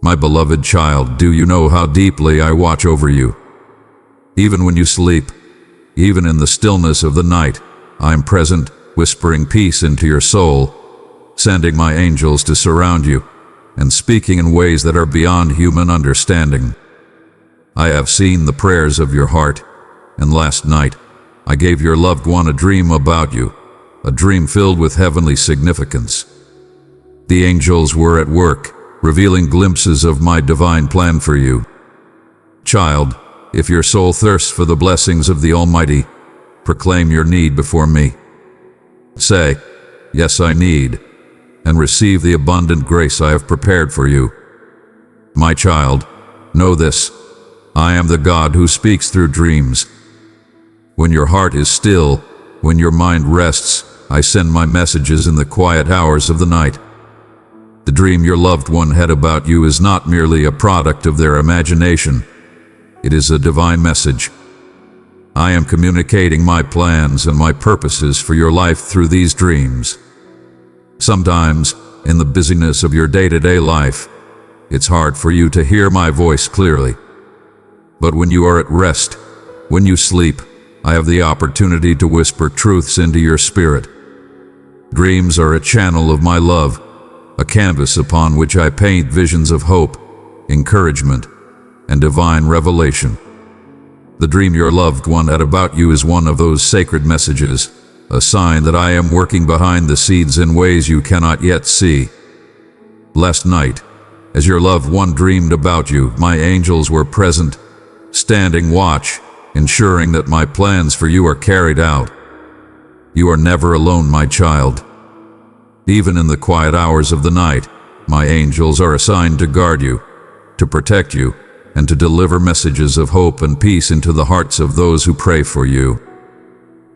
My beloved child, do you know how deeply I watch over you? Even when you sleep, even in the stillness of the night, I am present, whispering peace into your soul, sending my angels to surround you, and speaking in ways that are beyond human understanding. I have seen the prayers of your heart, and last night I gave your loved one a dream about you, a dream filled with heavenly significance. The angels were at work, revealing glimpses of my divine plan for you. Child, if your soul thirsts for the blessings of the Almighty, proclaim your need before me. Say, "Yes, I need," and receive the abundant grace I have prepared for you. My child, know this: I am the God who speaks through dreams. When your heart is still, when your mind rests, I send my messages in the quiet hours of the night. The dream your loved one had about you is not merely a product of their imagination. It is a divine message. I am communicating my plans and my purposes for your life through these dreams. Sometimes, in the busyness of your day-to-day life, it's hard for you to hear my voice clearly. But when you are at rest, when you sleep, I have the opportunity to whisper truths into your spirit. Dreams are a channel of my love, a canvas upon which I paint visions of hope, encouragement, and divine revelation. The dream your loved one had about you is one of those sacred messages, a sign that I am working behind the scenes in ways you cannot yet see. Last night, as your loved one dreamed about you, my angels were present, standing watch, ensuring that my plans for you are carried out. You are never alone, my child. Even in the quiet hours of the night, my angels are assigned to guard you, to protect you, and to deliver messages of hope and peace into the hearts of those who pray for you.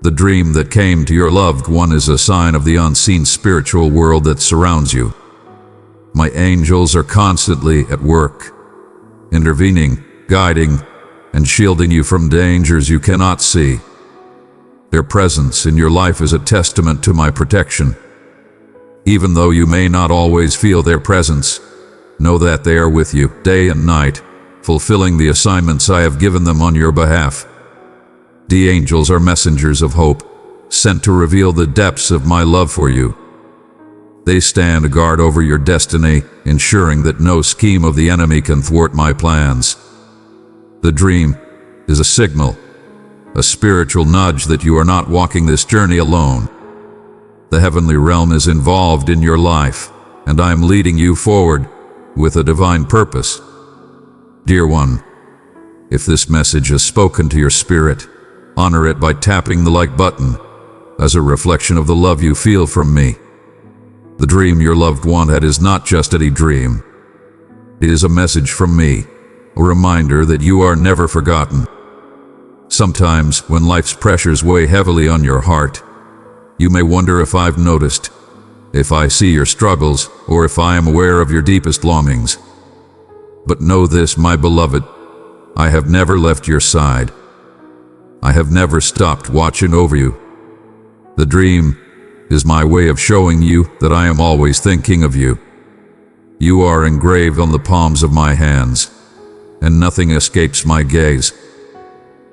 The dream that came to your loved one is a sign of the unseen spiritual world that surrounds you. My angels are constantly at work, intervening, guiding, and shielding you from dangers you cannot see. Their presence in your life is a testament to my protection. Even though you may not always feel their presence, know that they are with you day and night, fulfilling the assignments I have given them on your behalf. The angels are messengers of hope, sent to reveal the depths of my love for you. They stand guard over your destiny, ensuring that no scheme of the enemy can thwart my plans. The dream is a signal, a spiritual nudge that you are not walking this journey alone. The heavenly realm is involved in your life, and I am leading you forward with a divine purpose. Dear one, if this message has spoken to your spirit, honor it by tapping the like button as a reflection of the love you feel from me. The dream your loved one had is not just any dream. It is a message from me, a reminder that you are never forgotten. Sometimes, when life's pressures weigh heavily on your heart, you may wonder if I've noticed, if I see your struggles, or if I am aware of your deepest longings. But know this, my beloved, I have never left your side. I have never stopped watching over you. The dream is my way of showing you that I am always thinking of you. You are engraved on the palms of my hands, and nothing escapes my gaze.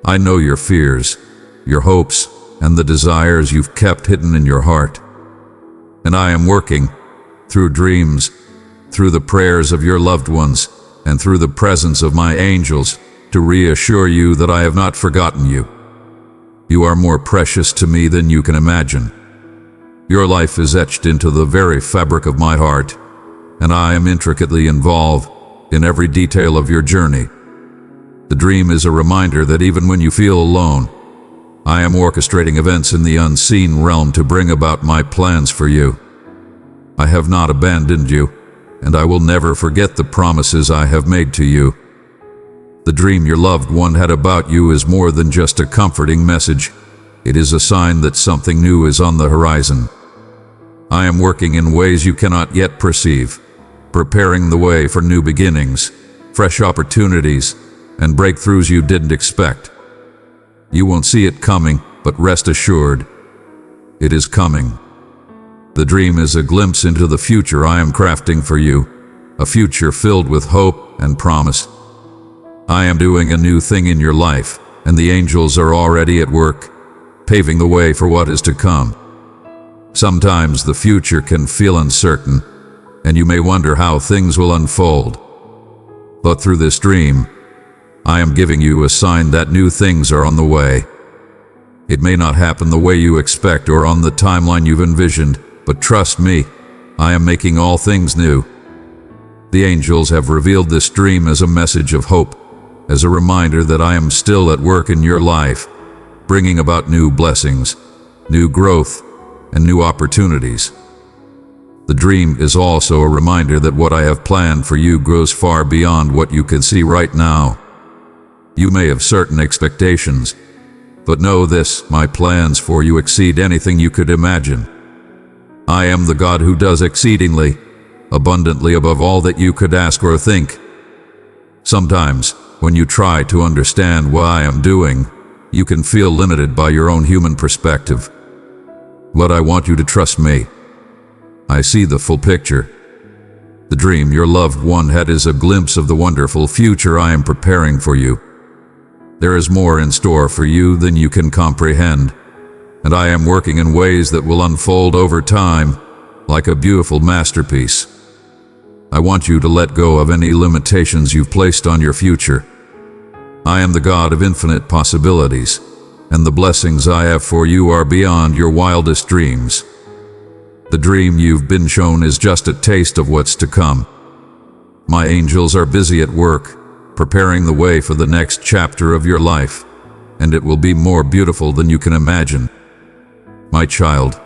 I know your fears, your hopes, and the desires you've kept hidden in your heart. And I am working, through dreams, through the prayers of your loved ones, and through the presence of my angels, to reassure you that I have not forgotten you. You are more precious to me than you can imagine. Your life is etched into the very fabric of my heart, and I am intricately involved in every detail of your journey. The dream is a reminder that even when you feel alone, I am orchestrating events in the unseen realm to bring about my plans for you. I have not abandoned you, and I will never forget the promises I have made to you. The dream your loved one had about you is more than just a comforting message. It is a sign that something new is on the horizon. I am working in ways you cannot yet perceive, preparing the way for new beginnings, fresh opportunities, and breakthroughs you didn't expect. You won't see it coming, but rest assured, it is coming. The dream is a glimpse into the future I am crafting for you, a future filled with hope and promise. I am doing a new thing in your life, and the angels are already at work, paving the way for what is to come. Sometimes the future can feel uncertain, and you may wonder how things will unfold. But through this dream, I am giving you a sign that new things are on the way. It may not happen the way you expect or on the timeline you've envisioned, but trust me, I am making all things new. The angels have revealed this dream as a message of hope, as a reminder that I am still at work in your life, bringing about new blessings, new growth, and new opportunities. The dream is also a reminder that what I have planned for you goes far beyond what you can see right now. You may have certain expectations, but know this, my plans for you exceed anything you could imagine. I am the God who does exceedingly, abundantly above all that you could ask or think. Sometimes, when you try to understand what I am doing, you can feel limited by your own human perspective. But I want you to trust me. I see the full picture. The dream your loved one had is a glimpse of the wonderful future I am preparing for you. There is more in store for you than you can comprehend, and I am working in ways that will unfold over time, like a beautiful masterpiece. I want you to let go of any limitations you've placed on your future. I am the God of infinite possibilities, and the blessings I have for you are beyond your wildest dreams. The dream you've been shown is just a taste of what's to come. My angels are busy at work, preparing the way for the next chapter of your life, and it will be more beautiful than you can imagine. My child,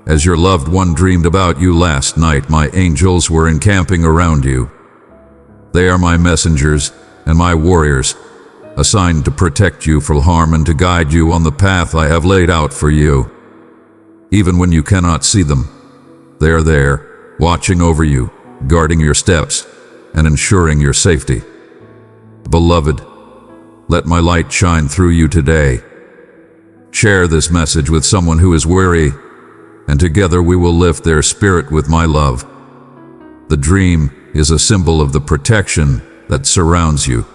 as your loved one dreamed about you last night, my angels were encamping around you. They are my messengers and my warriors, assigned to protect you from harm and to guide you on the path I have laid out for you. Even when you cannot see them, they are there, watching over you, guarding your steps, and ensuring your safety. Beloved, let my light shine through you today. Share this message with someone who is weary, and together we will lift their spirit with my love. The dream is a symbol of the protection that surrounds you.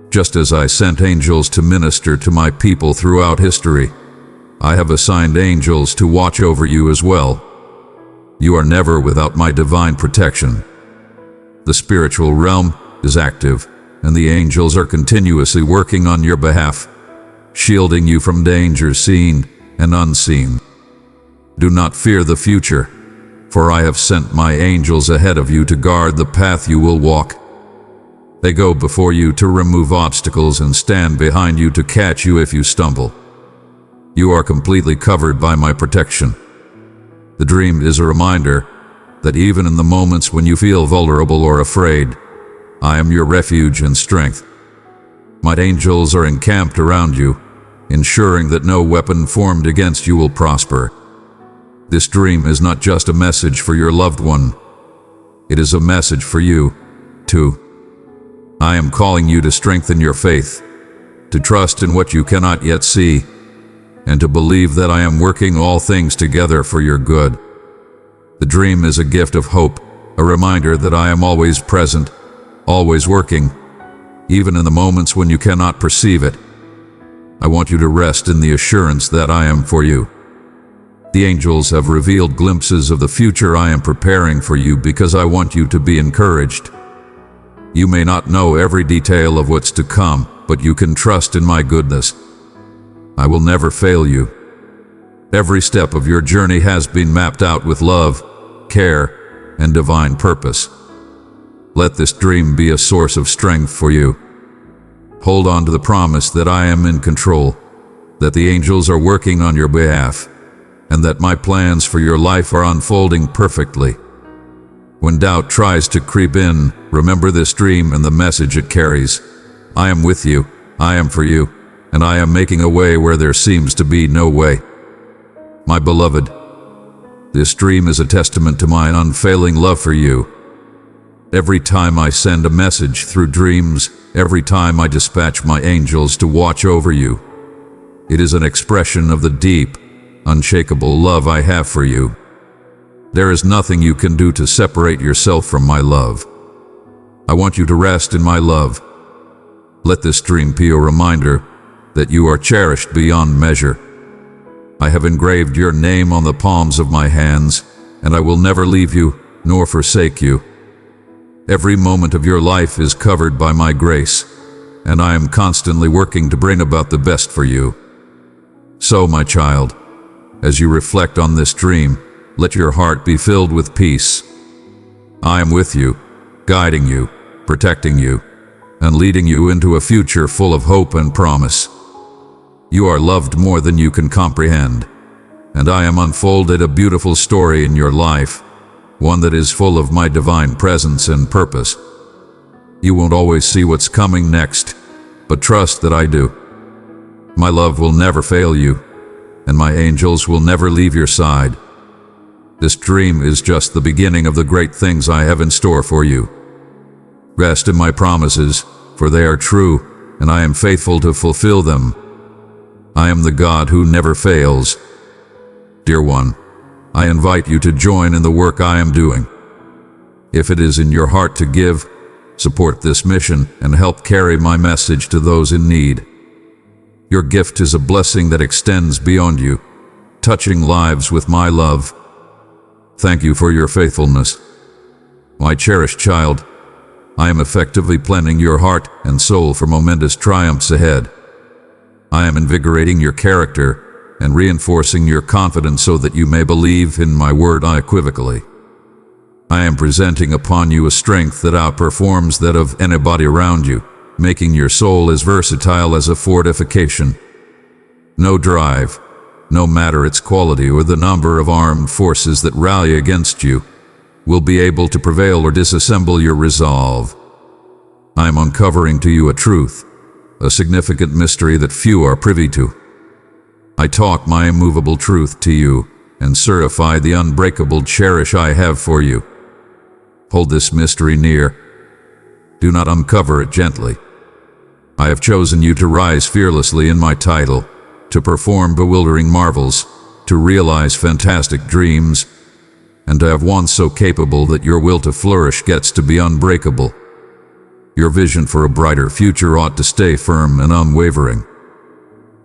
Just as I sent angels to minister to my people throughout history, I have assigned angels to watch over you as well. You are never without my divine protection. The spiritual realm is active, and the angels are continuously working on your behalf, shielding you from dangers seen and unseen. Do not fear the future, for I have sent my angels ahead of you to guard the path you will walk. They go before you to remove obstacles and stand behind you to catch you if you stumble. You are completely covered by my protection. The dream is a reminder that even in the moments when you feel vulnerable or afraid, I am your refuge and strength. My angels are encamped around you, ensuring that no weapon formed against you will prosper. This dream is not just a message for your loved one. It is a message for you, too. I am calling you to strengthen your faith, to trust in what you cannot yet see, and to believe that I am working all things together for your good. The dream is a gift of hope, a reminder that I am always present, always working, even in the moments when you cannot perceive it. I want you to rest in the assurance that I am for you. The angels have revealed glimpses of the future I am preparing for you because I want you to be encouraged. You may not know every detail of what's to come, but you can trust in my goodness. I will never fail you. Every step of your journey has been mapped out with love, care, and divine purpose. Let this dream be a source of strength for you. Hold on to the promise that I am in control, that the angels are working on your behalf, and that my plans for your life are unfolding perfectly. When doubt tries to creep in, remember this dream and the message it carries. I am with you, I am for you, and I am making a way where there seems to be no way. My beloved, this dream is a testament to my unfailing love for you. Every time I send a message through dreams, every time I dispatch my angels to watch over you, it is an expression of the deep, unshakable love I have for you. There is nothing you can do to separate yourself from my love. I want you to rest in my love. Let this dream be a reminder that you are cherished beyond measure. I have engraved your name on the palms of my hands, and I will never leave you nor forsake you. Every moment of your life is covered by my grace, and I am constantly working to bring about the best for you. So, my child, as you reflect on this dream, let your heart be filled with peace. I am with you, guiding you, protecting you, and leading you into a future full of hope and promise. You are loved more than you can comprehend, and I am unfolded a beautiful story in your life, one that is full of my divine presence and purpose. You won't always see what's coming next, but trust that I do. My love will never fail you, and my angels will never leave your side. This dream is just the beginning of the great things I have in store for you. Rest in my promises, for they are true, and I am faithful to fulfill them. I am the God who never fails. Dear one, I invite you to join in the work I am doing. If it is in your heart to give, support this mission and help carry my message to those in need. Your gift is a blessing that extends beyond you, touching lives with my love. Thank you for your faithfulness. My cherished child, I am effectively planning your heart and soul for momentous triumphs ahead. I am invigorating your character and reinforcing your confidence so that you may believe in my word unequivocally. I am presenting upon you a strength that outperforms that of anybody around you, making your soul as versatile as a fortification. No drive, no matter its quality or the number of armed forces that rally against you, will be able to prevail or disassemble your resolve. I am uncovering to you a truth, a significant mystery that few are privy to. I talk my immovable truth to you and certify the unbreakable cherish I have for you. Hold this mystery near. Do not uncover it gently. I have chosen you to rise fearlessly in my title, to perform bewildering marvels, to realize fantastic dreams, and to have one so capable that your will to flourish gets to be unbreakable. Your vision for a brighter future ought to stay firm and unwavering.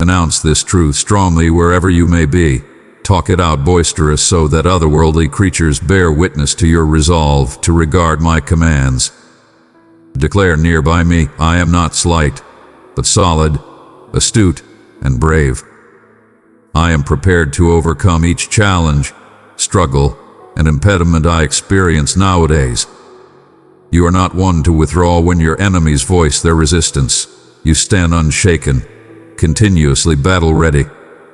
Announce this truth strongly wherever you may be. Talk it out boisterous so that otherworldly creatures bear witness to your resolve to regard my commands. Declare nearby me, I am not slight, but solid, astute, and brave. I am prepared to overcome each challenge, struggle, and impediment I experience nowadays. You are not one to withdraw when your enemies voice their resistance. You stand unshaken, continuously battle-ready,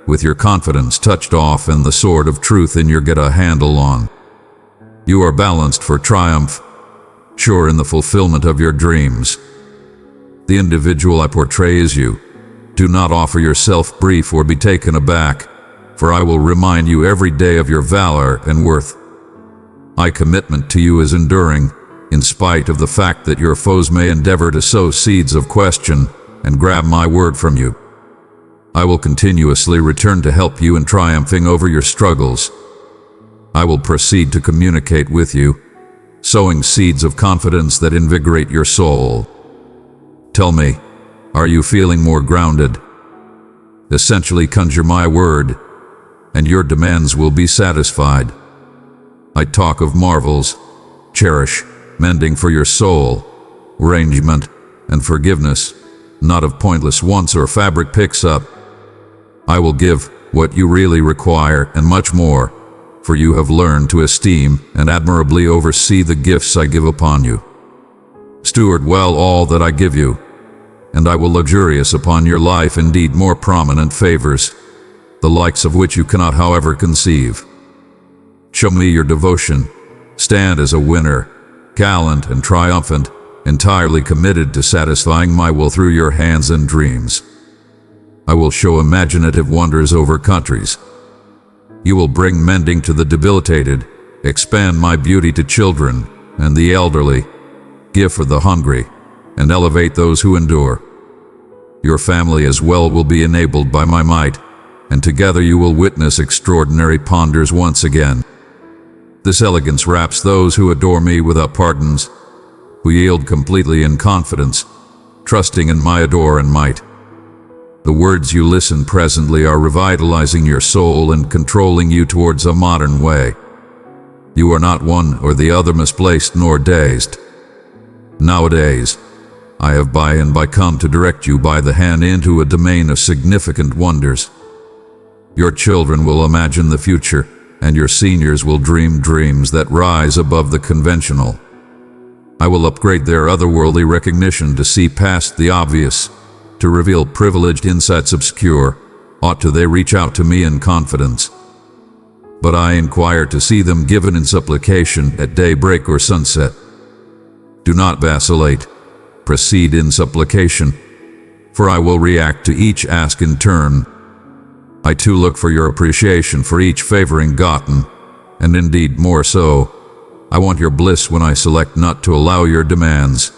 with your confidence touched off and the sword of truth in your get a handle on. You are balanced for triumph, sure in the fulfillment of your dreams. The individual I portray is you. Do not offer yourself brief or be taken aback, for I will remind you every day of your valor and worth. My commitment to you is enduring, in spite of the fact that your foes may endeavor to sow seeds of question and grab my word from you. I will continuously return to help you in triumphing over your struggles. I will proceed to communicate with you, sowing seeds of confidence that invigorate your soul. Tell me, are you feeling more grounded? Essentially conjure my word, and your demands will be satisfied. I talk of marvels, cherish, mending for your soul, arrangement, and forgiveness, not of pointless wants or fabric picks-up. I will give what you really require and much more, for you have learned to esteem and admirably oversee the gifts I give upon you. Steward well all that I give you, and I will luxurious upon your life indeed more prominent favors, the likes of which you cannot however conceive. Show me your devotion. Stand as a winner, gallant and triumphant, entirely committed to satisfying my will through your hands and dreams. I will show imaginative wonders over countries. You will bring mending to the debilitated, expand my beauty to children and the elderly, give for the hungry, and elevate those who endure. Your family as well will be enabled by my might, and together you will witness extraordinary wonders once again. This elegance wraps those who adore me without pardons, who yield completely in confidence, trusting in my adore and might. The words you listen presently are revitalizing your soul and controlling you towards a modern way. You are not one or the other misplaced nor dazed. Nowadays, I have by and by come to direct you by the hand into a domain of significant wonders. Your children will imagine the future, and your seniors will dream dreams that rise above the conventional. I will upgrade their otherworldly recognition to see past the obvious, to reveal privileged insights obscure, ought to they reach out to me in confidence. But I inquire to see them given in supplication at daybreak or sunset. Do not vacillate. Proceed in supplication, for I will react to each ask in turn. I too look for your appreciation for each favoring gotten, and indeed more so. I want your bliss when I select not to allow your demands,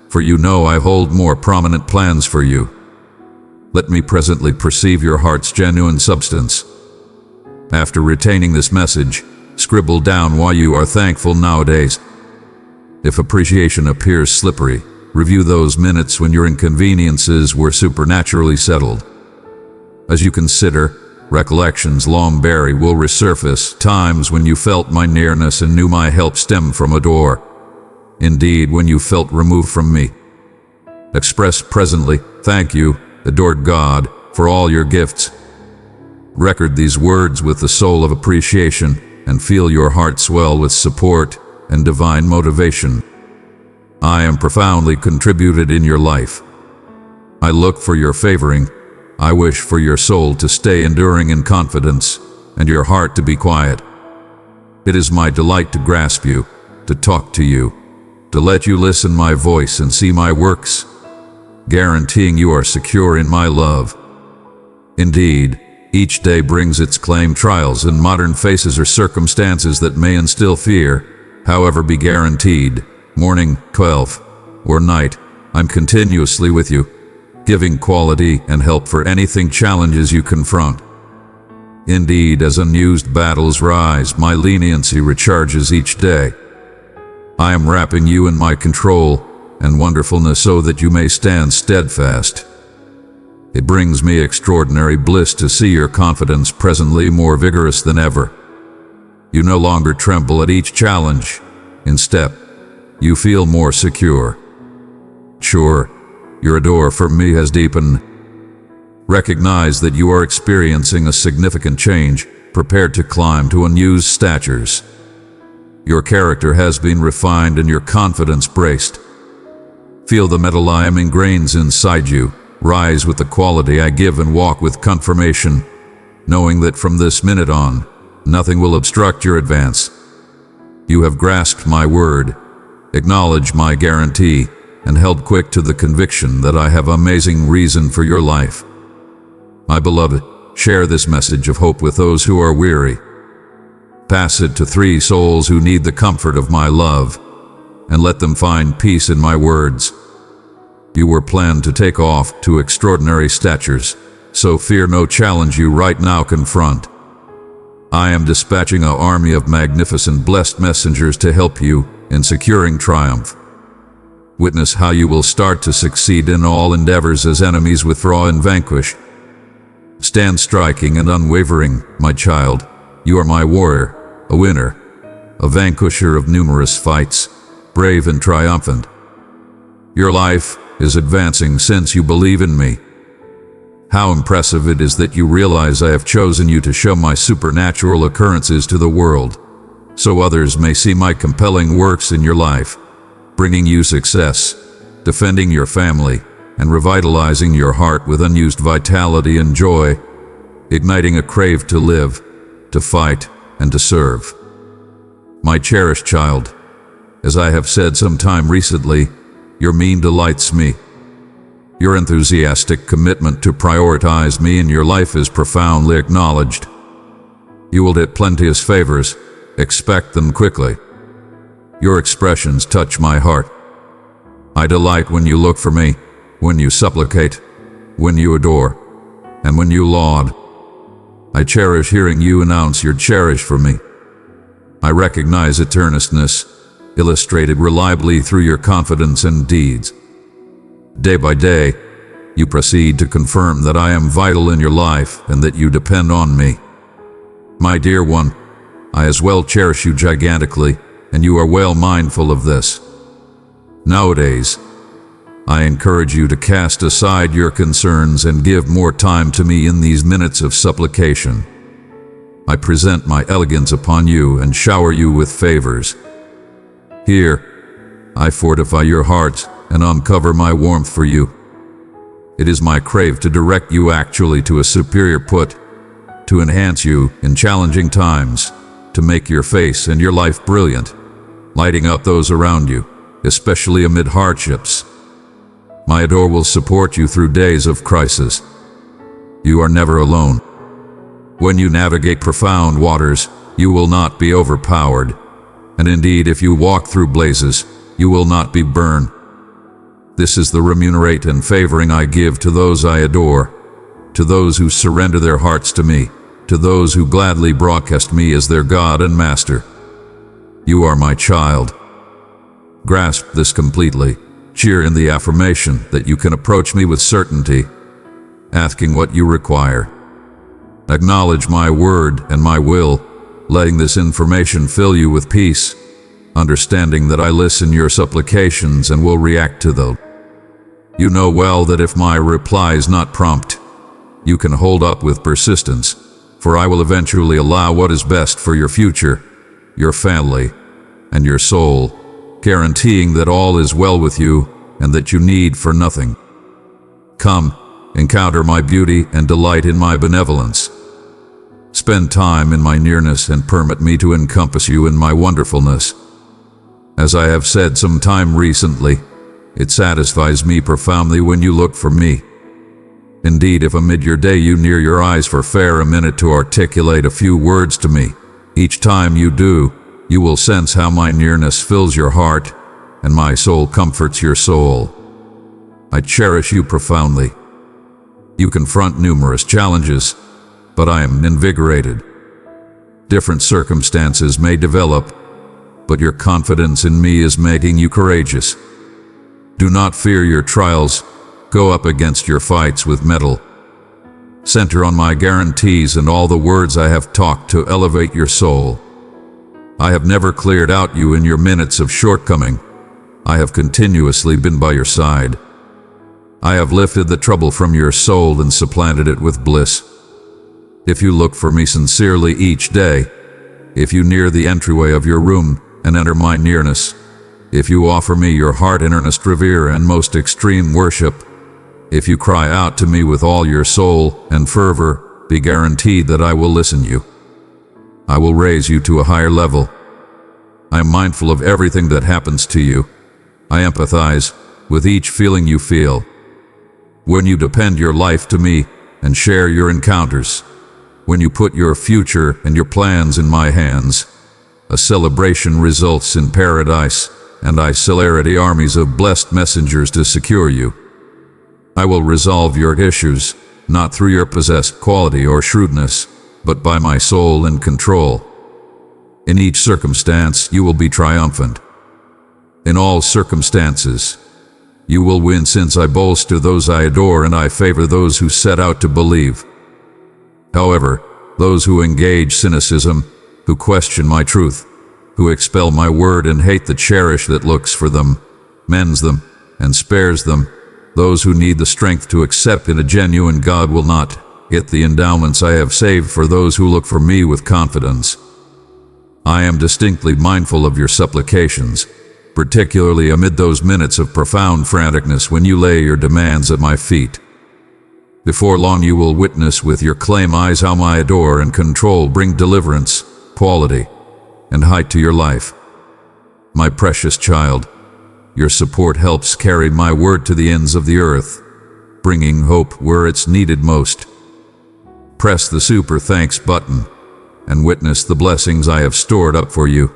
for you know I hold more prominent plans for you. Let me presently perceive your heart's genuine substance. After retaining this message, scribble down why you are thankful nowadays. If appreciation appears slippery, review those minutes when your inconveniences were supernaturally settled. As you consider, recollections long buried will resurface, times when you felt my nearness and knew my help stem from a door. Indeed, when you felt removed from me. Express presently, thank you, adored God, for all your gifts. Record these words with the soul of appreciation and feel your heart swell with support and divine motivation. I am profoundly contributed in your life. I look for your favoring. I wish for your soul to stay enduring in confidence and your heart to be quiet. It is my delight to grasp you, to talk to you, to let you listen my voice and see my works, guaranteeing you are secure in my love. Indeed, each day brings its claimed trials and modern faces or circumstances that may instill fear, however be guaranteed. Morning, 12, or night, I'm continuously with you, giving quality and help for anything challenges you confront. Indeed, as unused battles rise, my leniency recharges each day. I am wrapping you in my control and wonderfulness so that you may stand steadfast. It brings me extraordinary bliss to see your confidence presently more vigorous than ever. You no longer tremble at each challenge. Instead, you feel more secure. Sure, your adore for me has deepened. Recognize that you are experiencing a significant change, prepared to climb to unused statures. Your character has been refined and your confidence braced. Feel the metal I am ingrains inside you, rise with the quality I give and walk with confirmation, knowing that from this minute on, nothing will obstruct your advance. You have grasped my word, acknowledged my guarantee, and held quick to the conviction that I have amazing reason for your life. My beloved, share this message of hope with those who are weary. Pass it to 3 souls who need the comfort of my love, and let them find peace in my words. You were planned to take off to extraordinary statures, so fear no challenge you right now confront. I am dispatching an army of magnificent blessed messengers to help you in securing triumph. Witness how you will start to succeed in all endeavors as enemies withdraw and vanquish. Stand striking and unwavering, my child. You are my warrior, a winner, a vanquisher of numerous fights, brave and triumphant. Your life is advancing since you believe in me. How impressive it is that you realize I have chosen you to show my supernatural occurrences to the world, so others may see my compelling works in your life, bringing you success, defending your family, and revitalizing your heart with unused vitality and joy, igniting a crave to live, to fight, and to serve. My cherished child, as I have said some time recently, your mien delights me. Your enthusiastic commitment to prioritize me in your life is profoundly acknowledged. You will get plenteous favors. Expect them quickly. Your expressions touch my heart. I delight when you look for me, when you supplicate, when you adore, and when you laud. I cherish hearing you announce your cherish for me. I recognize its earnestness, illustrated reliably through your confidence and deeds. Day by day, you proceed to confirm that I am vital in your life and that you depend on me. My dear one, I as well cherish you gigantically, and you are well mindful of this. Nowadays, I encourage you to cast aside your concerns and give more time to me in these minutes of supplication. I present my elegance upon you and shower you with favors. Here, I fortify your heart and uncover my warmth for you. It is my crave to direct you actually to a superior put, to enhance you in challenging times, to make your face and your life brilliant, lighting up those around you, especially amid hardships. My adore will support you through days of crisis. You are never alone. When you navigate profound waters, you will not be overpowered, and indeed if you walk through blazes, you will not be burned. This is the remunerate and favoring I give to those I adore, to those who surrender their hearts to me, to those who gladly broadcast me as their God and Master. You are my child. Grasp this completely. Cheer in the affirmation that you can approach me with certainty, asking what you require. Acknowledge my word and my will, letting this information fill you with peace, understanding that I listen your supplications and will react to them. You know well that if my reply is not prompt, you can hold up with persistence, for I will eventually allow what is best for your future, your family, and your soul, guaranteeing that all is well with you and that you need for nothing. Come, encounter my beauty and delight in my benevolence. Spend time in my nearness and permit me to encompass you in my wonderfulness. As I have said some time recently, it satisfies me profoundly when you look for me. Indeed, if amid your day you near your eyes for fair a minute to articulate a few words to me, each time you do, you will sense how my nearness fills your heart and my soul comforts your soul. I cherish you profoundly. You confront numerous challenges, but I am invigorated. Different circumstances may develop, but your confidence in me is making you courageous. Do not fear your trials. Go up against your fights with mettle. Center on my guarantees and all the words I have talked to elevate your soul. I have never cleared out you in your minutes of shortcoming. I have continuously been by your side. I have lifted the trouble from your soul and supplanted it with bliss. If you look for me sincerely each day, if you near the entryway of your room and enter my nearness, if you offer me your heart in earnest revere and most extreme worship, if you cry out to me with all your soul and fervor, be guaranteed that I will listen you. I will raise you to a higher level. I am mindful of everything that happens to you. I empathize with each feeling you feel. When you depend your life to me and share your encounters, when you put your future and your plans in my hands, a celebration results in paradise, and I celerity armies of blessed messengers to secure you. I will resolve your issues, not through your possessed quality or shrewdness, but by my soul and control. In each circumstance, you will be triumphant. In all circumstances, you will win, since I bolster those I adore and I favor those who set out to believe. However, those who engage cynicism, who question my truth, who expel my word and hate the cherish that looks for them, mends them, and spares them, those who need the strength to accept in a genuine God will not get the endowments I have saved for those who look for me with confidence. I am distinctly mindful of your supplications, particularly amid those minutes of profound franticness when you lay your demands at my feet. Before long you will witness with your claim eyes how my adore and control bring deliverance, quality, and height to your life. My precious child, your support helps carry my word to the ends of the earth, bringing hope where it's needed most. Press the super thanks button and witness the blessings I have stored up for you.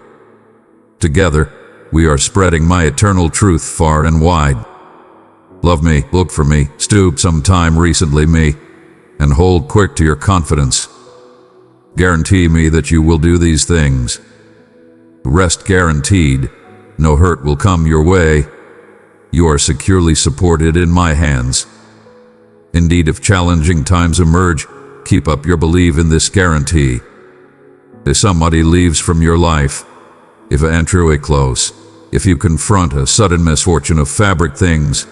Together, we are spreading my eternal truth far and wide. Love me, look for me, stoop sometime recently me, and hold quick to your confidence. Guarantee me that you will do these things. Rest guaranteed. No hurt will come your way. You are securely supported in my hands. Indeed, if challenging times emerge, keep up your belief in this guarantee. If somebody leaves from your life, if an entryway close, if you confront a sudden misfortune of fabric things,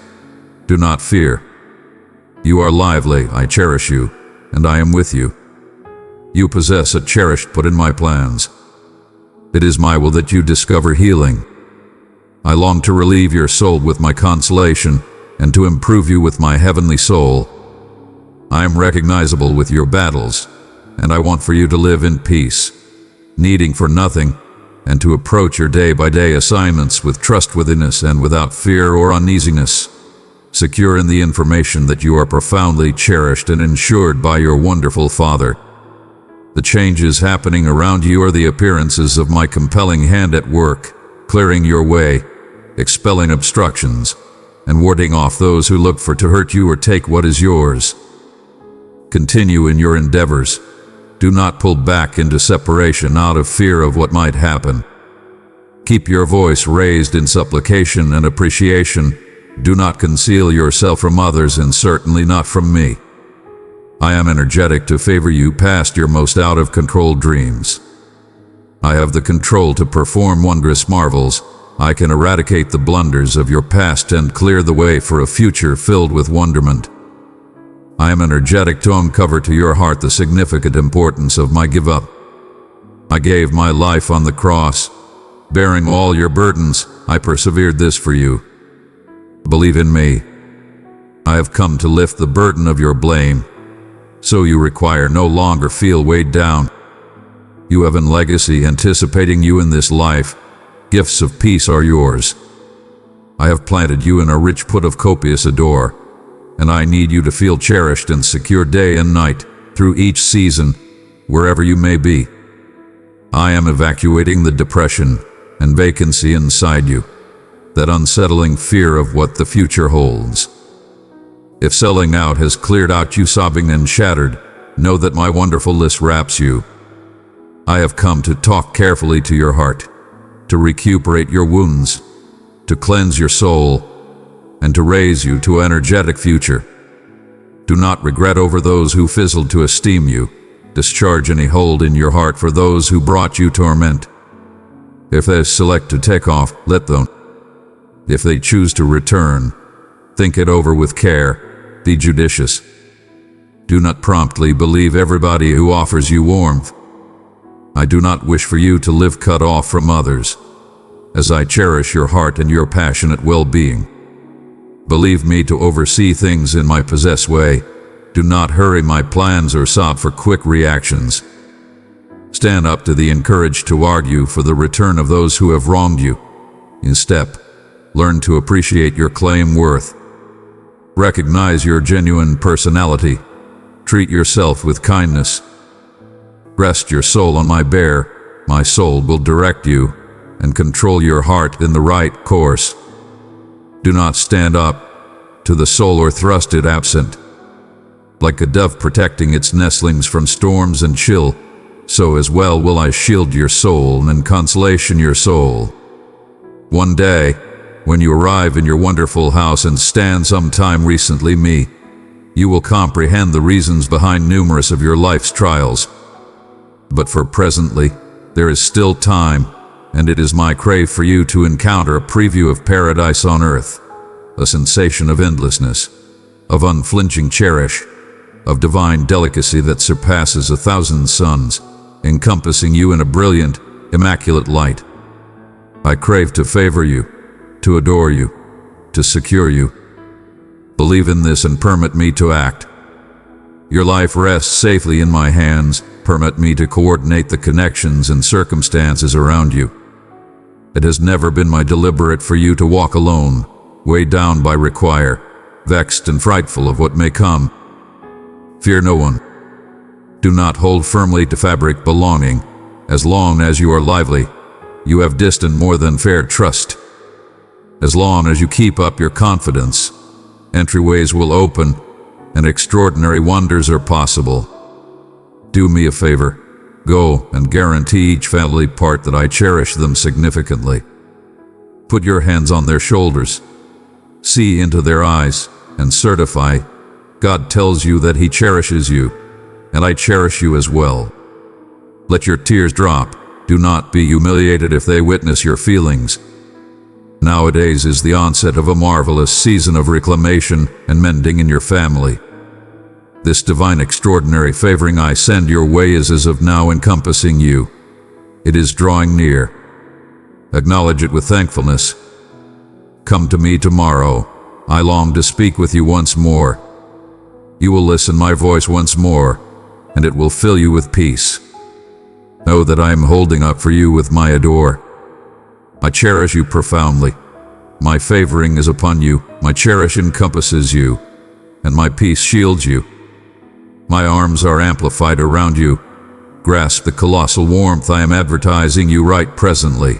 do not fear. You are lively, I cherish you, and I am with you. You possess a cherished put in my plans. It is my will that you discover healing. I long to relieve your soul with my consolation and to improve you with my heavenly soul. I am recognizable with your battles, and I want for you to live in peace, needing for nothing, and to approach your day-by-day assignments with trustworthiness and without fear or uneasiness, secure in the information that you are profoundly cherished and ensured by your wonderful Father. The changes happening around you are the appearances of my compelling hand at work, clearing your way, expelling obstructions, and warding off those who look for to hurt you or take what is yours. Continue in your endeavors. Do not pull back into separation out of fear of what might happen. Keep your voice raised in supplication and appreciation. Do not conceal yourself from others and certainly not from me. I am energetic to favor you past your most out-of-control dreams. I have the control to perform wondrous marvels. I can eradicate the blunders of your past and clear the way for a future filled with wonderment. I am energetic to uncover to your heart the significant importance of my give up. I gave my life on the cross. Bearing all your burdens, I persevered this for you. Believe in me. I have come to lift the burden of your blame, so you require no longer feel weighed down. You have a legacy anticipating you in this life. Gifts of peace are yours. I have planted you in a rich put of copious ardor, and I need you to feel cherished and secure day and night, through each season, wherever you may be. I am evacuating the depression and vacancy inside you, that unsettling fear of what the future holds. If selling out has cleared out you sobbing and shattered, know that my wonderful list wraps you. I have come to talk carefully to your heart, to recuperate your wounds, to cleanse your soul, and to raise you to an energetic future. Do not regret over those who fizzled to esteem you. Discharge any hold in your heart for those who brought you torment. If they select to take off, let them. If they choose to return, think it over with care. Be judicious. Do not promptly believe everybody who offers you warmth. I do not wish for you to live cut off from others, as I cherish your heart and your passionate well-being. Believe me to oversee things in my possessed way. Do not hurry my plans or sob for quick reactions. Stand up to the encouraged to argue for the return of those who have wronged you. Instead, learn to appreciate your claim worth. Recognize your genuine personality. Treat yourself with kindness. Rest your soul on my bear. My soul will direct you and control your heart in the right course. Do not stand up to the soul or thrust it absent. Like a dove protecting its nestlings from storms and chill, so as well will I shield your soul and consolation your soul. One day, when you arrive in your wonderful house and stand sometime recently me, you will comprehend the reasons behind numerous of your life's trials. But for presently, there is still time, and it is my crave for you to encounter a preview of paradise on earth, a sensation of endlessness, of unflinching cherish, of divine delicacy that surpasses 1,000 suns, encompassing you in a brilliant, immaculate light. I crave to favor you, to adore you, to secure you. Believe in this and permit me to act. Your life rests safely in my hands. Permit me to coordinate the connections and circumstances around you. It has never been my deliberate for you to walk alone, weighed down by require, vexed and frightful of what may come. Fear no one. Do not hold firmly to fabric belonging. As long as you are lively, you have distant more than fair trust. As long as you keep up your confidence, entryways will open, and extraordinary wonders are possible. Do me a favor. Go and guarantee each family part that I cherish them significantly. Put your hands on their shoulders. See into their eyes and certify, God tells you that He cherishes you, and I cherish you as well. Let your tears drop. Do not be humiliated if they witness your feelings. Nowadays is the onset of a marvelous season of reclamation and mending in your family. This divine extraordinary favoring I send your way is as of now encompassing you. It is drawing near. Acknowledge it with thankfulness. Come to me tomorrow. I long to speak with you once more. You will listen my voice once more, and it will fill you with peace. Know that I am holding up for you with my adore. I cherish you profoundly. My favoring is upon you, my cherish encompasses you, and my peace shields you. My arms are amplified around you. Grasp the colossal warmth I am advertising you right presently.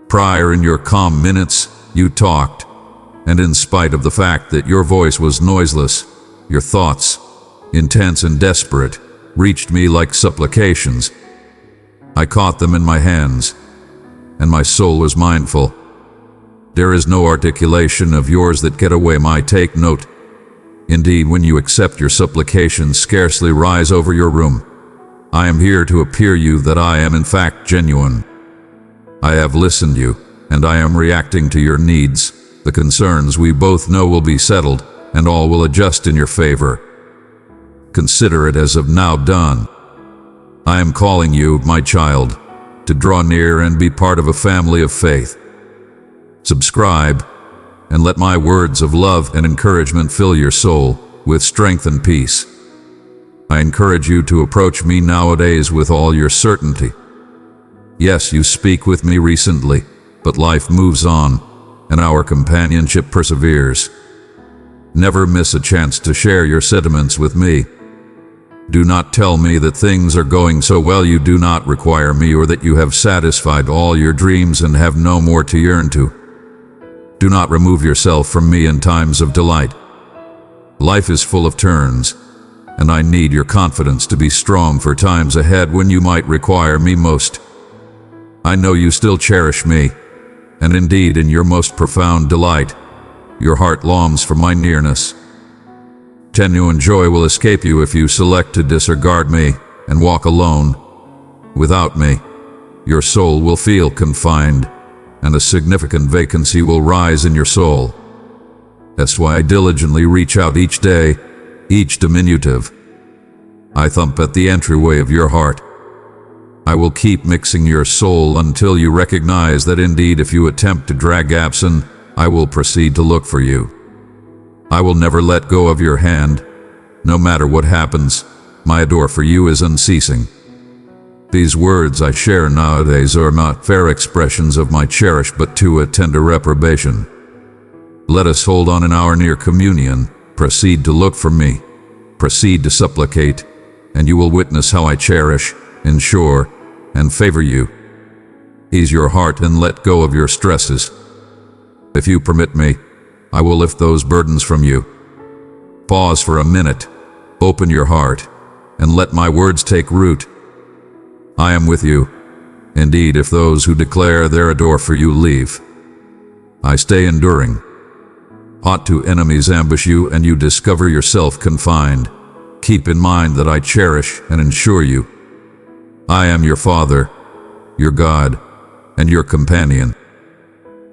Prior in your calm minutes, you talked, and in spite of the fact that your voice was noiseless, your thoughts, intense and desperate, reached me like supplications. I caught them in my hands, and my soul was mindful. There is no articulation of yours that get away my take note. Indeed, when you accept your supplications scarcely rise over your room. I am here to appear you that I am in fact genuine. I have listened you, and I am reacting to your needs. The concerns we both know will be settled, and all will adjust in your favor. Consider it as of now done. I am calling you, my child, to draw near and be part of a family of faith. Subscribe, and let my words of love and encouragement fill your soul with strength and peace. I encourage you to approach me nowadays with all your certainty. Yes, you speak with me recently, but life moves on, and our companionship perseveres. Never miss a chance to share your sentiments with me. Do not tell me that things are going so well you do not require me, or that you have satisfied all your dreams and have no more to yearn to. Do not remove yourself from me in times of delight. Life is full of turns, and I need your confidence to be strong for times ahead when you might require me most. I know you still cherish me, and indeed in your most profound delight, your heart longs for my nearness. Genuine joy will escape you if you select to disregard me and walk alone. Without me, your soul will feel confined, and a significant vacancy will rise in your soul. That's why I diligently reach out each day, each diminutive. I thump at the entryway of your heart. I will keep mixing your soul until you recognize that indeed if you attempt to drag absent, I will proceed to look for you. I will never let go of your hand. No matter what happens, my adore for you is unceasing. These words I share nowadays are not fair expressions of my cherish, but to a tender reprobation. Let us hold on in our near communion. Proceed to look for me. Proceed to supplicate, and you will witness how I cherish, ensure, and favor you. Ease your heart and let go of your stresses. If you permit me, I will lift those burdens from you. Pause for a minute, open your heart, and let my words take root. I am with you. Indeed, if those who declare their adore for you leave, I stay enduring. Ought to enemies ambush you and you discover yourself confined, keep in mind that I cherish and ensure you. I am your Father, your God, and your companion.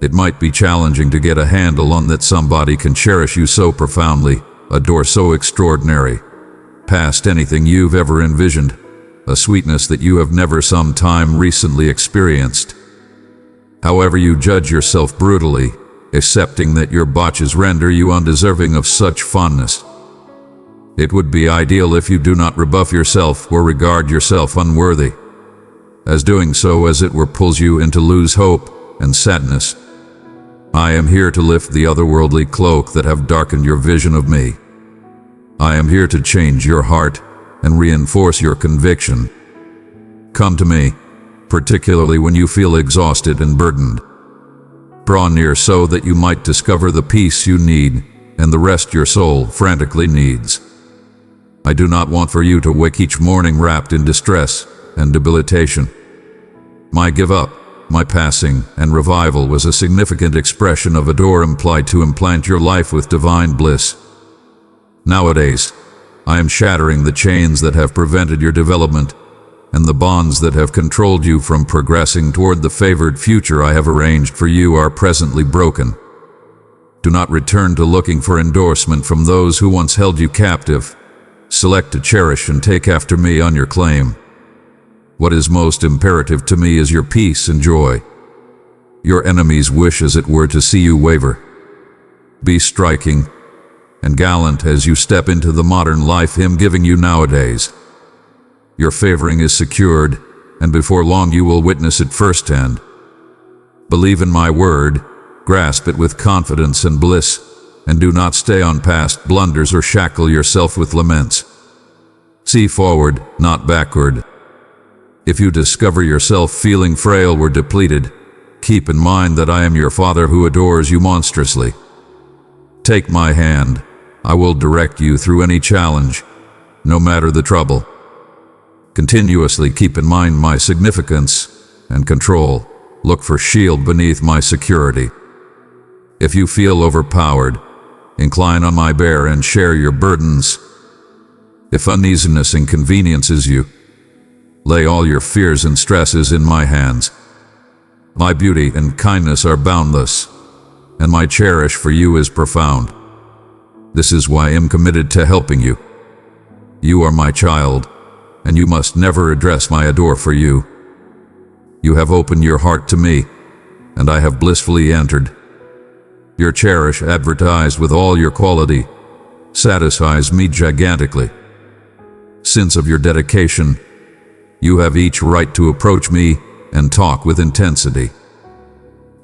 It might be challenging to get a handle on that somebody can cherish you so profoundly, adore so extraordinary, past anything you've ever envisioned, a sweetness that you have never some time recently experienced. However, you judge yourself brutally, accepting that your botches render you undeserving of such fondness. It would be ideal if you do not rebuff yourself or regard yourself unworthy, as doing so as it were pulls you into lose hope and sadness. I am here to lift the otherworldly cloak that have darkened your vision of me. I am here to change your heart and reinforce your conviction. Come to me, particularly when you feel exhausted and burdened. Draw near so that you might discover the peace you need and the rest your soul frantically needs. I do not want for you to wake each morning wrapped in distress, and debilitation. My give up, my passing, and revival was a significant expression of a door implied to implant your life with divine bliss. Nowadays, I am shattering the chains that have prevented your development, and the bonds that have controlled you from progressing toward the favored future I have arranged for you are presently broken. Do not return to looking for endorsement from those who once held you captive. Select to cherish and take after me on your claim. What is most imperative to me is your peace and joy. Your enemies wish, as it were, to see you waver. Be striking and gallant as you step into the modern life I'm giving you nowadays. Your favoring is secured, and before long you will witness it firsthand. Believe in my word, grasp it with confidence and bliss, and do not stay on past blunders or shackle yourself with laments. See forward, not backward. If you discover yourself feeling frail or depleted, keep in mind that I am your Father who adores you monstrously. Take my hand. I will direct you through any challenge, no matter the trouble. Continuously keep in mind my significance and control. Look for shield beneath my security. If you feel overpowered, incline on my bear and share your burdens. If uneasiness inconveniences you, lay all your fears and stresses in my hands. My beauty and kindness are boundless, and my cherish for you is profound. This is why I am committed to helping you. You are my child, and you must never address my adore for you. You have opened your heart to me, and I have blissfully entered. Your cherish, advertised with all your quality, satisfies me gigantically. Since of your dedication, you have each right to approach me and talk with intensity.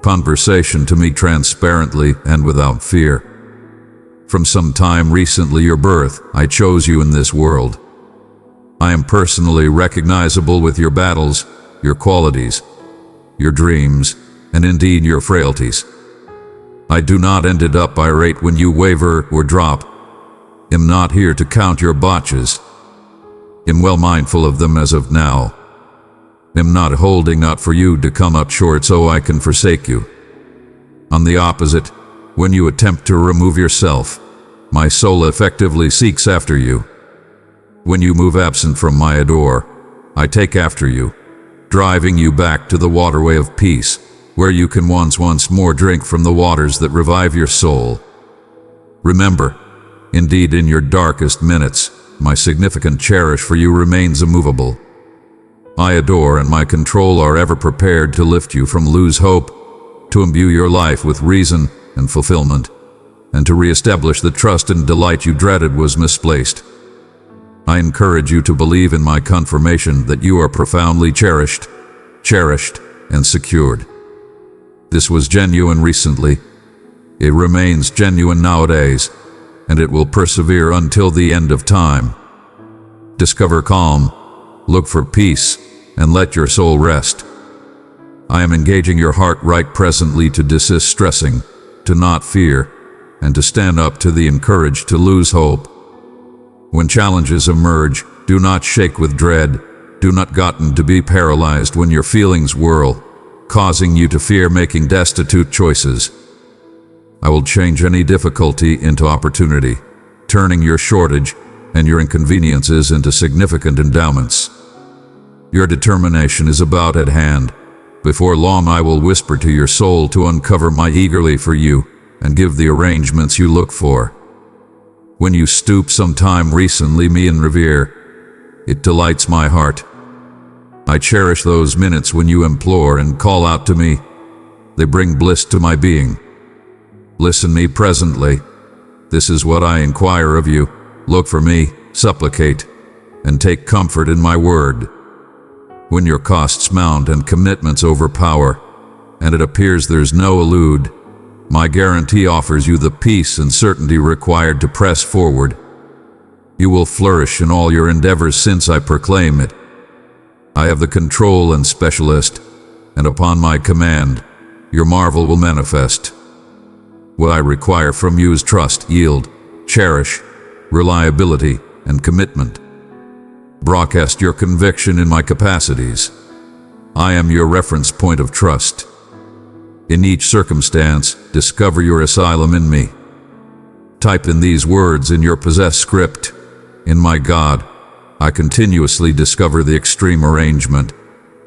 Conversation to me transparently and without fear. From some time recently your birth, I chose you in this world. I am personally recognizable with your battles, your qualities, your dreams, and indeed your frailties. I do not end up irate when you waver or drop. Am not here to count your botches. Am well mindful of them as of now. Am not holding out for you to come up short so I can forsake you. On the opposite, when you attempt to remove yourself, my soul effectively seeks after you. When you move absent from my adore, I take after you, driving you back to the waterway of peace, where you can once more drink from the waters that revive your soul. Remember, indeed in your darkest minutes, my significant cherish for you remains immovable. My adore and my control are ever prepared to lift you from lose hope, to imbue your life with reason and fulfillment, and to reestablish the trust and delight you dreaded was misplaced. I encourage you to believe in my confirmation that you are profoundly cherished, and secured. This was genuine recently. It remains genuine nowadays, and it will persevere until the end of time. Discover calm, look for peace, and let your soul rest. I am engaging your heart right presently to desist stressing, to not fear, and to stand up to the encouraged to lose hope. When challenges emerge, do not shake with dread, do not gotten to be paralyzed when your feelings whirl, causing you to fear making destitute choices. I will change any difficulty into opportunity, turning your shortage and your inconveniences into significant endowments. Your determination is about at hand. Before long I will whisper to your soul to uncover my eagerly for you and give the arrangements you look for. When you stoop some time recently me in revere, it delights my heart. I cherish those minutes when you implore and call out to me. They bring bliss to my being. Listen me presently. This is what I inquire of you. Look for me, supplicate, and take comfort in my word. When your costs mount and commitments overpower, and it appears there's no elude, my guarantee offers you the peace and certainty required to press forward. You will flourish in all your endeavors since I proclaim it. I have the control and specialist, and upon my command, your marvel will manifest. What I require from you is trust, yield, cherish, reliability, and commitment. Broadcast your conviction in my capacities. I am your reference point of trust. In each circumstance, discover your asylum in me. Type in these words in your possessed script. In my God, I continuously discover the extreme arrangement,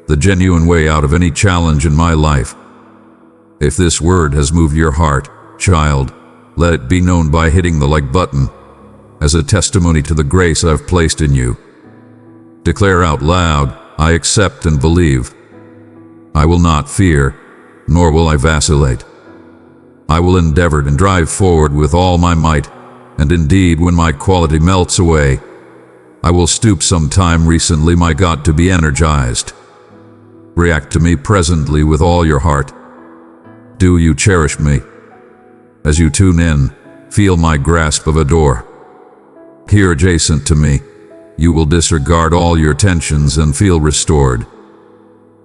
the genuine way out of any challenge in my life. If this word has moved your heart, child, let it be known by hitting the like button, as a testimony to the grace I've placed in you. Declare out loud, I accept and believe. I will not fear, nor will I vacillate. I will endeavor and drive forward with all my might, and indeed when my quality melts away, I will stoop some time recently, my God, to be energized. React to me presently with all your heart. Do you cherish me? As you tune in, feel my grasp of a door. Here adjacent to me, you will disregard all your tensions and feel restored.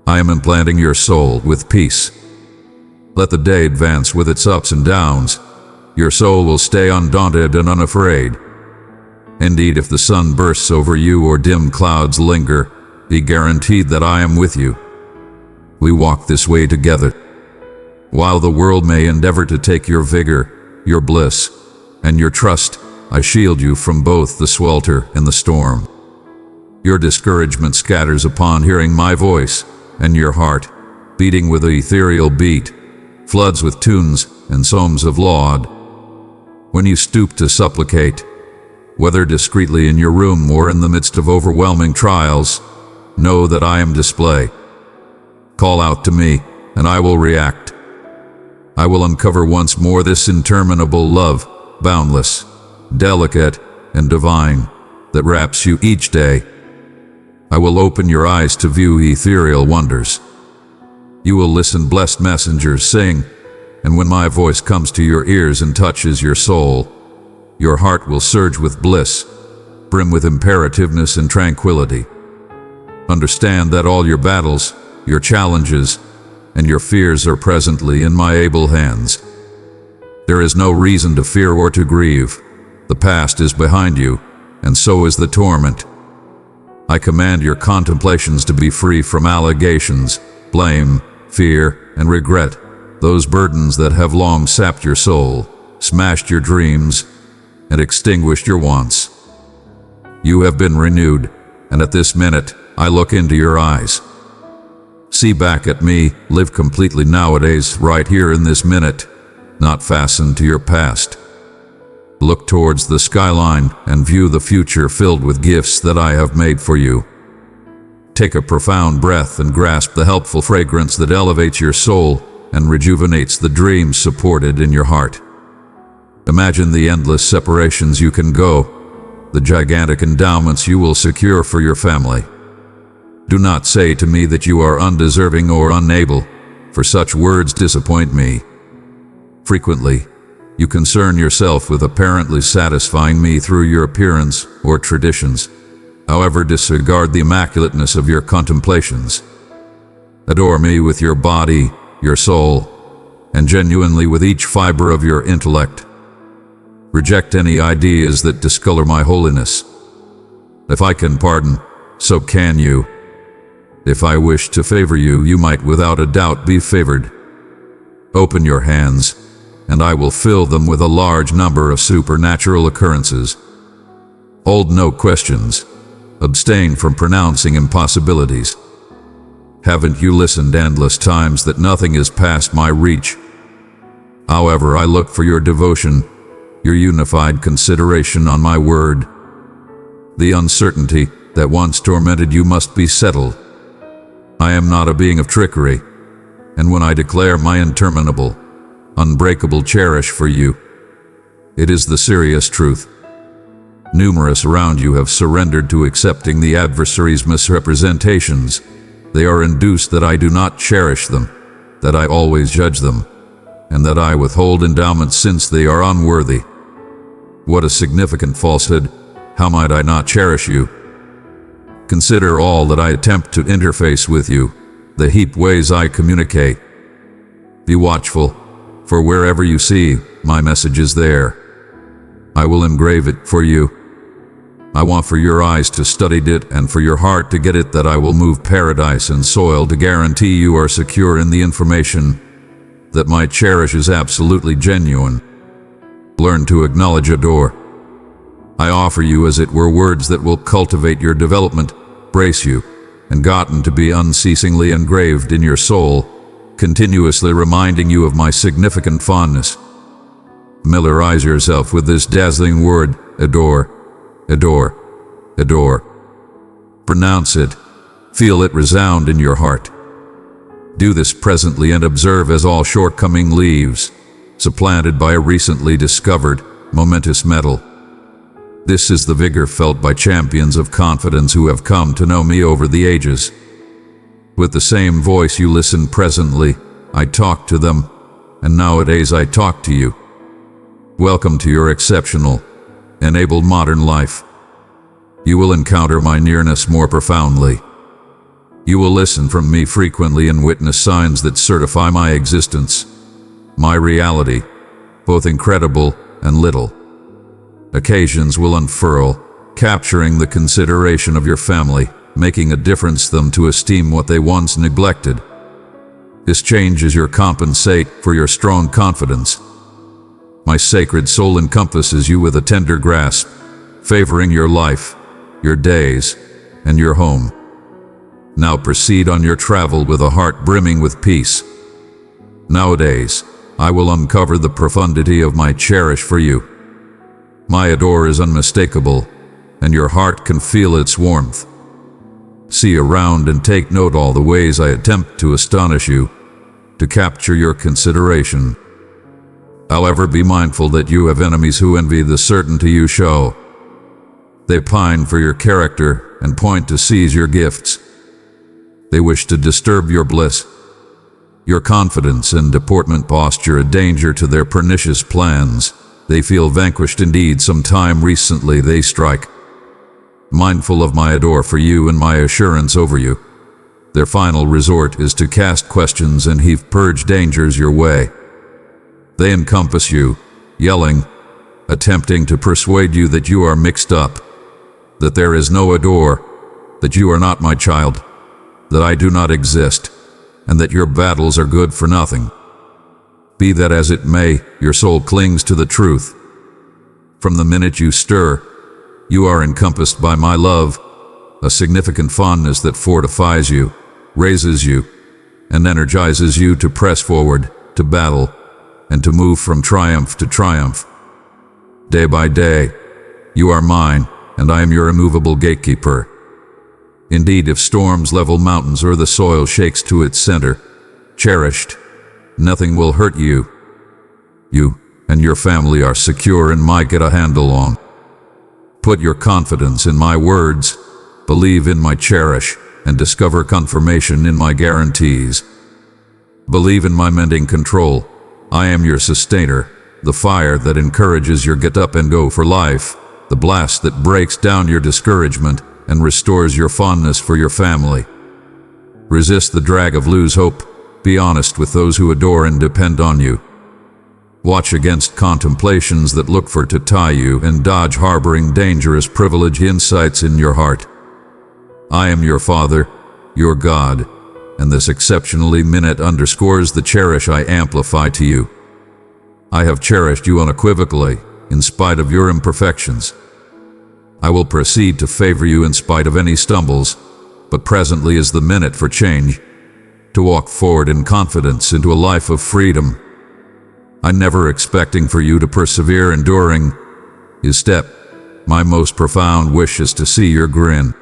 I am implanting your soul with peace. Let the day advance with its ups and downs. Your soul will stay undaunted and unafraid. Indeed, if the sun bursts over you or dim clouds linger, be guaranteed that I am with you. We walk this way together. While the world may endeavor to take your vigor, your bliss, and your trust, I shield you from both the swelter and the storm. Your discouragement scatters upon hearing my voice, and your heart, beating with an ethereal beat, floods with tunes and psalms of laud. When you stoop to supplicate, whether discreetly in your room or in the midst of overwhelming trials, know that I am display. Call out to me, and I will react. I will uncover once more this interminable love, boundless, delicate, and divine, that wraps you each day. I will open your eyes to view ethereal wonders. You will listen blessed messengers sing, and when my voice comes to your ears and touches your soul, your heart will surge with bliss, brim with imperativeness and tranquility. Understand that all your battles, your challenges, and your fears are presently in my able hands. There is no reason to fear or to grieve. The past is behind you, and so is the torment. I command your contemplations to be free from allegations, blame, fear, and regret, those burdens that have long sapped your soul, smashed your dreams, and extinguished your wants. You have been renewed, and at this minute, I look into your eyes. See back at me, live completely nowadays, right here in this minute, not fastened to your past. Look towards the skyline and view the future filled with gifts that I have made for you. Take a profound breath and grasp the helpful fragrance that elevates your soul and rejuvenates the dreams supported in your heart. Imagine the endless separations you can go, the gigantic endowments you will secure for your family. Do not say to me that you are undeserving or unable, for such words disappoint me. Frequently, you concern yourself with apparently satisfying me through your appearance or traditions. However, disregard the immaculateness of your contemplations. Adore me with your body, your soul, and genuinely with each fiber of your intellect. Reject any ideas that discolor my holiness. If I can pardon, so can you. If I wish to favor you, you might without a doubt be favored. Open your hands, and I will fill them with a large number of supernatural occurrences. Hold no questions. Abstain from pronouncing impossibilities. Haven't you listened endless times that nothing is past my reach? However, I look for your devotion, your unified consideration on my word. The uncertainty that once tormented you must be settled. I am not a being of trickery, and when I declare my interminable, unbreakable cherish for you, it is the serious truth. Numerous around you have surrendered to accepting the adversary's misrepresentations. They are induced that I do not cherish them, that I always judge them, and that I withhold endowments since they are unworthy. What a significant falsehood! How might I not cherish you? Consider all that I attempt to interface with you, the heaped ways I communicate. Be watchful, for wherever you see, my message is there. I will engrave it for you. I want for your eyes to study it and for your heart to get it, that I will move paradise and soil to guarantee you are secure in the information that my cherish is absolutely genuine. Learn to acknowledge, adore. I offer you as it were words that will cultivate your development, brace you, and gotten to be unceasingly engraved in your soul, continuously reminding you of my significant fondness. Familiarize yourself with this dazzling word, adore, adore, adore. Pronounce it, feel it resound in your heart. Do this presently and observe as all shortcoming leaves, supplanted by a recently discovered, momentous metal. This is the vigor felt by champions of confidence who have come to know me over the ages. With the same voice you listen presently, I talk to them, and nowadays I talk to you. Welcome to your exceptional, enabled modern life. You will encounter my nearness more profoundly. You will listen from me frequently and witness signs that certify my existence, my reality, both incredible and little. Occasions will unfurl, capturing the consideration of your family, making a difference them to esteem what they once neglected. This changes your compensate for your strong confidence. My sacred soul encompasses you with a tender grasp, favoring your life, your days, and your home. Now proceed on your travel with a heart brimming with peace. Nowadays, I will uncover the profundity of my cherish for you. My adore is unmistakable, and your heart can feel its warmth. See around and take note all the ways I attempt to astonish you, to capture your consideration. However, be mindful that you have enemies who envy the certainty you show. They pine for your character and point to seize your gifts. They wish to disturb your bliss. Your confidence and deportment posture a danger to their pernicious plans. They feel vanquished indeed. Some time recently they strike. Mindful of my adore for you and my assurance over you, their final resort is to cast questions and heave purge dangers your way. They encompass you, yelling, attempting to persuade you that you are mixed up, that there is no adore, that you are not my child, that I do not exist, and that your battles are good for nothing. Be that as it may, your soul clings to the truth. From the minute you stir, you are encompassed by my love, a significant fondness that fortifies you, raises you, and energizes you to press forward, to battle, and to move from triumph to triumph. Day by day, you are mine, and I am your immovable gatekeeper. Indeed, if storms level mountains or the soil shakes to its center, cherished, nothing will hurt you. You and your family are secure and might get a handle on. Put your confidence in my words, believe in my cherish, and discover confirmation in my guarantees. Believe in my mending control. I am your sustainer, the fire that encourages your get up and go for life, the blast that breaks down your discouragement and restores your fondness for your family. Resist the drag of lose hope. Be honest with those who adore and depend on you. Watch against contemplations that look for to tie you and dodge harboring dangerous privilege insights in your heart. I am your Father, your God, and this exceptionally minute underscores the cherish I amplify to you. I have cherished you unequivocally, in spite of your imperfections. I will proceed to favor you in spite of any stumbles, but presently is the minute for change, to walk forward in confidence into a life of freedom. I never expecting for you to persevere enduring his step. My most profound wish is to see your grin.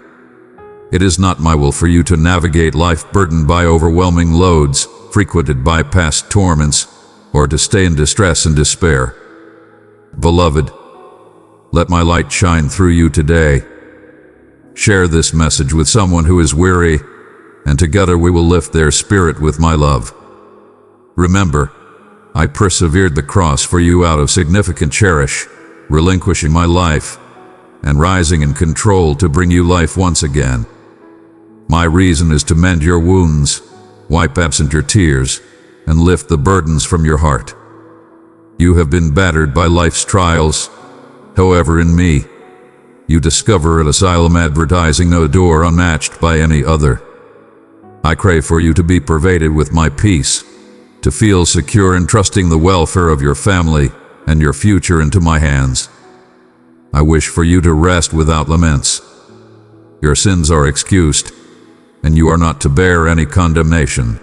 It is not my will for you to navigate life burdened by overwhelming loads, frequented by past torments, or to stay in distress and despair. Beloved, let my light shine through you today. Share this message with someone who is weary, and together we will lift their spirit with my love. Remember, I persevered the cross for you out of significant cherish, relinquishing my life, and rising in control to bring you life once again. My reason is to mend your wounds, wipe absent your tears, and lift the burdens from your heart. You have been battered by life's trials. However, in me, you discover an asylum advertising a door unmatched by any other. I crave for you to be pervaded with my peace, to feel secure in trusting the welfare of your family and your future into my hands. I wish for you to rest without laments. Your sins are excused, and you are not to bear any condemnation.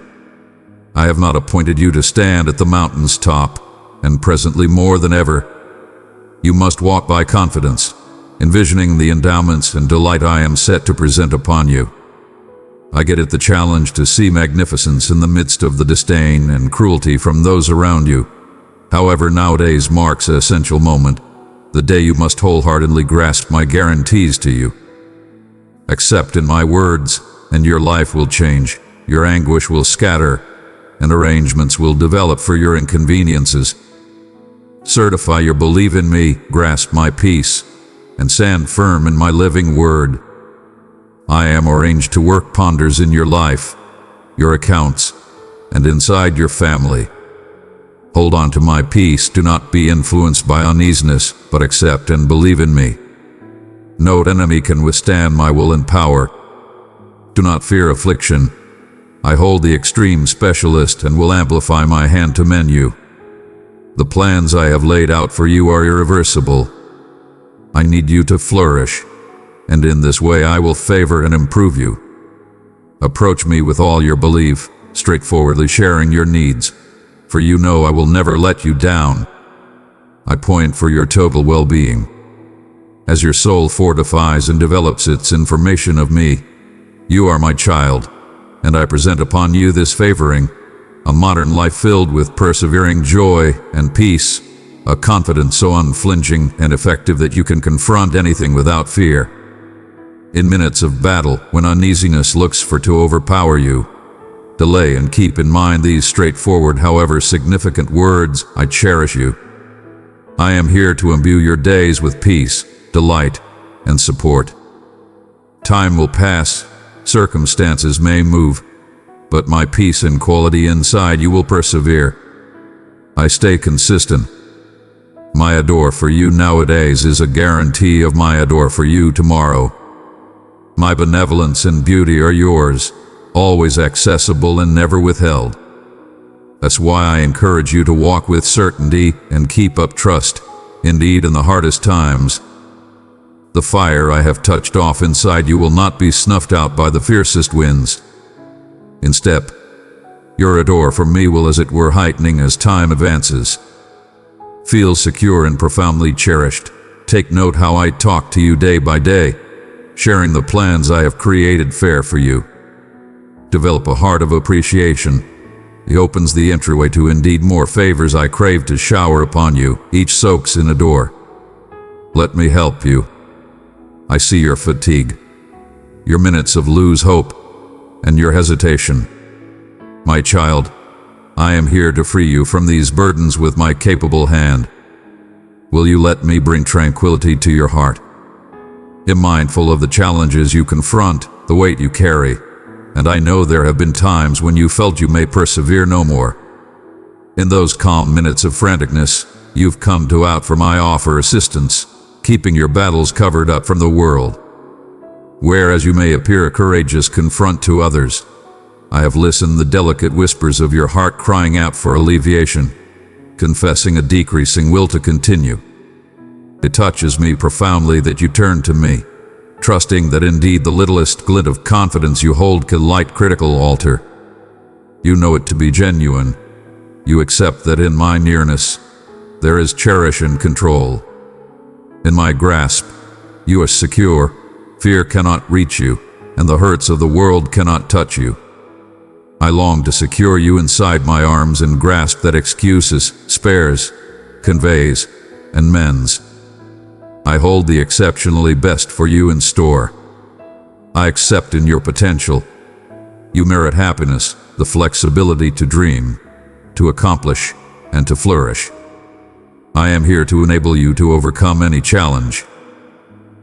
I have not appointed you to stand at the mountain's top, and presently more than ever, you must walk by confidence, envisioning the endowments and delight I am set to present upon you. I get it the challenge to see magnificence in the midst of the disdain and cruelty from those around you. However, nowadays marks an essential moment, the day you must wholeheartedly grasp my guarantees to you. Accept in my words, and your life will change, your anguish will scatter, and arrangements will develop for your inconveniences. Certify your belief in me, grasp my peace, and stand firm in my living word. I am arranged to work wonders in your life, your accounts, and inside your family. Hold on to my peace, do not be influenced by uneasiness, but accept and believe in me. No enemy can withstand my will and power. Do not fear affliction. I hold the extreme specialist and will amplify my hand to mend you. The plans I have laid out for you are irreversible. I need you to flourish, and in this way I will favor and improve you. Approach me with all your belief, straightforwardly sharing your needs, for you know I will never let you down. I point for your total well-being. As your soul fortifies and develops its information of me, you are my child, and I present upon you this favoring, a modern life filled with persevering joy and peace, a confidence so unflinching and effective that you can confront anything without fear. In minutes of battle, when uneasiness looks for to overpower you, delay and keep in mind these straightforward, however significant words: I cherish you. I am here to imbue your days with peace, delight, and support. Time will pass, circumstances may move, but my peace and quality inside you will persevere. I stay consistent. My adore for you nowadays is a guarantee of my adore for you tomorrow. My benevolence and beauty are yours, always accessible and never withheld. That's why I encourage you to walk with certainty and keep up trust, indeed in the hardest times. The fire I have touched off inside you will not be snuffed out by the fiercest winds. Instead, your adore for me will, as it were, heightening as time advances. Feel secure and profoundly cherished. Take note how I talk to you day by day, sharing the plans I have created fair for you. Develop a heart of appreciation. It opens the entryway to indeed more favors I crave to shower upon you. Each soaks in adore. Let me help you. I see your fatigue, your minutes of lose hope, and your hesitation. My child, I am here to free you from these burdens with my capable hand. Will you let me bring tranquility to your heart? Be mindful of the challenges you confront, the weight you carry, and I know there have been times when you felt you may persevere no more. In those calm minutes of franticness, you've come to out for my offer assistance, keeping your battles covered up from the world. Whereas you may appear a courageous confront to others, I have listened the delicate whispers of your heart crying out for alleviation, confessing a decreasing will to continue. It touches me profoundly that you turn to me, trusting that indeed the littlest glint of confidence you hold can light critical altar. You know it to be genuine. You accept that in my nearness, there is cherish and control. In my grasp, you are secure. Fear cannot reach you, and the hurts of the world cannot touch you. I long to secure you inside my arms and grasp that excuses, spares, conveys, and mends. I hold the exceptionally best for you in store. I accept in your potential. You merit happiness, the flexibility to dream, to accomplish, and to flourish. I am here to enable you to overcome any challenge.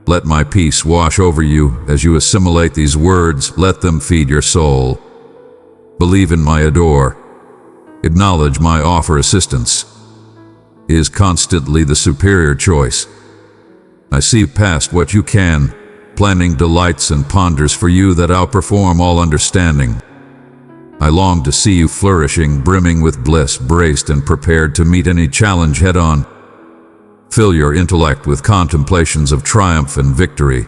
Let my peace wash over you as you assimilate these words. Let them feed your soul. Believe in my adore. Acknowledge my offer assistance. It is constantly the superior choice. I see past what you can, planning delights and ponders for you that outperform all understanding. I long to see you flourishing, brimming with bliss, braced and prepared to meet any challenge head-on. Fill your intellect with contemplations of triumph and victory.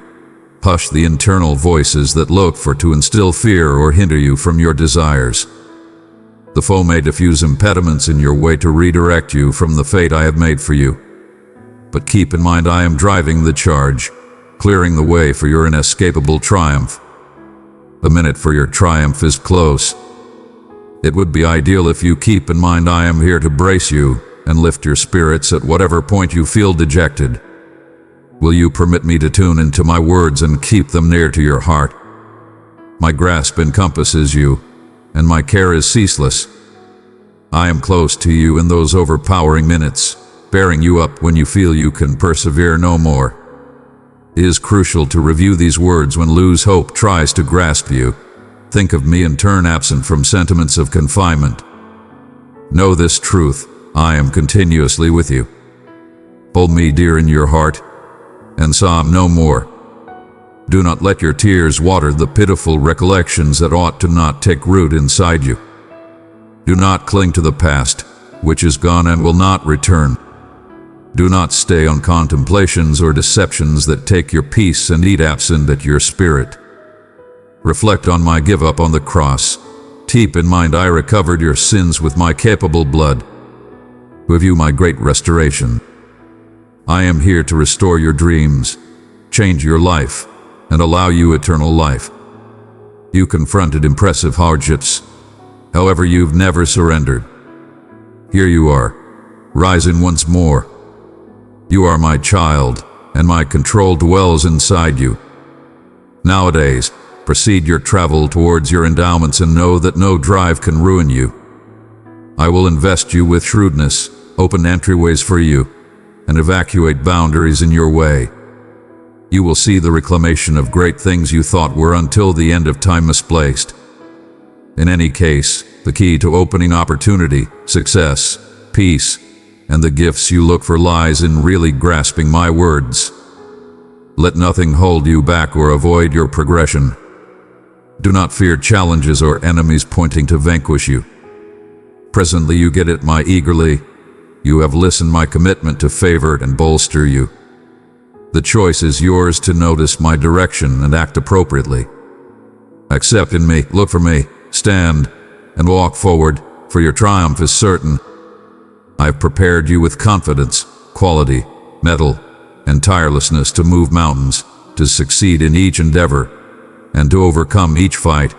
Hush the internal voices that look for to instill fear or hinder you from your desires. The foe may diffuse impediments in your way to redirect you from the fate I have made for you. But keep in mind I am driving the charge, clearing the way for your inescapable triumph. The minute for your triumph is close. It would be ideal if you keep in mind I am here to brace you and lift your spirits at whatever point you feel dejected. Will you permit me to tune into my words and keep them near to your heart? My grasp encompasses you, and my care is ceaseless. I am close to you in those overpowering minutes, bearing you up when you feel you can persevere no more. It is crucial to review these words when loose hope tries to grasp you. Think of me and turn absent from sentiments of confinement. Know this truth, I am continuously with you. Hold me dear in your heart, and sob no more. Do not let your tears water the pitiful recollections that ought to not take root inside you. Do not cling to the past, which is gone and will not return. Do not stay on contemplations or deceptions that take your peace and eat absent at your spirit. Reflect on my give up on the cross. Keep in mind I recovered your sins with my capable blood. Review my great restoration. I am here to restore your dreams, change your life, and allow you eternal life. You confronted impressive hardships. However, you've never surrendered. Here you are, rising once more. You are my child, and my control dwells inside you. Nowadays, proceed your travel towards your endowments and know that no drive can ruin you. I will invest you with shrewdness, open entryways for you, and evacuate boundaries in your way. You will see the reclamation of great things you thought were until the end of time misplaced. In any case, the key to opening opportunity, success, peace, and the gifts you look for lies in really grasping my words. Let nothing hold you back or avoid your progression. Do not fear challenges or enemies pointing to vanquish you. Presently you get it my eagerly. You have listened my commitment to favor and bolster you. The choice is yours to notice my direction and act appropriately. Accept in me, look for me, stand, and walk forward, for your triumph is certain. I have prepared you with confidence, quality, mettle, and tirelessness to move mountains, to succeed in each endeavor, and to overcome each fight.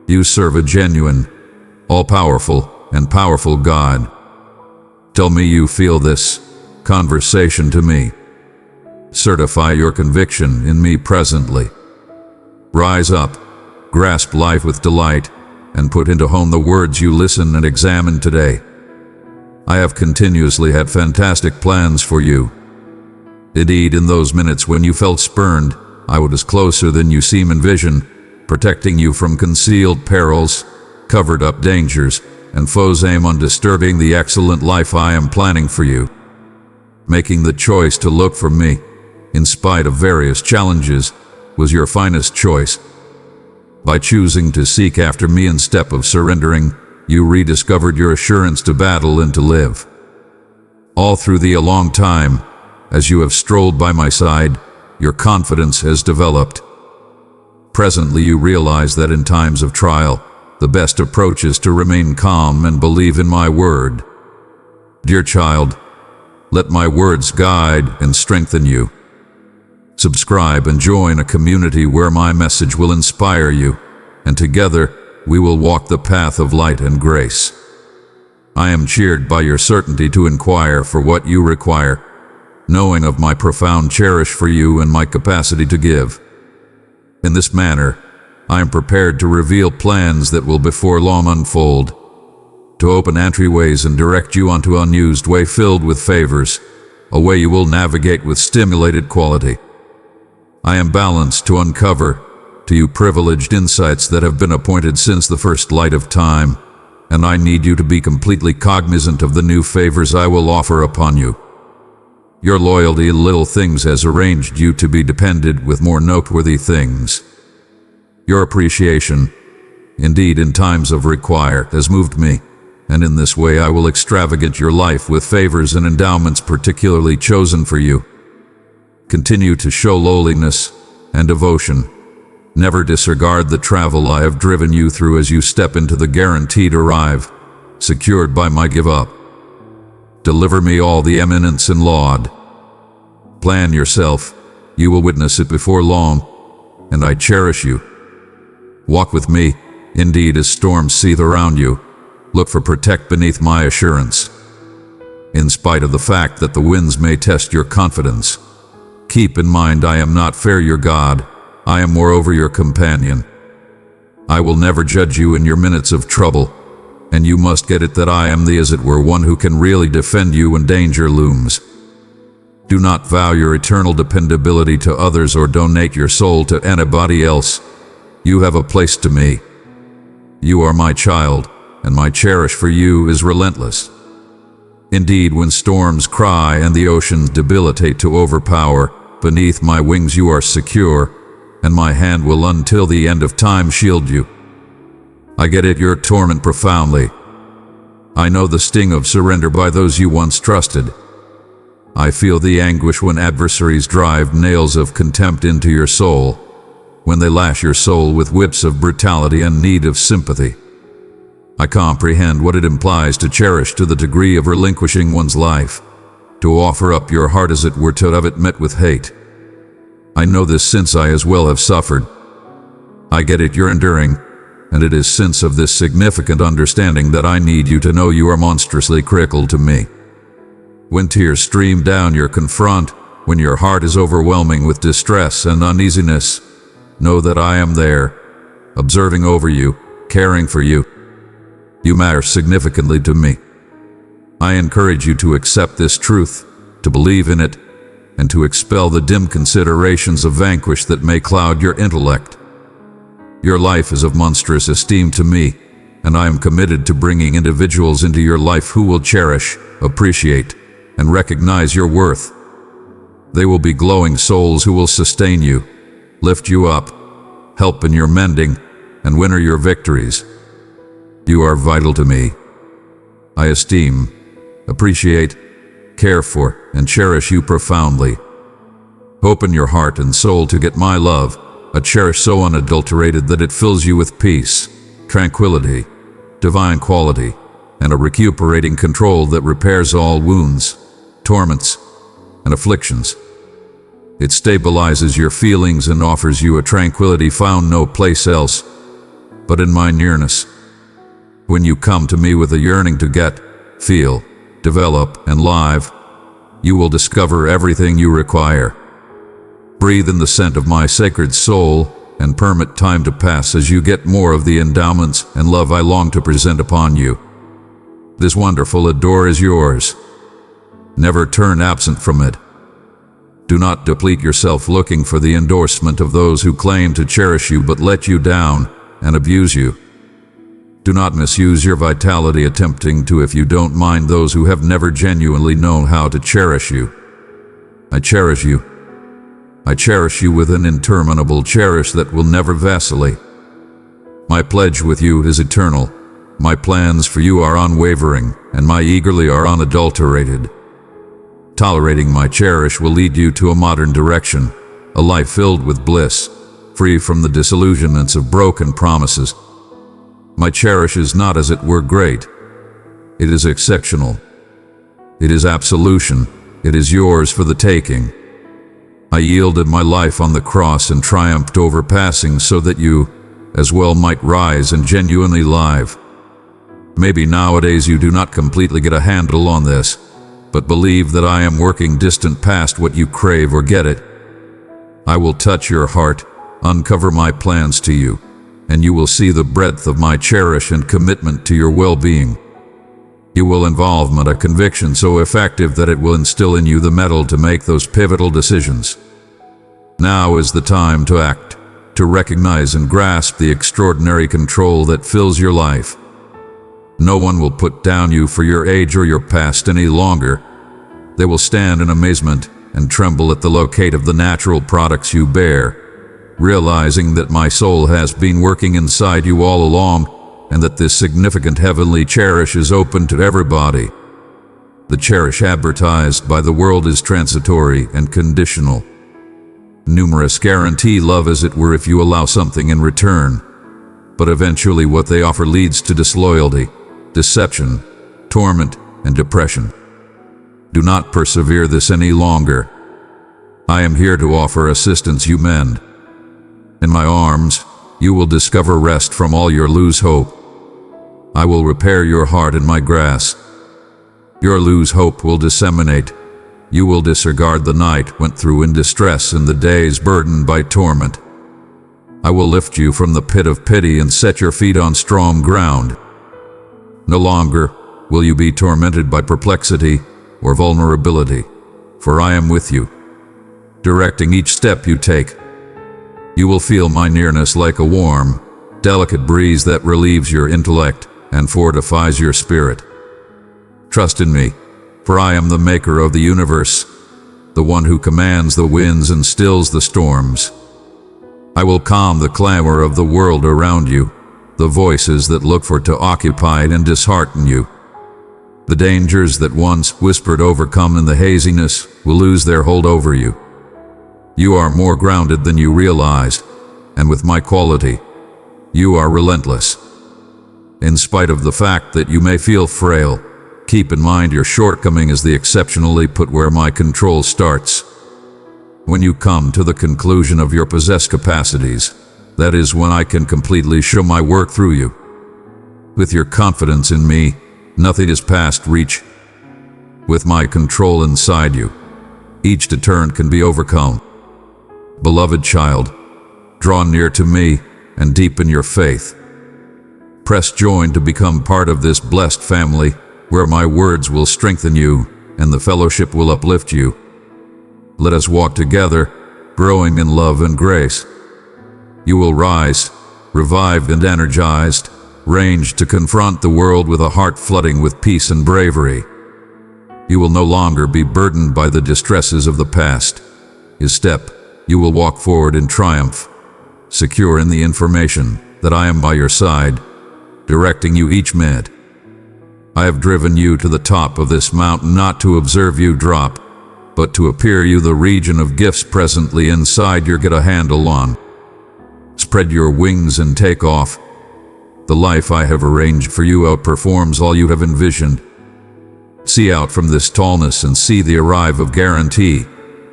You serve a genuine, all-powerful, and powerful God. Tell me you feel this conversation to me. Certify your conviction in me presently. Rise up, grasp life with delight, and put into home the words you listen and examine today. I have continuously had fantastic plans for you. Indeed, in those minutes when you felt spurned, I was closer than you seem in vision, protecting you from concealed perils, covered up dangers, and foes' aim on disturbing the excellent life I am planning for you. Making the choice to look for me, in spite of various challenges, was your finest choice. By choosing to seek after me instead of surrendering, you rediscovered your assurance to battle and to live. All through the long time, as you have strolled by my side, your confidence has developed. Presently you realize that in times of trial, the best approach is to remain calm and believe in my word. Dear child, let my words guide and strengthen you. Subscribe and join a community where my message will inspire you, and together we will walk the path of light and grace. I am cheered by your certainty to inquire for what you require, knowing of my profound cherish for you and my capacity to give. In this manner, I am prepared to reveal plans that will before long unfold, to open entryways and direct you onto an unused way filled with favors, a way you will navigate with stimulated quality. I am balanced to uncover to you privileged insights that have been appointed since the first light of time, and I need you to be completely cognizant of the new favors I will offer upon you. Your loyalty to little things has arranged you to be depended with more noteworthy things. Your appreciation, indeed in times of require, has moved me, and in this way I will extravagant your life with favors and endowments particularly chosen for you. Continue to show lowliness and devotion. Never disregard the travel I have driven you through as you step into the guaranteed arrive, secured by my give up. Deliver me all the eminence and laud. Plan yourself, you will witness it before long, and I cherish you. Walk with me, indeed as storms seethe around you, look for protect beneath my assurance. In spite of the fact that the winds may test your confidence, keep in mind I am not fair your God, I am moreover your companion. I will never judge you in your minutes of trouble, and you must get it that I am the as it were one who can really defend you when danger looms. Do not vow your eternal dependability to others or donate your soul to anybody else. You have a place to me. You are my child, and my cherish for you is relentless. Indeed, when storms cry and the oceans debilitate to overpower, beneath my wings you are secure, and my hand will until the end of time shield you. I get it, your torment profoundly. I know the sting of surrender by those you once trusted. I feel the anguish when adversaries drive nails of contempt into your soul, when they lash your soul with whips of brutality and need of sympathy. I comprehend what it implies to cherish to the degree of relinquishing one's life, to offer up your heart as it were to have it met with hate. I know this since I as well have suffered. I get it, you're enduring, and it is since of this significant understanding that I need you to know you are monstrously critical to me. When tears stream down your confront, when your heart is overwhelming with distress and uneasiness, know that I am there, observing over you, caring for you. You matter significantly to me. I encourage you to accept this truth, to believe in it, and to expel the dim considerations of vanquish that may cloud your intellect. Your life is of monstrous esteem to me, and I am committed to bringing individuals into your life who will cherish, appreciate, and recognize your worth. They will be glowing souls who will sustain you, lift you up, help in your mending, and winner your victories. You are vital to me. I esteem, appreciate, care for, and cherish you profoundly. Open your heart and soul to get my love, a cherish so unadulterated that it fills you with peace, tranquility, divine quality, and a recuperating control that repairs all wounds, torments, and afflictions. It stabilizes your feelings and offers you a tranquility found no place else but in my nearness. When you come to me with a yearning to get, feel, develop, and live, you will discover everything you require. Breathe in the scent of my sacred soul and permit time to pass as you get more of the endowments and love I long to present upon you. This wonderful door is yours. Never turn absent from it. Do not deplete yourself looking for the endorsement of those who claim to cherish you but let you down and abuse you. Do not misuse your vitality attempting to, if you don't mind, those who have never genuinely known how to cherish you. I cherish you. I cherish you with an interminable cherish that will never vacillate. My pledge with you is eternal. My plans for you are unwavering, and my eagerly are unadulterated. Tolerating my cherish will lead you to a modern direction, a life filled with bliss, free from the disillusionments of broken promises. My cherish is not as it were great. It is exceptional. It is absolution. It is yours for the taking. I yielded my life on the cross and triumphed over passing so that you, as well, might rise and genuinely live. Maybe nowadays you do not completely get a handle on this, but believe that I am working distant past what you crave or get it. I will touch your heart, uncover my plans to you, and you will see the breadth of my cherish and commitment to your well-being. You will involve a conviction so effective that it will instill in you the mettle to make those pivotal decisions. Now is the time to act, to recognize and grasp the extraordinary control that fills your life. No one will put down you for your age or your past any longer. They will stand in amazement and tremble at the locate of the natural products you bear, realizing that my soul has been working inside you all along, and that this significant heavenly cherish is open to everybody. The cherish advertised by the world is transitory and conditional. Numerous guarantee love as it were if you allow something in return, but eventually what they offer leads to disloyalty, deception, torment, and depression. Do not persevere this any longer. I am here to offer assistance you mend. In my arms, you will discover rest from all your lose hope. I will repair your heart in my grasp. Your lose hope will disseminate. You will disregard the night went through in distress and the days burdened by torment. I will lift you from the pit of pity and set your feet on strong ground. No longer will you be tormented by perplexity or vulnerability, for I am with you, directing each step you take. You will feel my nearness like a warm, delicate breeze that relieves your intellect and fortifies your spirit. Trust in me, for I am the maker of the universe, the one who commands the winds and stills the storms. I will calm the clamor of the world around you, the voices that look for to occupy and dishearten you. The dangers that once whispered overcome in the haziness will lose their hold over you. You are more grounded than you realize, and with my quality, you are relentless. In spite of the fact that you may feel frail, keep in mind your shortcoming is the exceptionally put where my control starts. When you come to the conclusion of your possessed capacities, that is when I can completely show my work through you. With your confidence in me, nothing is past reach. With my control inside you, each deterrent can be overcome. Beloved child, draw near to me and deepen your faith. Press join to become part of this blessed family where my words will strengthen you and the fellowship will uplift you. Let us walk together, growing in love and grace. You will rise, revived and energized, ranged to confront the world with a heart flooding with peace and bravery. You will no longer be burdened by the distresses of the past. Instead, you will walk forward in triumph, secure in the information that I am by your side, directing you each minute. I have driven you to the top of this mountain not to observe you drop, but to appear you the region of gifts presently inside you get a handle on. Spread your wings and take off. The life I have arranged for you outperforms all you have envisioned. See out from this tallness and see the arrive of guarantee,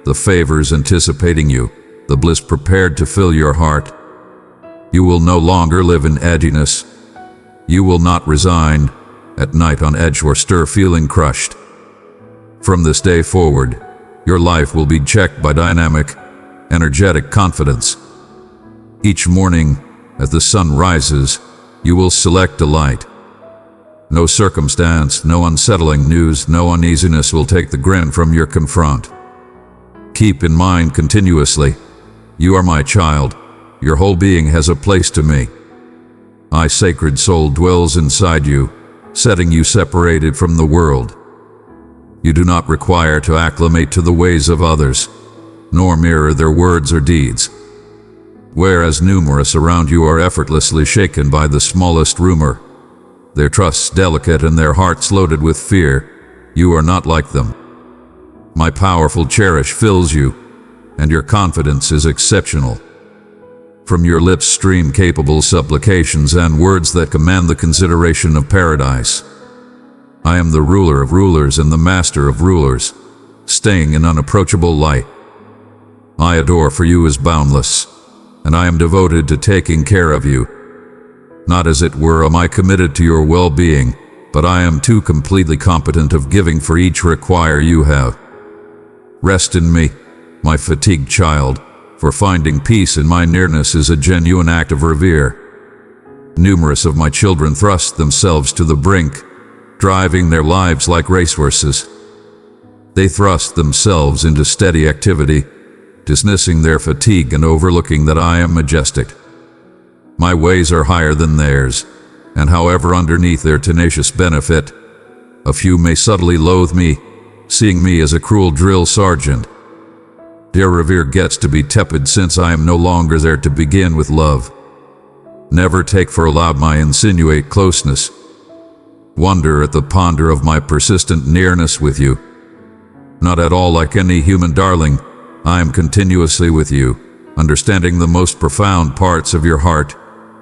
the favors anticipating you, the bliss prepared to fill your heart. You will no longer live in edginess. You will not resign, at night on edge or stir feeling crushed. From this day forward, your life will be checked by dynamic, energetic confidence. Each morning, as the sun rises, you will select delight. No circumstance, no unsettling news, no uneasiness will take the grin from your confront. Keep in mind continuously, you are my child, your whole being has a place to me. My sacred soul dwells inside you, setting you separated from the world. You do not require to acclimate to the ways of others, nor mirror their words or deeds. Whereas numerous around you are effortlessly shaken by the smallest rumor, their trusts delicate and their hearts loaded with fear, you are not like them. My powerful cherish fills you, and your confidence is exceptional. From your lips stream capable supplications and words that command the consideration of paradise. I am the ruler of rulers and the master of rulers, staying in unapproachable light. My adore for you is boundless, and I am devoted to taking care of you. Not as it were am I committed to your well-being, but I am too completely competent of giving for each require you have. Rest in me, my fatigued child, for finding peace in my nearness is a genuine act of revere. Numerous of my children thrust themselves to the brink, driving their lives like racehorses. They thrust themselves into steady activity, dismissing their fatigue and overlooking that I am majestic. My ways are higher than theirs, and however underneath their tenacious benefit, a few may subtly loathe me, seeing me as a cruel drill sergeant. Dear revere gets to be tepid since I am no longer there to begin with love. Never take for allowed my insinuate closeness. Wonder at the ponder of my persistent nearness with you. Not at all like any human darling, I am continuously with you, understanding the most profound parts of your heart,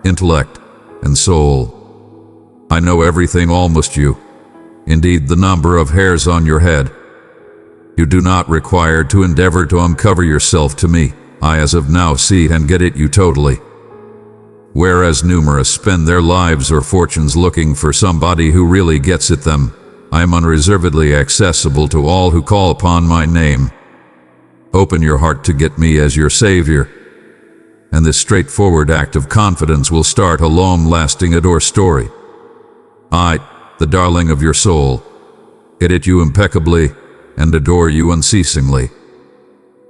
intellect, and soul. I know everything almost you, indeed the number of hairs on your head. You do not require to endeavor to uncover yourself to me. I as of now see and get it you totally. Whereas numerous spend their lives or fortunes looking for somebody who really gets at them, I am unreservedly accessible to all who call upon my name. Open your heart to get me as your savior, and this straightforward act of confidence will start a long-lasting adore story. I, the darling of your soul, get at you impeccably and adore you unceasingly.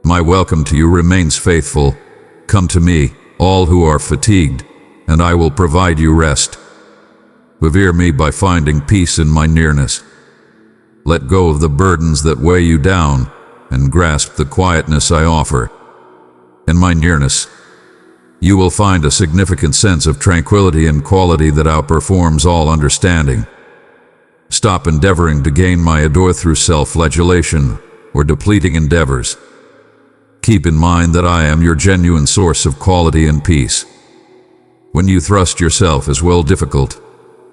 My welcome to you remains faithful. Come to me, all who are fatigued, and I will provide you rest. Revere me by finding peace in my nearness. Let go of the burdens that weigh you down, and grasp the quietness I offer. In my nearness, you will find a significant sense of tranquility and quality that outperforms all understanding. Stop endeavoring to gain my adore through self-flagellation or depleting endeavors. Keep in mind that I am your genuine source of quality and peace. When you thrust yourself as well difficult,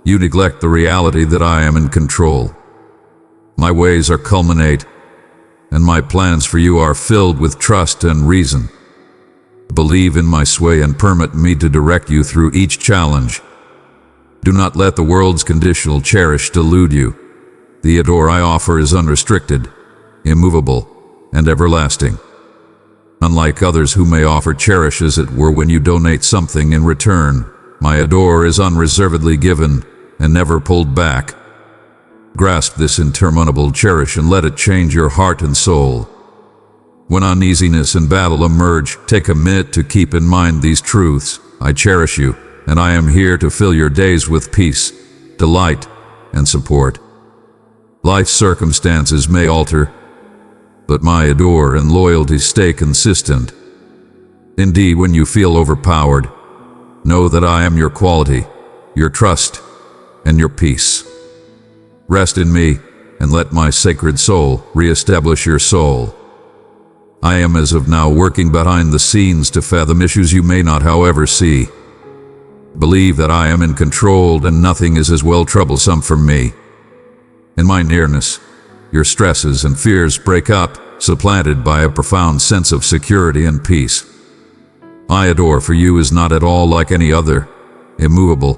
you neglect the reality that I am in control. My ways are culminate, and my plans for you are filled with trust and reason. Believe in my sway and permit me to direct you through each challenge. Do not let the world's conditional cherish delude you. The adore I offer is unrestricted, immovable, and everlasting. Unlike others who may offer cherish as it were when you donate something in return, my adore is unreservedly given and never pulled back. Grasp this interminable cherish and let it change your heart and soul. When uneasiness and battle emerge, take a minute to keep in mind these truths. I cherish you, and I am here to fill your days with peace, delight, and support. Life's circumstances may alter, but my adore and loyalty stay consistent. Indeed, when you feel overpowered, know that I am your quality, your trust, and your peace. Rest in me, and let my sacred soul re-establish your soul. I am as of now working behind the scenes to fathom issues you may not however see. Believe that I am in control and nothing is as well troublesome for me. In my nearness, your stresses and fears break up, supplanted by a profound sense of security and peace. My adore for you is not at all like any other, immovable,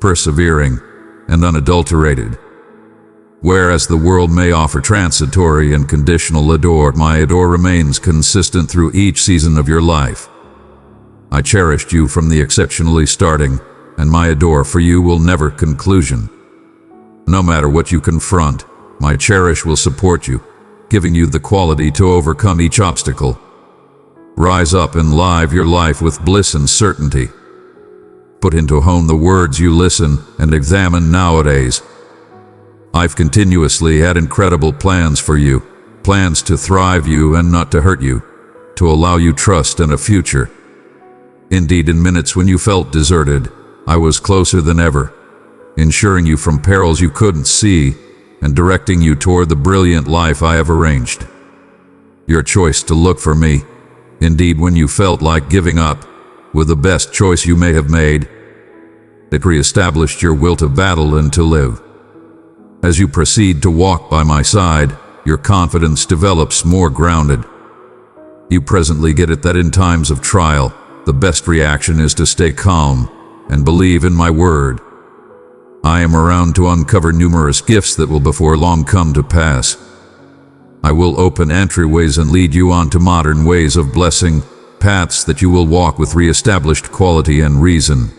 persevering, and unadulterated. Whereas the world may offer transitory and conditional adore, my adore remains consistent through each season of your life. I cherished you from the exceptionally starting, and my adore for you will never conclusion. No matter what you confront, my cherish will support you, giving you the quality to overcome each obstacle. Rise up and live your life with bliss and certainty. Put into home the words you listen and examine nowadays. I've continuously had incredible plans for you, plans to thrive you and not to hurt you, to allow you trust and a future. Indeed, in minutes when you felt deserted, I was closer than ever, ensuring you from perils you couldn't see and directing you toward the brilliant life I have arranged. Your choice to look for me, indeed when you felt like giving up, was the best choice you may have made. It re-established your will to battle and to live. As you proceed to walk by my side, your confidence develops more grounded. You presently get it that in times of trial, the best reaction is to stay calm and believe in my word. I am around to uncover numerous gifts that will before long come to pass. I will open entryways and lead you on to modern ways of blessing, paths that you will walk with re-established quality and reason.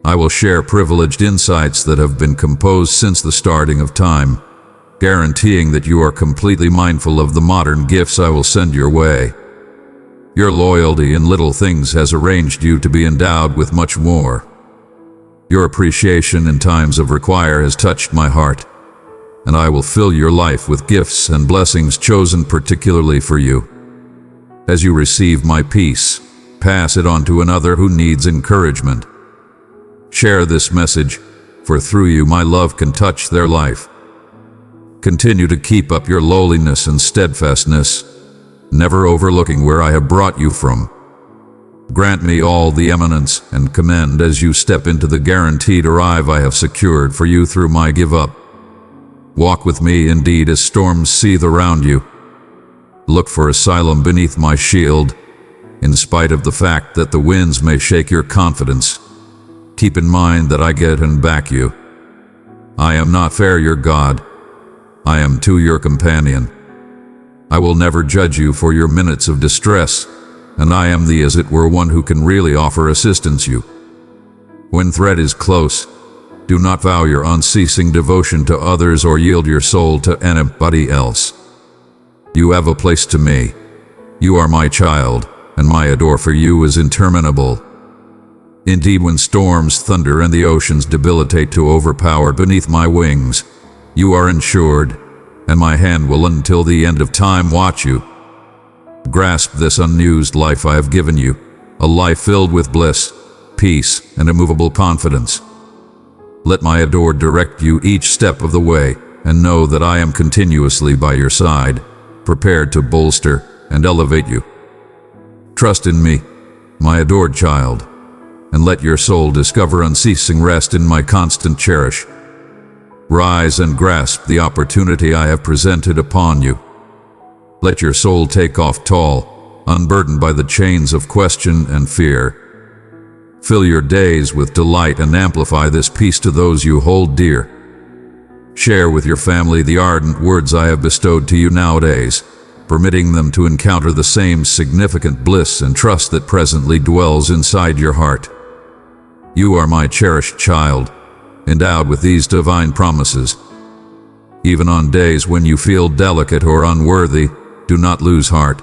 I will share privileged insights that have been composed since the starting of time, guaranteeing that you are completely mindful of the modern gifts I will send your way. Your loyalty in little things has arranged you to be endowed with much more. Your appreciation in times of require has touched my heart. and I will fill your life with gifts and blessings chosen particularly for you. As you receive my peace, pass it on to another who needs encouragement. Share this message, for through you my love can touch their life. Continue to keep up your lowliness and steadfastness, never overlooking where I have brought you from. Grant me all the eminence and commend as you step into the guaranteed arrive I have secured for you through my give up. Walk with me indeed as storms seethe around you. Look for asylum beneath my shield, in spite of the fact that the winds may shake your confidence. Keep in mind that I get and back you. I am not fair your God. I am too your companion. I will never judge you for your minutes of distress, and I am the as it were one who can really offer assistance you. When threat is close, do not vow your unceasing devotion to others or yield your soul to anybody else. You have a place to me. You are my child, and my adore for you is interminable. Indeed, when storms thunder and the oceans debilitate to overpower beneath my wings, you are ensured, and my hand will until the end of time watch you. Grasp this unused life I have given you, a life filled with bliss, peace, and immovable confidence. Let my adored direct you each step of the way, and know that I am continuously by your side, prepared to bolster and elevate you. Trust in me, my adored child, and let your soul discover unceasing rest in my constant cherish. Rise and grasp the opportunity I have presented upon you. Let your soul take off tall, unburdened by the chains of question and fear. Fill your days with delight and amplify this peace to those you hold dear. Share with your family the ardent words I have bestowed to you nowadays, permitting them to encounter the same significant bliss and trust that presently dwells inside your heart. You are my cherished child, endowed with these divine promises. Even on days when you feel delicate or unworthy, do not lose heart.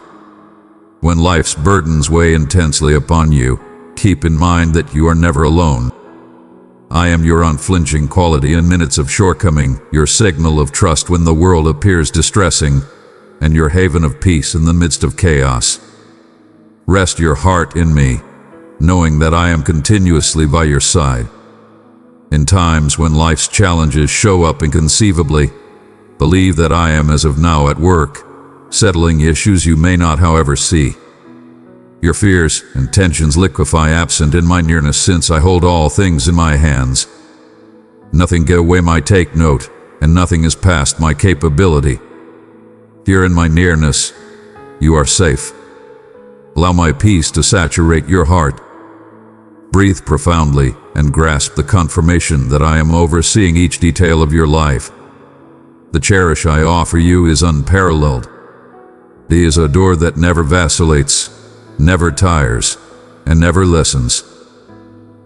When life's burdens weigh intensely upon you, keep in mind that you are never alone. I am your unflinching quality in minutes of shortcoming, your signal of trust when the world appears distressing, and your haven of peace in the midst of chaos. Rest your heart in me, knowing that I am continuously by your side. In times when life's challenges show up inconceivably, believe that I am as of now at work, settling issues you may not however see. Your fears and tensions liquefy absent in my nearness since I hold all things in my hands. Nothing get away my take note, and nothing is past my capability. Here in my nearness, you are safe. Allow my peace to saturate your heart. Breathe profoundly and grasp the confirmation that I am overseeing each detail of your life. The cherish I offer you is unparalleled. It is a door that never vacillates, never tires, and never lessens.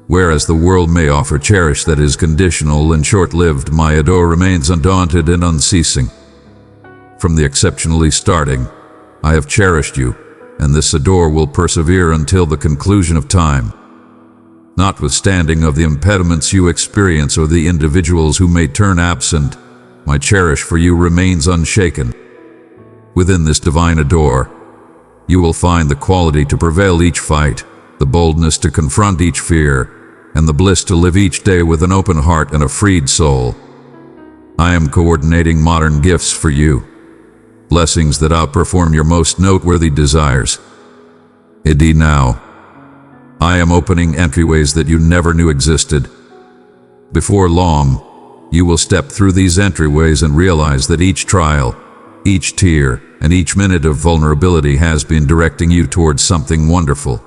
Whereas the world may offer cherish that is conditional and short-lived, my adore remains undaunted and unceasing. From the exceptionally starting, I have cherished you, and this adore will persevere until the conclusion of time. Notwithstanding of the impediments you experience or the individuals who may turn absent, my cherish for you remains unshaken. Within this divine adore, you will find the quality to prevail each fight, the boldness to confront each fear, and the bliss to live each day with an open heart and a freed soul. I am coordinating modern gifts for you, blessings that outperform your most noteworthy desires. Indeed now, I am opening entryways that you never knew existed. Before long, you will step through these entryways and realize that each trial, each tear, and each minute of vulnerability has been directing you towards something wonderful.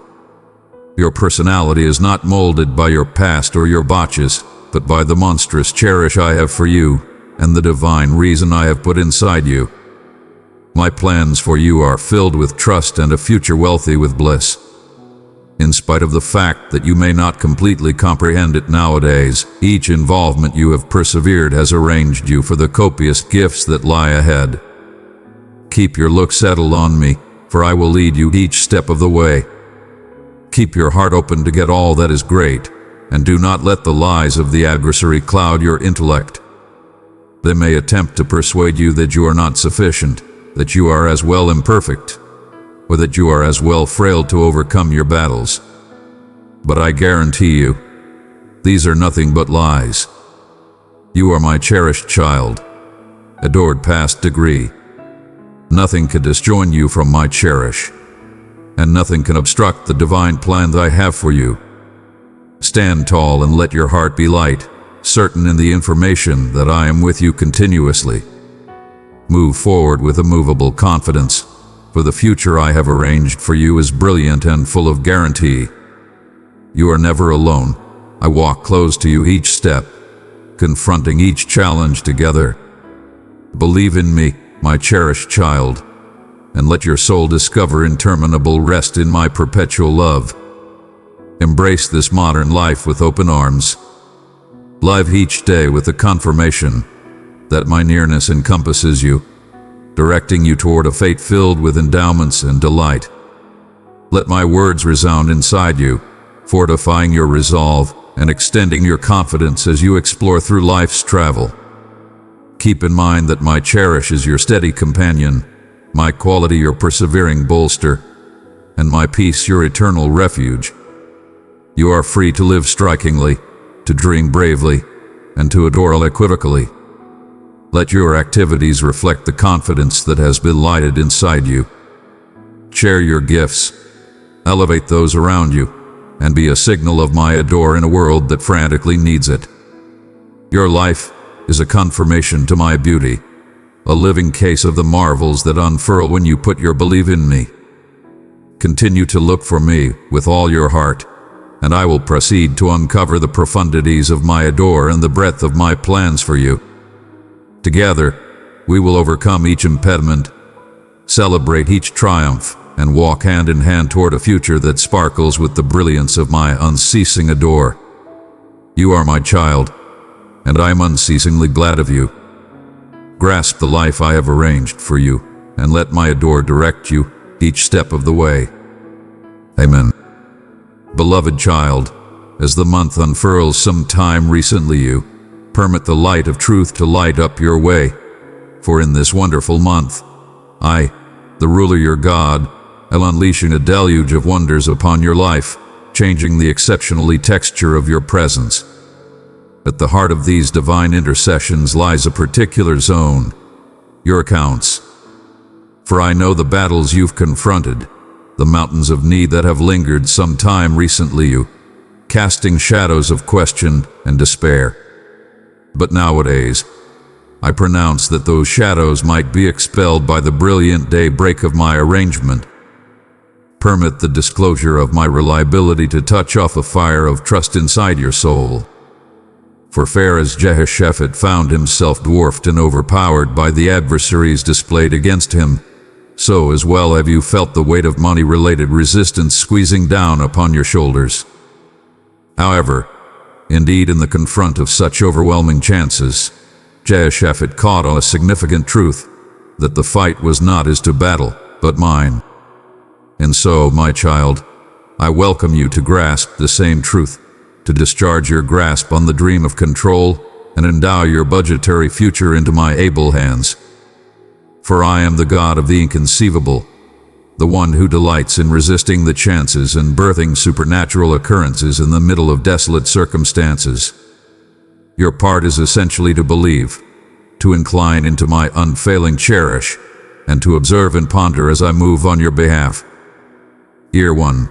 Your personality is not molded by your past or your botches, but by the monstrous cherish I have for you and the divine reason I have put inside you. My plans for you are filled with trust and a future wealthy with bliss. In spite of the fact that you may not completely comprehend it nowadays, each involvement you have persevered has arranged you for the copious gifts that lie ahead. Keep your look settled on me, for I will lead you each step of the way. Keep your heart open to get all that is great, and do not let the lies of the adversary cloud your intellect. They may attempt to persuade you that you are not sufficient, that you are as well imperfect, or that you are as well frail to overcome your battles. But I guarantee you, these are nothing but lies. You are my cherished child, adored past degree. Nothing can disjoin you from my cherish, and nothing can obstruct the divine plan that I have for you. Stand tall and let your heart be light, certain in the information that I am with you continuously. Move forward with immovable confidence, for the future I have arranged for you is brilliant and full of guarantee. You are never alone. I walk close to you each step, confronting each challenge together. Believe in me, my cherished child, and let your soul discover interminable rest in my perpetual love. Embrace this modern life with open arms. Live each day with the confirmation that my nearness encompasses you, directing you toward a fate filled with endowments and delight. Let my words resound inside you, fortifying your resolve and extending your confidence as you explore through life's travel. Keep in mind that my cherish is your steady companion, my quality your persevering bolster, and my peace your eternal refuge. You are free to live strikingly, to dream bravely, and to adore unequivocally. Let your activities reflect the confidence that has been lighted inside you. Share your gifts, elevate those around you, and be a signal of my adore in a world that frantically needs it. Your life is a confirmation to my beauty, a living case of the marvels that unfurl when you put your belief in me. Continue to look for me with all your heart, and I will proceed to uncover the profundities of my adore and the breadth of my plans for you. Together, we will overcome each impediment, celebrate each triumph, and walk hand in hand toward a future that sparkles with the brilliance of my unceasing adore. You are my child, and I am unceasingly glad of you. Grasp the life I have arranged for you, and let my adore direct you each step of the way. Amen. Beloved child, as the month unfurls some time recently you, permit the light of truth to light up your way, for in this wonderful month, I, the ruler your God, am unleashing a deluge of wonders upon your life, changing the exceptionally texture of your presence. At the heart of these divine intercessions lies a particular zone, your accounts. For I know the battles you've confronted, the mountains of need that have lingered some time recently you, casting shadows of question and despair. But nowadays, I pronounce that those shadows might be expelled by the brilliant daybreak of my arrangement. Permit the disclosure of my reliability to touch off a fire of trust inside your soul. For fair as Jehoshaphat found himself dwarfed and overpowered by the adversaries displayed against him, so as well have you felt the weight of money-related resistance squeezing down upon your shoulders. However, indeed in the confront of such overwhelming chances, Jehoshaphat caught on a significant truth, that the fight was not his to battle, but mine. And so, my child, I welcome you to grasp the same truth, to discharge your grasp on the dream of control and endow your budgetary future into my able hands. For I am the God of the inconceivable, the one who delights in resisting the chances and birthing supernatural occurrences in the middle of desolate circumstances. Your part is essentially to believe, to incline into my unfailing cherish, and to observe and ponder as I move on your behalf. Ear 1.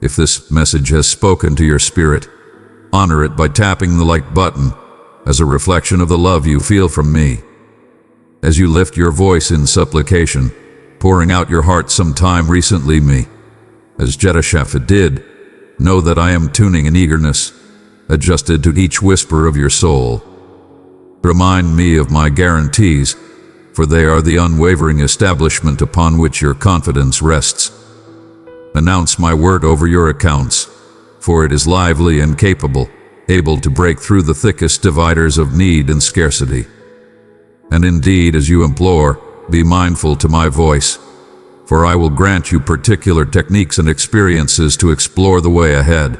If this message has spoken to your spirit, honor it by tapping the like button as a reflection of the love you feel from me. As you lift your voice in supplication, pouring out your heart sometime recently me, as Jehoshaphat did, know that I am tuning in eagerness, adjusted to each whisper of your soul. Remind me of my guarantees, for they are the unwavering establishment upon which your confidence rests. Announce my word over your accounts, for it is lively and capable, able to break through the thickest dividers of need and scarcity. And indeed, as you implore, be mindful to my voice, for I will grant you particular techniques and experiences to explore the way ahead.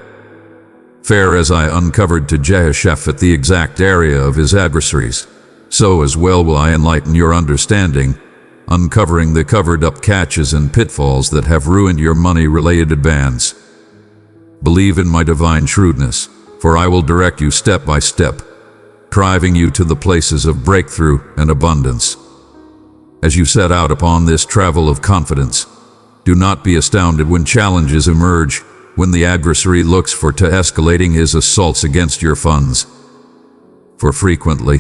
Fair as I uncovered to Jehoshaphat the exact area of his adversaries, so as well will I enlighten your understanding, uncovering the covered-up catches and pitfalls that have ruined your money-related bands. Believe in my divine shrewdness, for I will direct you step by step, driving you to the places of breakthrough and abundance. As you set out upon this travel of confidence, do not be astounded when challenges emerge, when the adversary looks for to escalating his assaults against your funds. For frequently,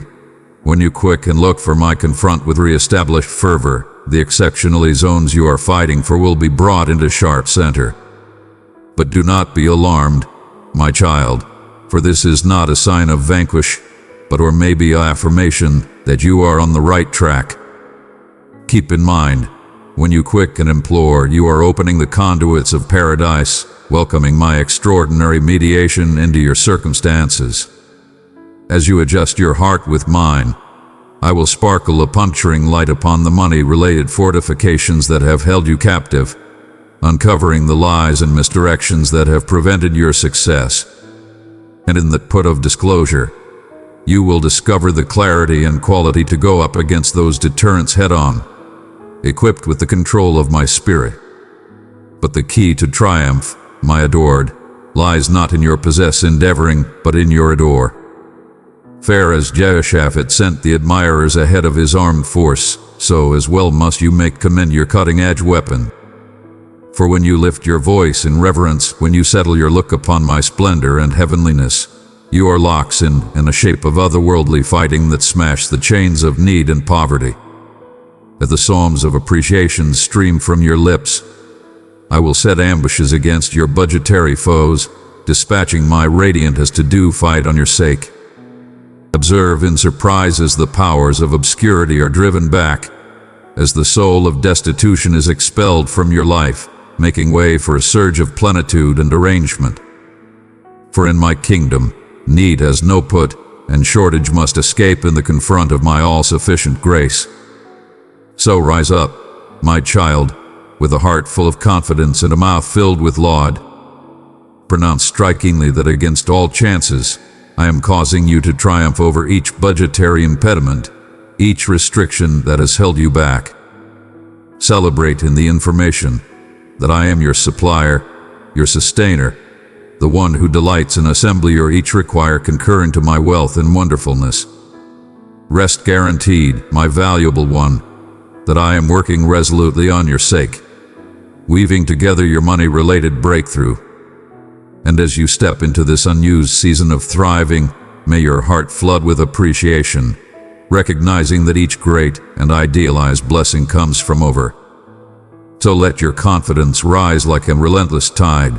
when you quick and look for my confront with re-established fervor, the exceptionally zones you are fighting for will be brought into sharp center. But do not be alarmed, my child, for this is not a sign of vanquish, but or maybe an affirmation that you are on the right track. Keep in mind, when you quick and implore, you are opening the conduits of paradise, welcoming my extraordinary mediation into your circumstances. As you adjust your heart with mine, I will sparkle a puncturing light upon the money-related fortifications that have held you captive, uncovering the lies and misdirections that have prevented your success. And in the put of disclosure, you will discover the clarity and quality to go up against those deterrents head-on, equipped with the control of my spirit. But the key to triumph, my adored, lies not in your possess endeavoring, but in your adore. Fair as Jehoshaphat sent the admirers ahead of his armed force, so as well must you make commend your cutting-edge weapon. For when you lift your voice in reverence, when you settle your look upon my splendor and heavenliness, you are locks in a shape of otherworldly fighting that smash the chains of need and poverty. As the psalms of appreciation stream from your lips, I will set ambushes against your budgetary foes, dispatching my radiant as to-do fight on your sake. Observe in surprise as the powers of obscurity are driven back, as the soul of destitution is expelled from your life, making way for a surge of plenitude and arrangement. For in my kingdom, need has no put, and shortage must escape in the confront of my all-sufficient grace. So rise up, my child, with a heart full of confidence and a mouth filled with laud. Pronounce strikingly that against all chances, I am causing you to triumph over each budgetary impediment, each restriction that has held you back. Celebrate in the information that I am your supplier, your sustainer, the one who delights in assembly or each require concurrent to my wealth and wonderfulness. Rest guaranteed, my valuable one, that I am working resolutely on your sake, weaving together your money-related breakthrough. And as you step into this unused season of thriving, may your heart flood with appreciation, recognizing that each great and idealized blessing comes from over. So let your confidence rise like a relentless tide,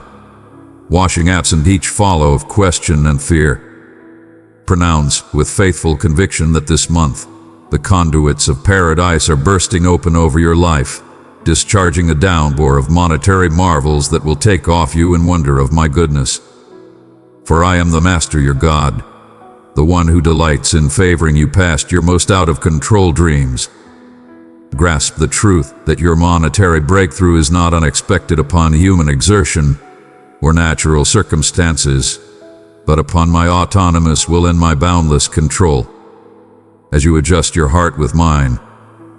washing absent each follow of question and fear. Pronounce with faithful conviction that this month, the conduits of paradise are bursting open over your life, discharging a downpour of monetary marvels that will take off you in wonder of my goodness. For I am the Master your God, the one who delights in favoring you past your most out-of-control dreams. Grasp the truth that your monetary breakthrough is not unexpected upon human exertion or natural circumstances, but upon my autonomous will and my boundless control. As you adjust your heart with mine,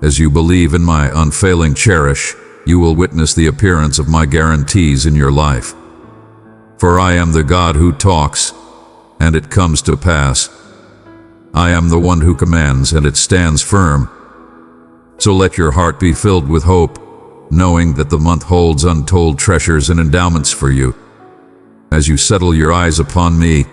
as you believe in my unfailing cherish, you will witness the appearance of my guarantees in your life. For I am the God who talks, and it comes to pass. I am the one who commands, and it stands firm. So let your heart be filled with hope, knowing that the month holds untold treasures and endowments for you. As you settle your eyes upon me,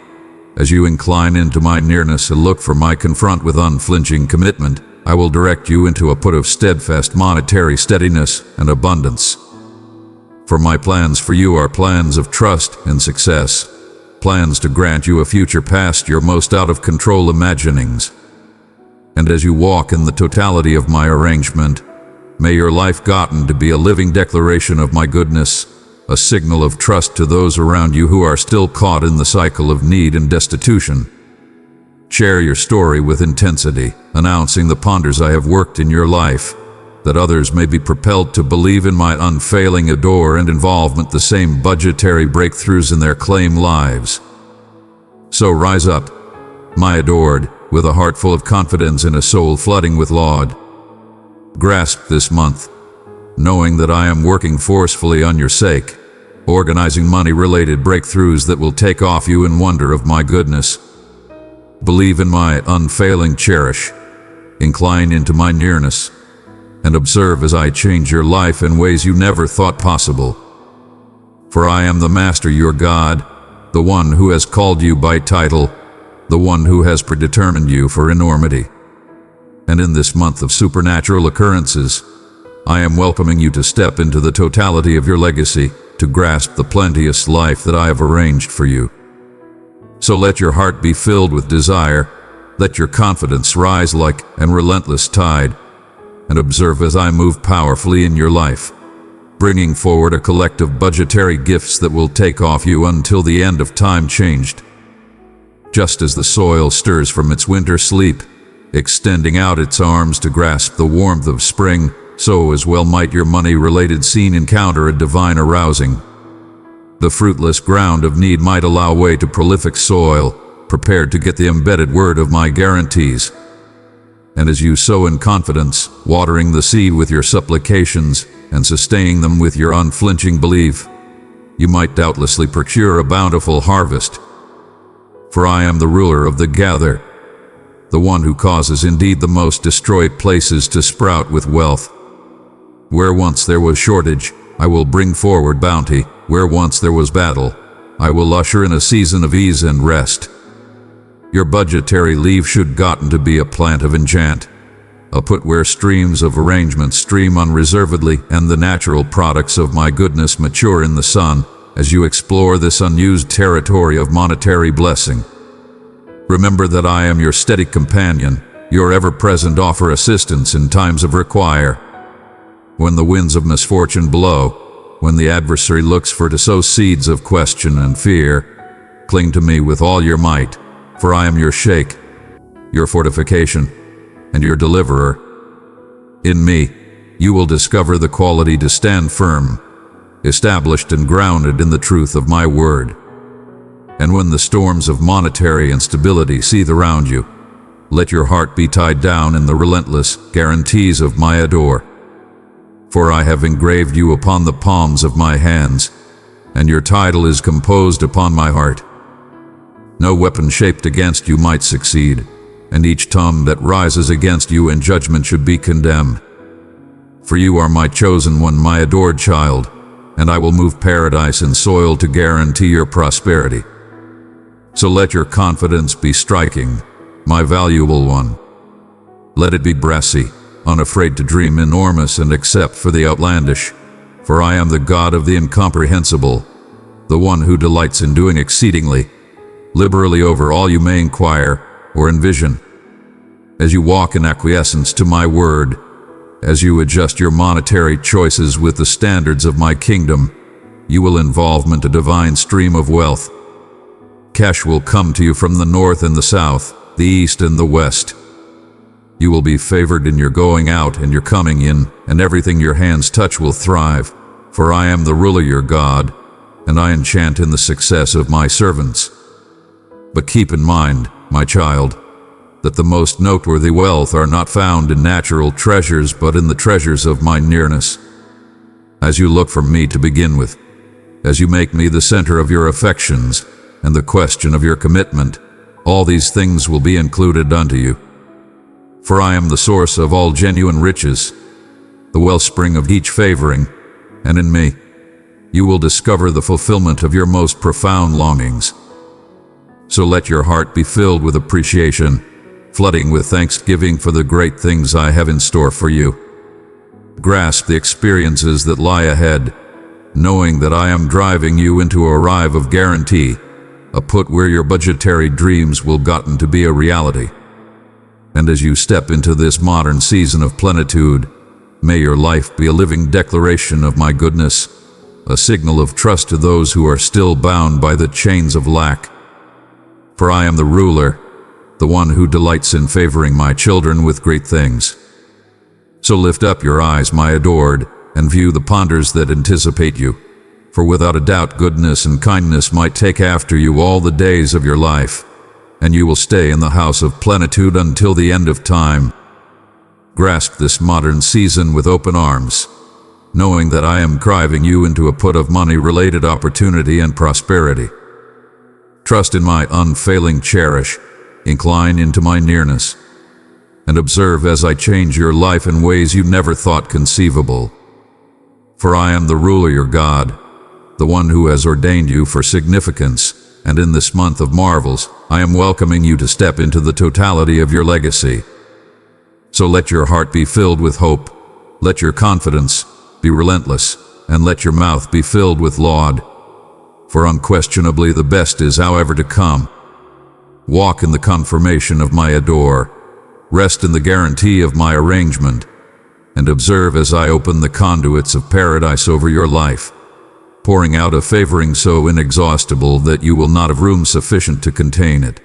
as you incline into my nearness and look for my confront with unflinching commitment, I will direct you into a put of steadfast monetary steadiness and abundance. For my plans for you are plans of trust and success, plans to grant you a future past your most out-of-control imaginings. And as you walk in the totality of my arrangement, may your life gotten to be a living declaration of my goodness, a signal of trust to those around you who are still caught in the cycle of need and destitution. Share your story with intensity, announcing the wonders I have worked in your life, that others may be propelled to believe in my unfailing adore and involvement the same budgetary breakthroughs in their claim lives. So rise up, my adored, with a heart full of confidence and a soul flooding with laud. Grasp this month, knowing that I am working forcefully on your sake, organizing money-related breakthroughs that will take off you in wonder of my goodness. Believe in my unfailing cherish, incline into my nearness, and observe as I change your life in ways you never thought possible. For I am the Master your God, the one who has called you by title, the one who has predetermined you for enormity. And in this month of supernatural occurrences, I am welcoming you to step into the totality of your legacy, to grasp the plenteous life that I have arranged for you. So let your heart be filled with desire, let your confidence rise like an relentless tide, and observe as I move powerfully in your life, bringing forward a collective budgetary gifts that will take off you until the end of time changed. Just as the soil stirs from its winter sleep, extending out its arms to grasp the warmth of spring, so as well might your money-related scene encounter a divine arousing. The fruitless ground of need might allow way to prolific soil, prepared to get the embedded word of my guarantees. And as you sow in confidence, watering the seed with your supplications and sustaining them with your unflinching belief, you might doubtlessly procure a bountiful harvest. For I am the ruler of the gather, the one who causes indeed the most destroyed places to sprout with wealth. Where once there was shortage, I will bring forward bounty. Where once there was battle, I will usher in a season of ease and rest. Your budgetary leaf should gotten to be a plant of enchant, a put where streams of arrangement stream unreservedly, and the natural products of my goodness mature in the sun, as you explore this unused territory of monetary blessing. Remember that I am your steady companion, your ever-present offer assistance in times of require. When the winds of misfortune blow, when the adversary looks for to sow seeds of question and fear, cling to me with all your might, for I am your shake, your fortification, and your deliverer. In me, you will discover the quality to stand firm, established and grounded in the truth of my word. And when the storms of monetary instability seethe around you, let your heart be tied down in the relentless guarantees of my adore. For I have engraved you upon the palms of my hands, and your title is composed upon my heart. No weapon shaped against you might succeed, and each tongue that rises against you in judgment should be condemned. For you are my chosen one, my adored child, and I will move paradise and soil to guarantee your prosperity. So let your confidence be striking, my valuable one. Let it be brassy, unafraid to dream enormous and accept for the outlandish, for I am the God of the incomprehensible, the one who delights in doing exceedingly, liberally over all you may inquire or envision. As you walk in acquiescence to my word, as you adjust your monetary choices with the standards of my kingdom, you will involvement a divine stream of wealth. Cash will come to you from the north and the south, the east and the west. You will be favored in your going out and your coming in, and everything your hands touch will thrive. For I am the ruler your God, and I enchant in the success of my servants. But keep in mind, my child, that the most noteworthy wealth are not found in natural treasures, but in the treasures of my nearness. As you look for me to begin with, as you make me the center of your affections, and the question of your commitment, all these things will be included unto you. For I am the source of all genuine riches, the wellspring of each favoring, and in me, you will discover the fulfillment of your most profound longings. So let your heart be filled with appreciation, flooding with thanksgiving for the great things I have in store for you. Grasp the experiences that lie ahead, knowing that I am driving you into a arrive of guarantee, a put where your budgetary dreams will gotten to be a reality. And as you step into this modern season of plenitude, may your life be a living declaration of my goodness, a signal of trust to those who are still bound by the chains of lack. For I am the ruler, the one who delights in favoring my children with great things. So lift up your eyes, my adored, and view the ponders that anticipate you. For without a doubt goodness and kindness might take after you all the days of your life. and you will stay in the house of plenitude until the end of time. Grasp this modern season with open arms, knowing that I am driving you into a put of money-related opportunity and prosperity. Trust in my unfailing cherish, incline into my nearness, and observe as I change your life in ways you never thought conceivable. For I am the ruler, your God, the one who has ordained you for significance, and in this month of marvels, I am welcoming you to step into the totality of your legacy. So let your heart be filled with hope, let your confidence be relentless, and let your mouth be filled with laud. For unquestionably the best is however to come. Walk in the confirmation of my adore, rest in the guarantee of my arrangement, and observe as I open the conduits of paradise over your life, pouring out a favoring so inexhaustible that you will not have room sufficient to contain it.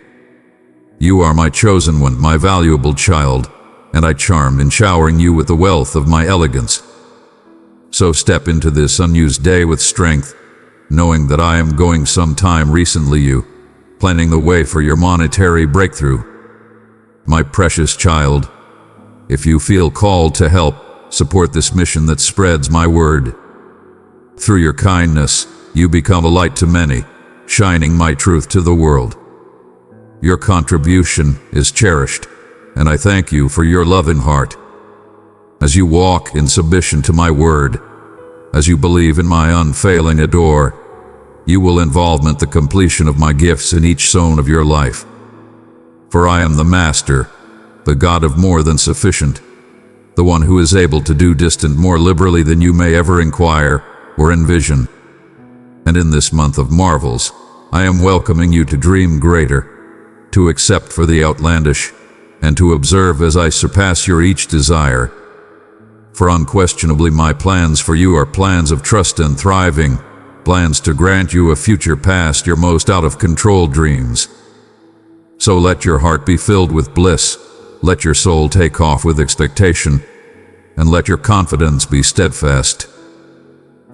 You are my chosen one, my valuable child, and I charm in showering you with the wealth of my elegance. So step into this unused day with strength, knowing that I am going sometime recently you, planning the way for your monetary breakthrough. My precious child, if you feel called to help, support this mission that spreads my word. Through your kindness, you become a light to many, shining my truth to the world. Your contribution is cherished, and I thank you for your loving heart. As you walk in submission to my word, as you believe in my unfailing adore, you will involvement the completion of my gifts in each zone of your life. For I am the Master, the God of more than sufficient, the one who is able to do distant more liberally than you may ever inquire or envision. And in this month of marvels, I am welcoming you to dream greater, to accept for the outlandish, and to observe as I surpass your each desire. For unquestionably my plans for you are plans of trust and thriving, plans to grant you a future past your most out-of-control dreams. So let your heart be filled with bliss, let your soul take off with expectation, and let your confidence be steadfast.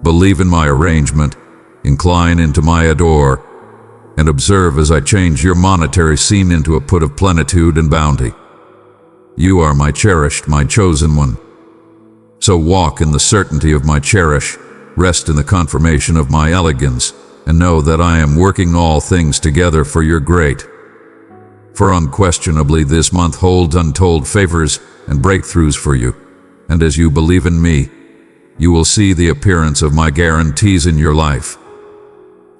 Believe in my arrangement, incline into my adore, and observe as I change your monetary scene into a put of plenitude and bounty. You are my cherished, my chosen one. So walk in the certainty of my cherish, rest in the confirmation of my elegance, and know that I am working all things together for your great. For unquestionably this month holds untold favors and breakthroughs for you, and as you believe in me, you will see the appearance of my guarantees in your life.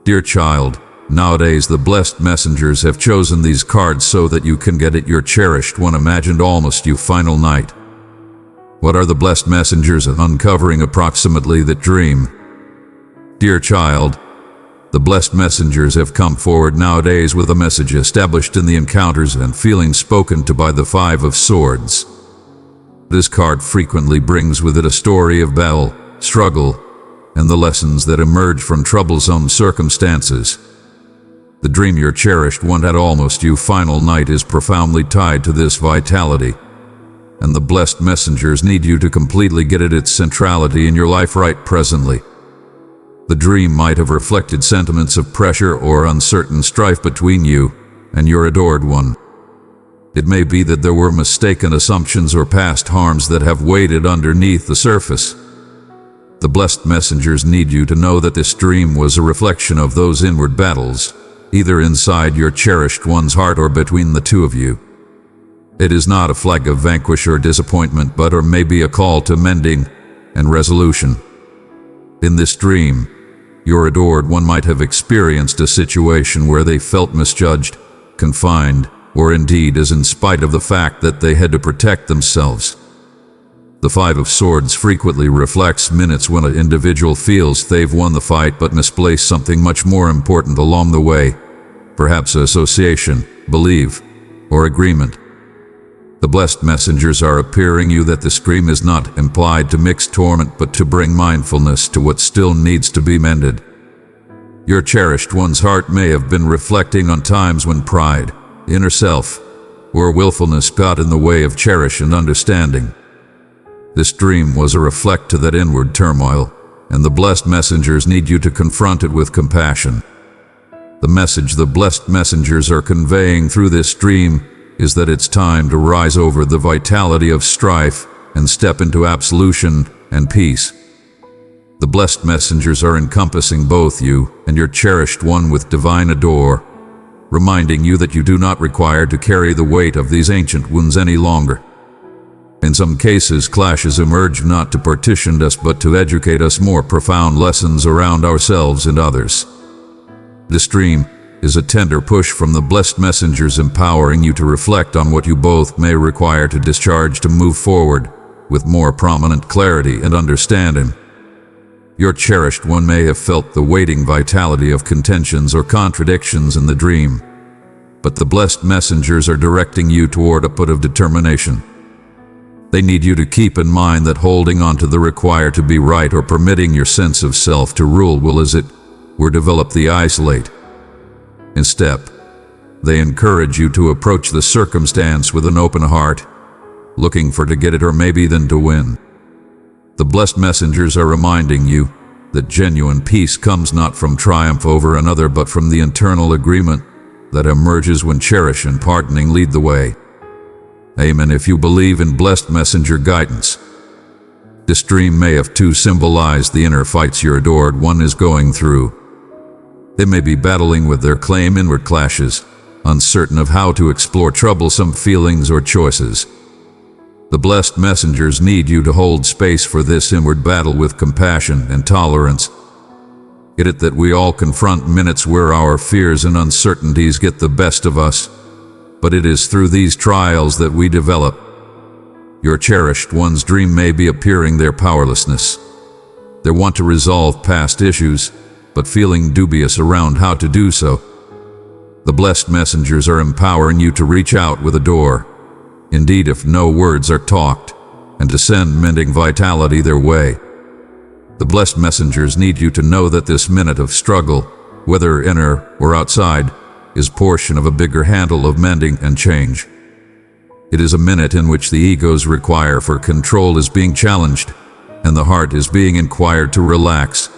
Dear child, nowadays the blessed messengers have chosen these cards so that you can get at your cherished one imagined almost you final night. What are the blessed messengers uncovering approximately that dream? Dear child, the blessed messengers have come forward nowadays with a message established in the encounters and feelings spoken to by the Five of Swords. This card frequently brings with it a story of battle, struggle, and the lessons that emerge from troublesome circumstances. The dream your cherished one had almost you final night is profoundly tied to this vitality, and the blessed messengers need you to completely get at its centrality in your life right presently. The dream might have reflected sentiments of pressure or uncertain strife between you and your adored one. It may be that there were mistaken assumptions or past harms that have waited underneath the surface. The blessed messengers need you to know that this dream was a reflection of those inward battles, either inside your cherished one's heart or between the two of you. It is not a flag of vanquish or disappointment, but or maybe a call to mending and resolution. In this dream, your adored one might have experienced a situation where they felt misjudged, confined, or indeed as in spite of the fact that they had to protect themselves. The Five of Swords frequently reflects minutes when an individual feels they've won the fight but misplaced something much more important along the way, perhaps association, belief, or agreement. The blessed messengers are appearing you that this dream is not implied to mix torment but to bring mindfulness to what still needs to be mended. Your cherished one's heart may have been reflecting on times when pride, inner self, or willfulness got in the way of cherish and understanding. This dream was a reflect to that inward turmoil, and the blessed messengers need you to confront it with compassion. The message the blessed messengers are conveying through this dream is that it's time to rise over the vitality of strife and step into absolution and peace. The blessed messengers are encompassing both you and your cherished one with divine adore, reminding you that you do not require to carry the weight of these ancient wounds any longer. In some cases, clashes emerge not to partition us but to educate us more profound lessons around ourselves and others. This dream is a tender push from the blessed messengers, empowering you to reflect on what you both may require to discharge to move forward with more prominent clarity and understanding. Your cherished one may have felt the waiting vitality of contentions or contradictions in the dream, but the blessed messengers are directing you toward a put of determination. They need you to keep in mind that holding on to the require to be right or permitting your sense of self to rule will, as it were, develop the isolate. Instead, they encourage you to approach the circumstance with an open heart, looking for to get it or maybe then to win. The blessed messengers are reminding you that genuine peace comes not from triumph over another but from the internal agreement that emerges when cherish and pardoning lead the way. Amen. If you believe in blessed messenger guidance, this dream may have too symbolized the inner fights your adored one is going through. They may be battling with their claim inward clashes, uncertain of how to explore troublesome feelings or choices. The blessed messengers need you to hold space for this inward battle with compassion and tolerance. Get it that we all confront minutes where our fears and uncertainties get the best of us, but it is through these trials that we develop. Your cherished one's dream may be appearing their powerlessness. They want to resolve past issues, but feeling dubious around how to do so. The blessed messengers are empowering you to reach out with a door, indeed if no words are talked, and to send mending vitality their way. The blessed messengers need you to know that this minute of struggle, whether inner or outside, is portion of a bigger handle of mending and change. It is a minute in which the ego's require for control is being challenged, and the heart is being inquired to relax.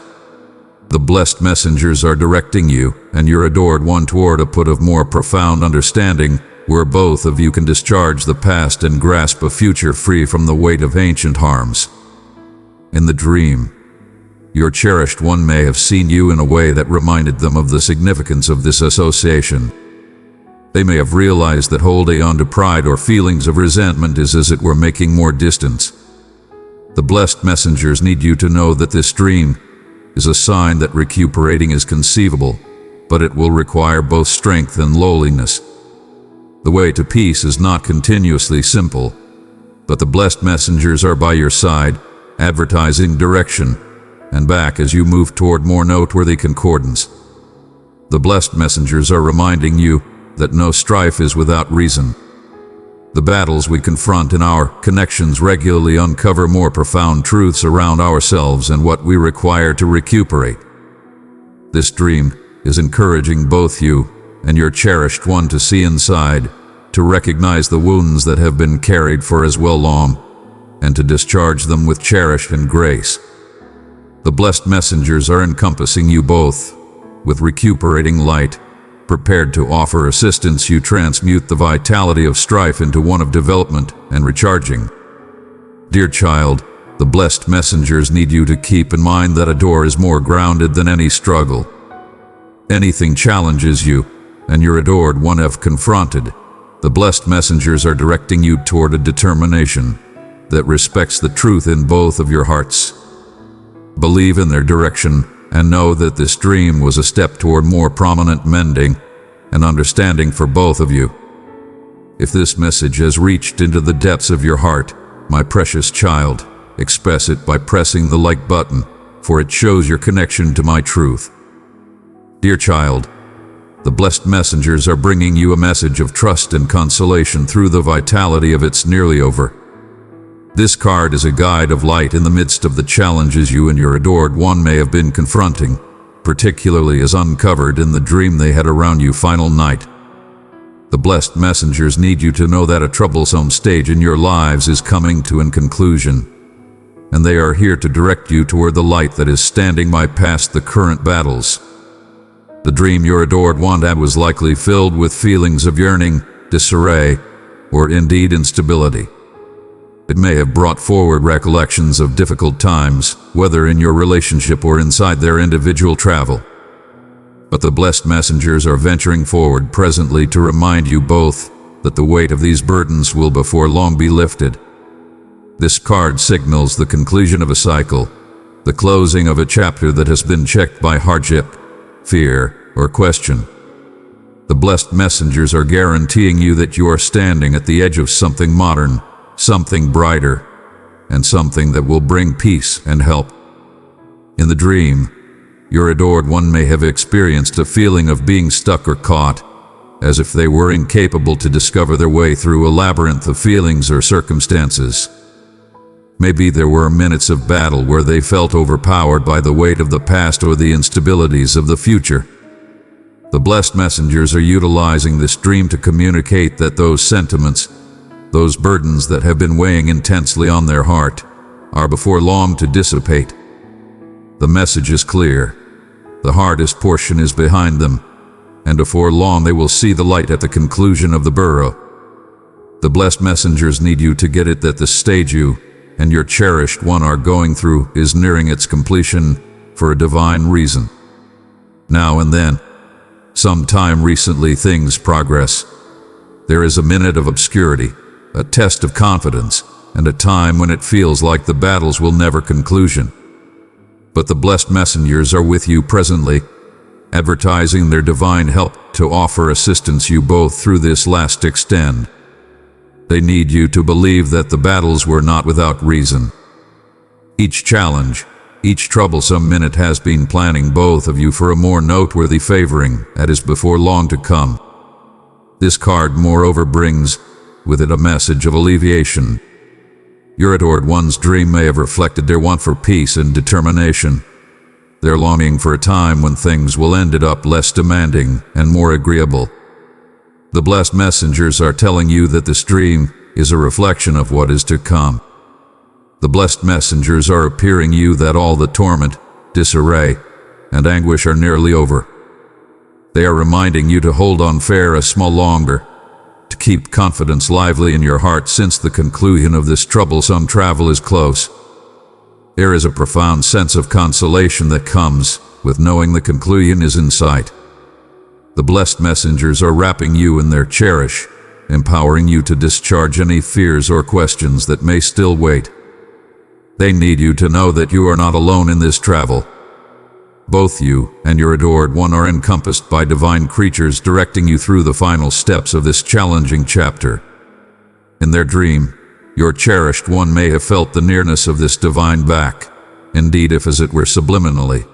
The blessed messengers are directing you and your adored one toward a put of more profound understanding, where both of you can discharge the past and grasp a future free from the weight of ancient harms. In the dream, your cherished one may have seen you in a way that reminded them of the significance of this association. They may have realized that holding on to pride or feelings of resentment is, as it were, making more distance. The blessed messengers need you to know that this dream is a sign that recuperating is conceivable, but it will require both strength and lowliness. The way to peace is not continuously simple, but the blessed messengers are by your side, advertising direction and back as you move toward more noteworthy concordance. The blessed messengers are reminding you that no strife is without reason. The battles we confront in our connections regularly uncover more profound truths around ourselves and what we require to recuperate. This dream is encouraging both you and your cherished one to see inside, to recognize the wounds that have been carried for as well long, and to discharge them with cherish and grace. The blessed messengers are encompassing you both with recuperating light, prepared to offer assistance you transmute the vitality of strife into one of development and recharging. Dear child, the blessed messengers need you to keep in mind that a door is more grounded than any struggle. Anything challenges you, and your adored one have confronted, the blessed messengers are directing you toward a determination that respects the truth in both of your hearts. Believe in their direction and know that this dream was a step toward more prominent mending and understanding for both of you. If this message has reached into the depths of your heart, my precious child, express it by pressing the like button, for it shows your connection to my truth. Dear child, the blessed messengers are bringing you a message of trust and consolation through the vitality of It's Nearly Over. This card is a guide of light in the midst of the challenges you and your adored one may have been confronting, particularly as uncovered in the dream they had around you final night. The blessed messengers need you to know that a troublesome stage in your lives is coming to an conclusion, and they are here to direct you toward the light that is standing by past the current battles. The dream your adored one had was likely filled with feelings of yearning, disarray, or indeed instability. It may have brought forward recollections of difficult times, whether in your relationship or inside their individual travel. But the blessed messengers are venturing forward presently to remind you both that the weight of these burdens will before long be lifted. This card signals the conclusion of a cycle, the closing of a chapter that has been checked by hardship, fear, or question. The blessed messengers are guaranteeing you that you are standing at the edge of something modern, something brighter, and something that will bring peace and help. In the dream, your adored one may have experienced a feeling of being stuck or caught, as if they were incapable to discover their way through a labyrinth of feelings or circumstances. Maybe there were minutes of battle where they felt overpowered by the weight of the past or the instabilities of the future. The blessed messengers are utilizing this dream to communicate that those sentiments, those burdens that have been weighing intensely on their heart, are before long to dissipate. The message is clear. The hardest portion is behind them, and before long they will see the light at the conclusion of the burrow. The blessed messengers need you to get it that the stage you and your cherished one are going through is nearing its completion for a divine reason. Now and then, sometime recently, things progress. There is a minute of obscurity, a test of confidence, and a time when it feels like the battles will never conclusion. But the blessed messengers are with you presently, advertising their divine help to offer assistance you both through this last extend. They need you to believe that the battles were not without reason. Each challenge, each troublesome minute has been planning both of you for a more noteworthy favoring that is before long to come. This card moreover brings with it a message of alleviation. Your adored one's dream may have reflected their want for peace and determination. Their longing for a time when things will end up less demanding and more agreeable. The blessed messengers are telling you that this dream is a reflection of what is to come. The blessed messengers are appearing you that all the torment, disarray, and anguish are nearly over. They are reminding you to hold on fair a small longer, to keep confidence lively in your heart since the conclusion of this troublesome travel is close. There is a profound sense of consolation that comes with knowing the conclusion is in sight. The blessed messengers are wrapping you in their cherish, empowering you to discharge any fears or questions that may still wait. They need you to know that you are not alone in this travel. Both you and your adored one are encompassed by divine creatures directing you through the final steps of this challenging chapter. In their dream, your cherished one may have felt the nearness of this divine back, indeed if as it were subliminally.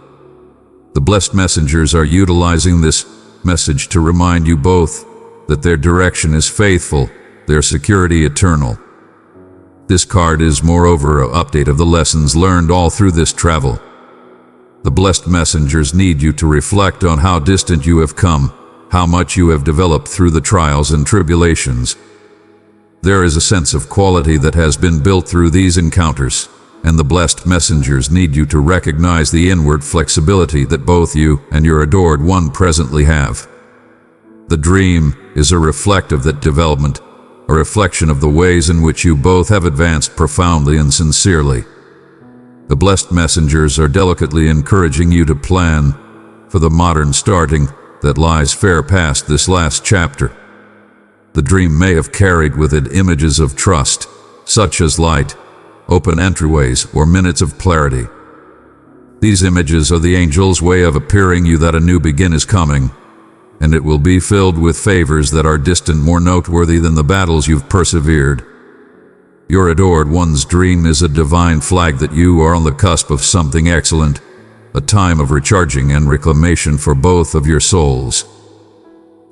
The blessed messengers are utilizing this message to remind you both that their direction is faithful, their security eternal. This card is moreover an update of the lessons learned all through this travel. The blessed messengers need you to reflect on how distant you have come, how much you have developed through the trials and tribulations. There is a sense of quality that has been built through these encounters, and the blessed messengers need you to recognize the inward flexibility that both you and your adored one presently have. The dream is a reflective of that development, a reflection of the ways in which you both have advanced profoundly and sincerely. The blessed messengers are delicately encouraging you to plan for the modern starting that lies fair past this last chapter. The dream may have carried with it images of trust, such as light, open entryways, or minutes of clarity. These images are the angel's way of appearing you that a new begin is coming, and it will be filled with favors that are distant more noteworthy than the battles you've persevered. Your adored one's dream is a divine flag that you are on the cusp of something excellent, a time of recharging and reclamation for both of your souls.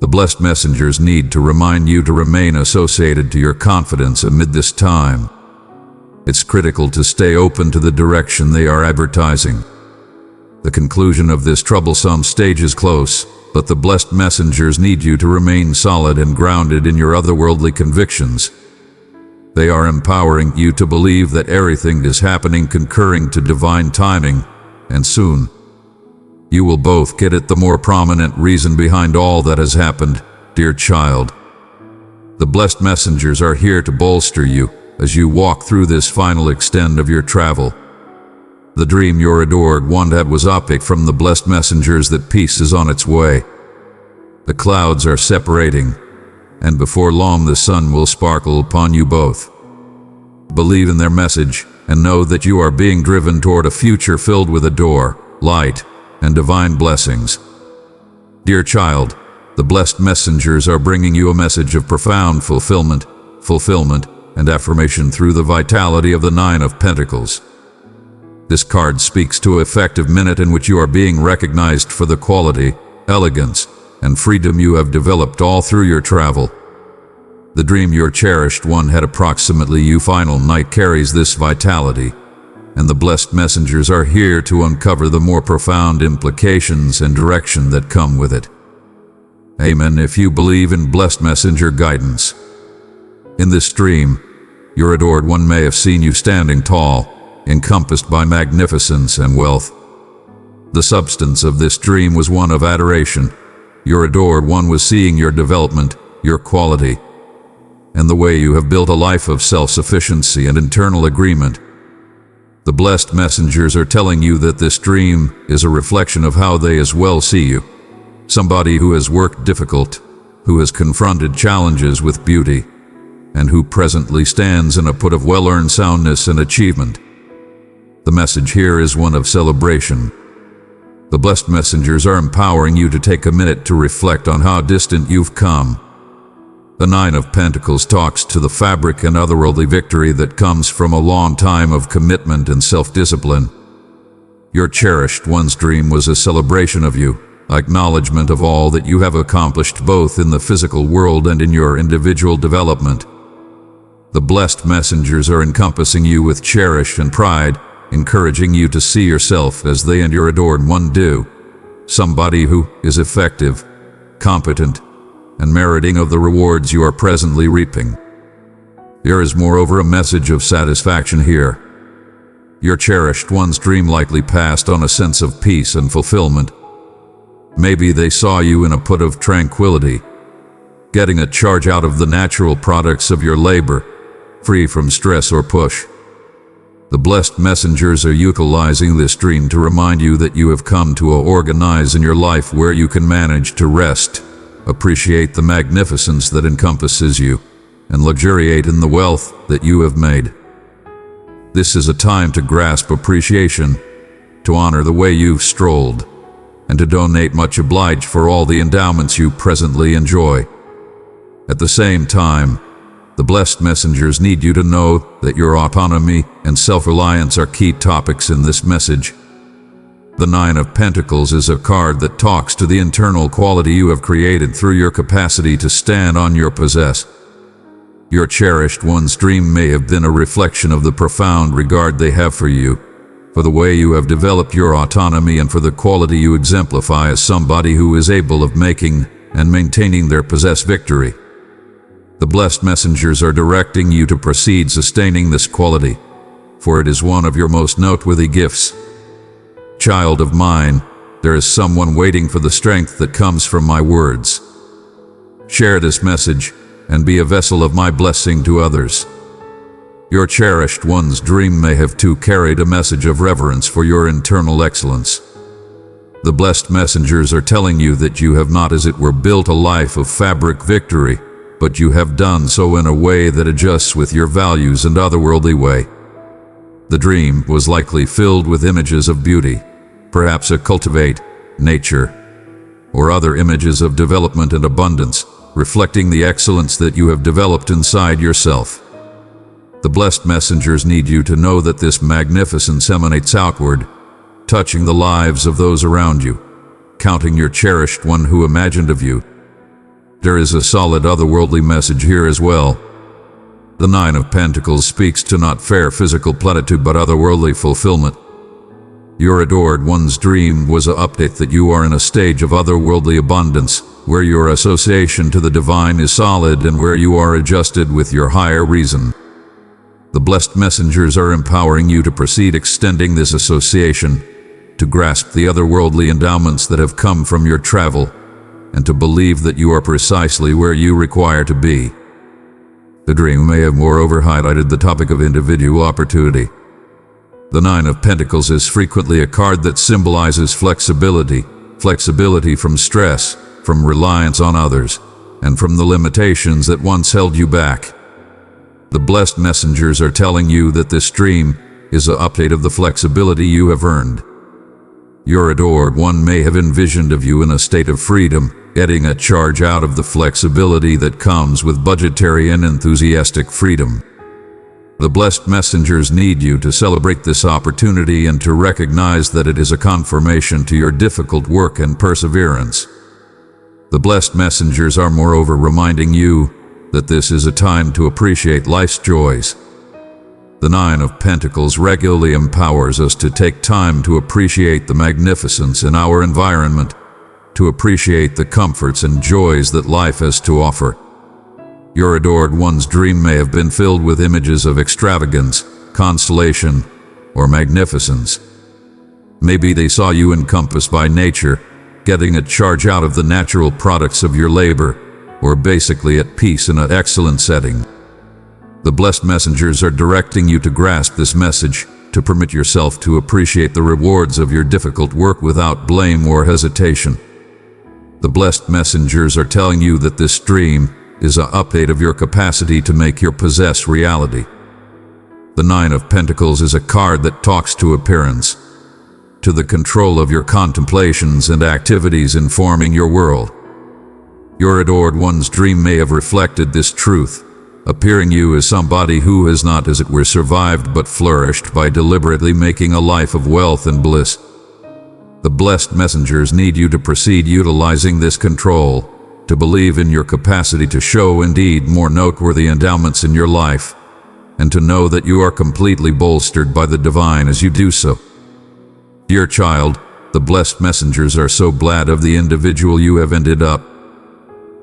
The blessed messengers need to remind you to remain associated to your confidence amid this time. It's critical to stay open to the direction they are advertising. The conclusion of this troublesome stage is close, but the blessed messengers need you to remain solid and grounded in your otherworldly convictions. They are empowering you to believe that everything is happening concurring to divine timing, and soon. You will both get at the more prominent reason behind all that has happened, dear child. The blessed messengers are here to bolster you as you walk through this final extent of your travel. The dream your adored one had was epic from the blessed messengers that peace is on its way. The clouds are separating, and before long the sun will sparkle upon you both. Believe in their message and know that you are being driven toward a future filled with adore, light, and divine blessings. Dear child, the blessed messengers are bringing you a message of profound fulfillment, and affirmation through the vitality of the Nine of Pentacles. This card speaks to an effective minute in which you are being recognized for the quality, elegance, and freedom you have developed all through your travel. The dream your cherished one had approximately you final night carries this vitality, and the blessed messengers are here to uncover the more profound implications and direction that come with it. Amen if you believe in blessed messenger guidance. In this dream, your adored one may have seen you standing tall, encompassed by magnificence and wealth. The substance of this dream was one of adoration. Your adored one was seeing your development, your quality, and the way you have built a life of self-sufficiency and internal agreement. The blessed messengers are telling you that this dream is a reflection of how they as well see you. Somebody who has worked difficult, who has confronted challenges with beauty, and who presently stands in a put of well-earned soundness and achievement. The message here is one of celebration. The blessed messengers are empowering you to take a minute to reflect on how distant you've come. The Nine of Pentacles talks to the fabric and otherworldly victory that comes from a long time of commitment and self-discipline. Your cherished one's dream was a celebration of you, acknowledgement of all that you have accomplished both in the physical world and in your individual development. The blessed messengers are encompassing you with cherish and pride, encouraging you to see yourself as they and your adored one do, somebody who is effective, competent, and meriting of the rewards you are presently reaping. There is moreover a message of satisfaction here. Your cherished one's dream likely passed on a sense of peace and fulfillment. Maybe they saw you in a put of tranquility, getting a charge out of the natural products of your labor, free from stress or push. The blessed messengers are utilizing this dream to remind you that you have come to organize in your life where you can manage to rest, appreciate the magnificence that encompasses you, and luxuriate in the wealth that you have made. This is a time to grasp appreciation, to honor the way you've strolled, and to donate much oblige for all the endowments you presently enjoy. At the same time, the blessed messengers need you to know that your autonomy and self-reliance are key topics in this message. The Nine of Pentacles is a card that talks to the internal quality you have created through your capacity to stand on your possess. Your cherished one's dream may have been a reflection of the profound regard they have for you, for the way you have developed your autonomy and for the quality you exemplify as somebody who is able of making and maintaining their possess victory. The blessed messengers are directing you to proceed sustaining this quality, for it is one of your most noteworthy gifts. Child of mine, there is someone waiting for the strength that comes from my words. Share this message and be a vessel of my blessing to others. Your cherished one's dream may have too carried a message of reverence for your internal excellence. The blessed messengers are telling you that you have not as it were built a life of fabric victory, but you have done so in a way that adjusts with your values and otherworldly way. The dream was likely filled with images of beauty, perhaps a cultivate, nature, or other images of development and abundance, reflecting the excellence that you have developed inside yourself. The blessed messengers need you to know that this magnificence emanates outward, touching the lives of those around you, counting your cherished one who imagined of you. There is a solid otherworldly message here as well. The Nine of Pentacles speaks to not fair physical plenitude but otherworldly fulfillment. Your adored one's dream was an update that you are in a stage of otherworldly abundance, where your association to the divine is solid and where you are adjusted with your higher reason. The blessed messengers are empowering you to proceed extending this association, to grasp the otherworldly endowments that have come from your travel, and to believe that you are precisely where you require to be. The dream may have moreover highlighted the topic of individual opportunity. The Nine of Pentacles is frequently a card that symbolizes flexibility from stress, from reliance on others, and from the limitations that once held you back. The blessed messengers are telling you that this dream is an update of the flexibility you have earned. Your adored one may have envisioned of you in a state of freedom, getting a charge out of the flexibility that comes with budgetary and enthusiastic freedom. The blessed messengers need you to celebrate this opportunity and to recognize that it is a confirmation to your difficult work and perseverance. The blessed messengers are moreover reminding you that this is a time to appreciate life's joys. The Nine of Pentacles regularly empowers us to take time to appreciate the magnificence in our environment, to appreciate the comforts and joys that life has to offer. Your adored one's dream may have been filled with images of extravagance, consolation, or magnificence. Maybe they saw you encompassed by nature, getting a charge out of the natural products of your labor, or basically at peace in an excellent setting. The blessed messengers are directing you to grasp this message, to permit yourself to appreciate the rewards of your difficult work without blame or hesitation. The blessed messengers are telling you that this dream is an update of your capacity to make your possess reality. The Nine of Pentacles is a card that talks to appearance, to the control of your contemplations and activities informing your world. Your adored one's dream may have reflected this truth, appearing you as somebody who has not, as it were, survived but flourished by deliberately making a life of wealth and bliss. The blessed messengers need you to proceed utilizing this control, to believe in your capacity to show indeed more noteworthy endowments in your life, and to know that you are completely bolstered by the divine as you do so. Dear child, the blessed messengers are so glad of the individual you have ended up.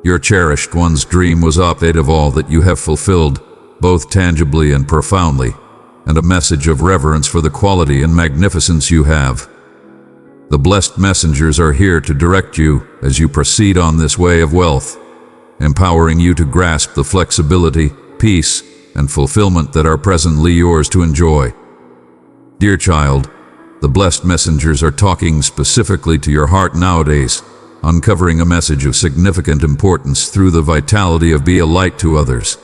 Your cherished one's dream was an update of all that you have fulfilled, both tangibly and profoundly, and a message of reverence for the quality and magnificence you have. The blessed messengers are here to direct you as you proceed on this way of wealth, empowering you to grasp the flexibility, peace, and fulfillment that are presently yours to enjoy. Dear child, the blessed messengers are talking specifically to your heart nowadays, uncovering a message of significant importance through the vitality of be a light to others.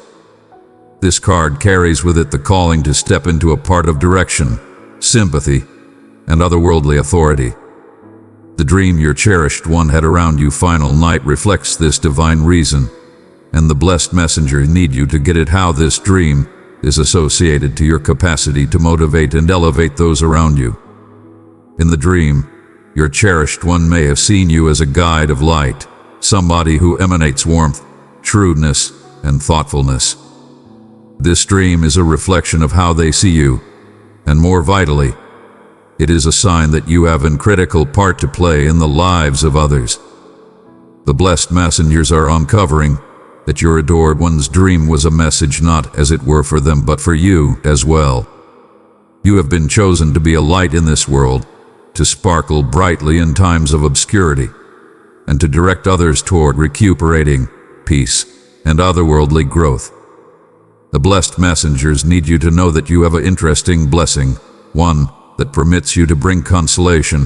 This card carries with it the calling to step into a part of direction, sympathy, and otherworldly authority. The dream your cherished one had around you final night reflects this divine reason, and the blessed messenger need you to get it how this dream is associated to your capacity to motivate and elevate those around you. In the dream, your cherished one may have seen you as a guide of light, somebody who emanates warmth, shrewdness, and thoughtfulness. This dream is a reflection of how they see you, and more vitally, it is a sign that you have a critical part to play in the lives of others. The blessed messengers are uncovering that your adored one's dream was a message not, as it were, for them but for you as well. You have been chosen to be a light in this world, to sparkle brightly in times of obscurity, and to direct others toward recuperating, peace, and otherworldly growth. The blessed messengers need you to know that you have an interesting blessing, one that permits you to bring consolation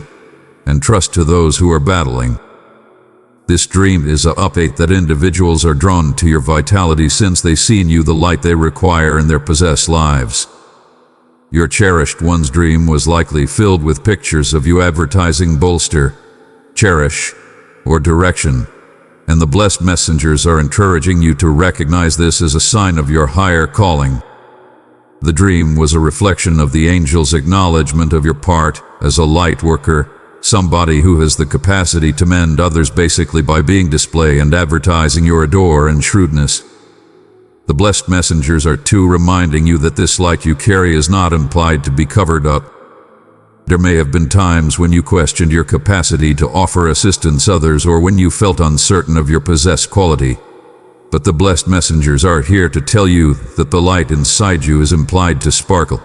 and trust to those who are battling. This dream is an update that individuals are drawn to your vitality since they see in you the light they require in their possessed lives. Your cherished one's dream was likely filled with pictures of you advertising bolster, cherish, or direction, and the blessed messengers are encouraging you to recognize this as a sign of your higher calling. The dream was a reflection of the angel's acknowledgement of your part as a light worker, somebody who has the capacity to mend others basically by being display and advertising your adore and shrewdness. The blessed messengers are too reminding you that this light you carry is not implied to be covered up. There may have been times when you questioned your capacity to offer assistance others or when you felt uncertain of your possessed quality. But the blessed messengers are here to tell you that the light inside you is implied to sparkle.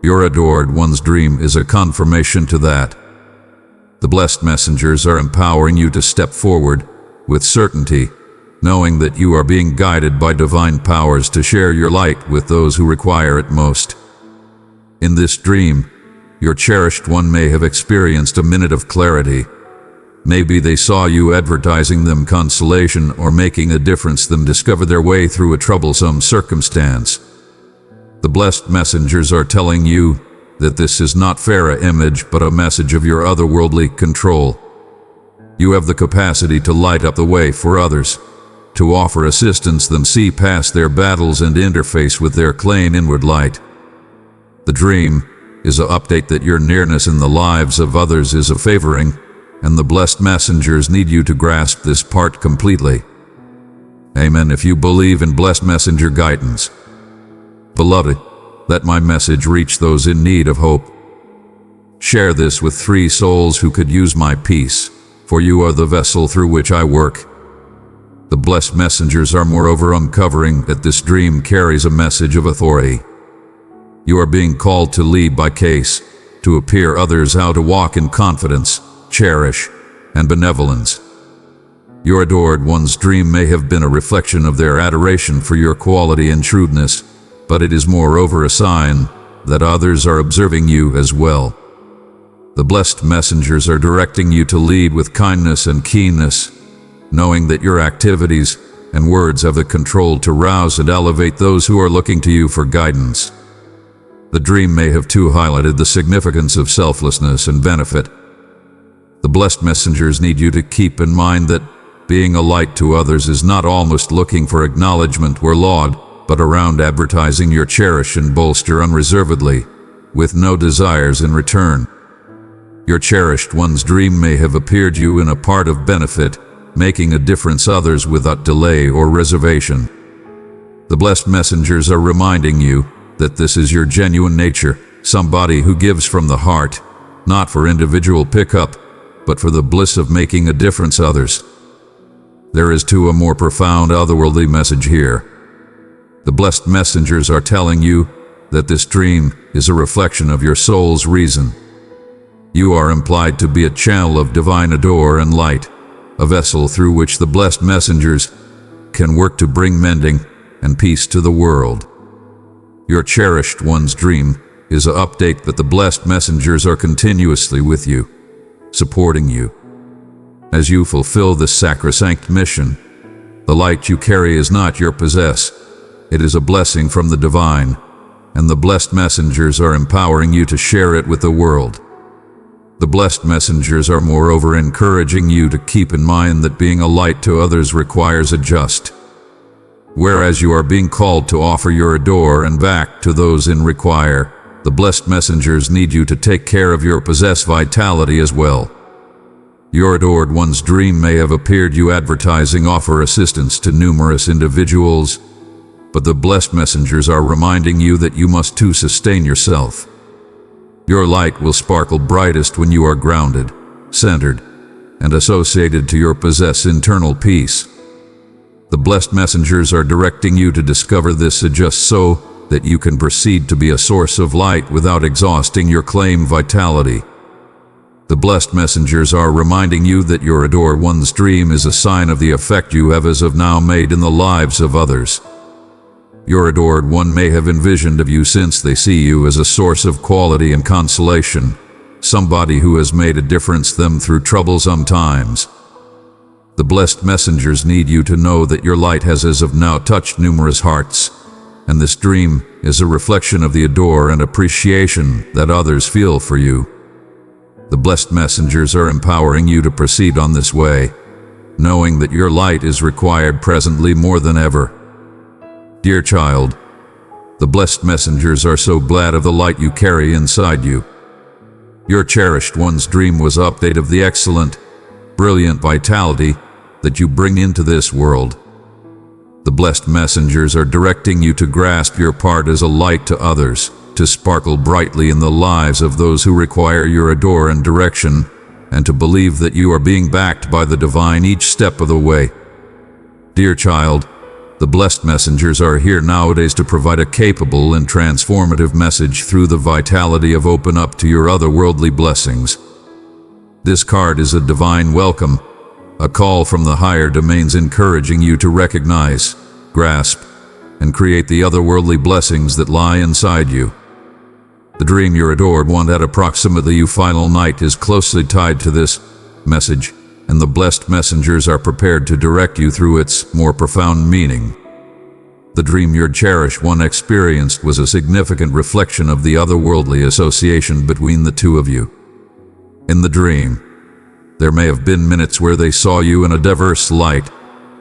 Your adored one's dream is a confirmation to that. The blessed messengers are empowering you to step forward with certainty, knowing that you are being guided by divine powers to share your light with those who require it most. In this dream, your cherished one may have experienced a minute of clarity. Maybe they saw you advertising them consolation or making a difference them discover their way through a troublesome circumstance. The blessed messengers are telling you that this is not Farah image but a message of your otherworldly control. You have the capacity to light up the way for others, to offer assistance them see past their battles and interface with their plain inward light. The dream is an update that your nearness in the lives of others is a favoring, and the blessed messengers need you to grasp this part completely. Amen if you believe in blessed messenger guidance. Beloved, let my message reach those in need of hope. Share this with 3 souls who could use my peace, for you are the vessel through which I work. The blessed messengers are moreover uncovering that this dream carries a message of authority. You are being called to lead by case, to appear others how to walk in confidence, cherish, and benevolence. Your adored one's dream may have been a reflection of their adoration for your quality and shrewdness, but it is moreover a sign that others are observing you as well. The blessed messengers are directing you to lead with kindness and keenness, knowing that your activities and words have the control to rouse and elevate those who are looking to you for guidance. The dream may have too highlighted the significance of selflessness and benefit. The blessed messengers need you to keep in mind that being a light to others is not almost looking for acknowledgement or laud, but around advertising your cherish and bolster unreservedly, with no desires in return. Your cherished one's dream may have appeared you in a part of benefit, making a difference others without delay or reservation. The blessed messengers are reminding you that this is your genuine nature, somebody who gives from the heart, not for individual pickup, but for the bliss of making a difference others. There is too a more profound otherworldly message here. The blessed messengers are telling you that this dream is a reflection of your soul's reason. You are implied to be a channel of divine adore and light, a vessel through which the blessed messengers can work to bring mending and peace to the world. Your cherished one's dream is an update that the blessed messengers are continuously with you, supporting you. As you fulfill this sacrosanct mission, the light you carry is not your possess. It is a blessing from the divine, and the blessed messengers are empowering you to share it with the world. The blessed messengers are moreover encouraging you to keep in mind that being a light to others requires a just. Whereas you are being called to offer your adore and back to those in require, the blessed messengers need you to take care of your possess vitality as well. Your adored one's dream may have appeared you advertising offer assistance to numerous individuals, but the blessed messengers are reminding you that you must too sustain yourself. Your light will sparkle brightest when you are grounded, centered, and associated to your possess internal peace. The blessed messengers are directing you to discover this just so that you can proceed to be a source of light without exhausting your claim vitality. The blessed messengers are reminding you that your adored one's dream is a sign of the effect you have as of now made in the lives of others. Your adored one may have envisioned of you since they see you as a source of quality and consolation, somebody who has made a difference them through troublesome times. The blessed messengers need you to know that your light has as of now touched numerous hearts, and this dream is a reflection of the adore and appreciation that others feel for you. The blessed messengers are empowering you to proceed on this way, knowing that your light is required presently more than ever. Dear child, the blessed messengers are so glad of the light you carry inside you. Your cherished one's dream was an update of the excellent, brilliant vitality that you bring into this world. The blessed messengers are directing you to grasp your part as a light to others, to sparkle brightly in the lives of those who require your adore and direction, and to believe that you are being backed by the divine each step of the way. Dear child, The blessed messengers are here nowadays to provide a capable and transformative message through the vitality of open up to your otherworldly blessings. This card is a divine welcome, a call from the higher domains encouraging you to recognize, grasp, and create the otherworldly blessings that lie inside you. The dream your adored one had approximately your final night is closely tied to this message, and the blessed messengers are prepared to direct you through its more profound meaning. The dream your cherished one experienced was a significant reflection of the otherworldly association between the two of you. In the dream, there may have been minutes where they saw you in a diverse light,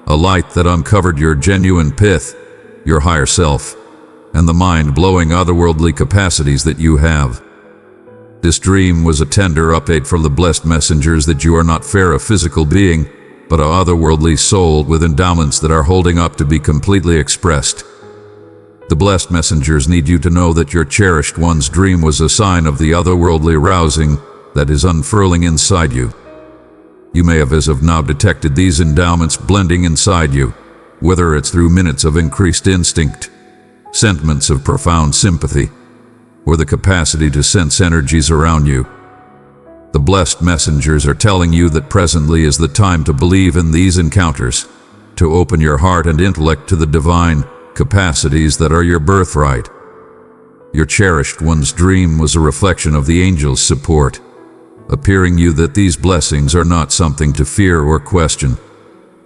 a light that uncovered your genuine pith, your higher self, and the mind-blowing otherworldly capacities that you have. This dream was a tender update from the blessed messengers that you are not a physical being, but a otherworldly soul with endowments that are holding up to be completely expressed. The blessed messengers need you to know that your cherished one's dream was a sign of the otherworldly arousing that is unfurling inside you. You may have as of now detected these endowments blending inside you, whether it's through minutes of increased instinct, sentiments of profound sympathy, or the capacity to sense energies around you. The blessed messengers are telling you that presently is the time to believe in these encounters, to open your heart and intellect to the divine capacities that are your birthright. Your cherished one's dream was a reflection of the angels' support, appearing you that these blessings are not something to fear or question,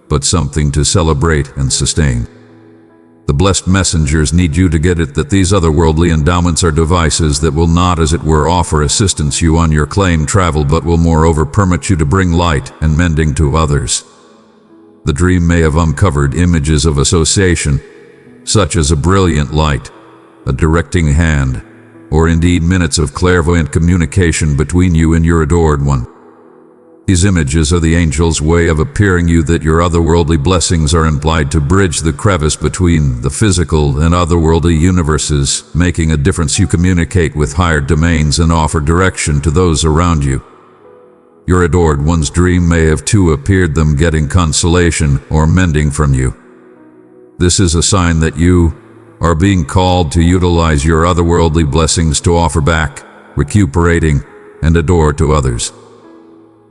but something to celebrate and sustain. The blessed messengers need you to get it that these otherworldly endowments are devices that will not, as it were, offer assistance you on your claimed travel, but will moreover permit you to bring light and mending to others. The dream may have uncovered images of association, such as a brilliant light, a directing hand, or indeed minutes of clairvoyant communication between you and your adored one. These images are the angel's way of appearing you that your otherworldly blessings are implied to bridge the crevice between the physical and otherworldly universes, making a difference. You communicate with higher domains and offer direction to those around you. Your adored one's dream may have too appeared them getting consolation or mending from you. This is a sign that you are being called to utilize your otherworldly blessings to offer back, recuperating, and adore to others.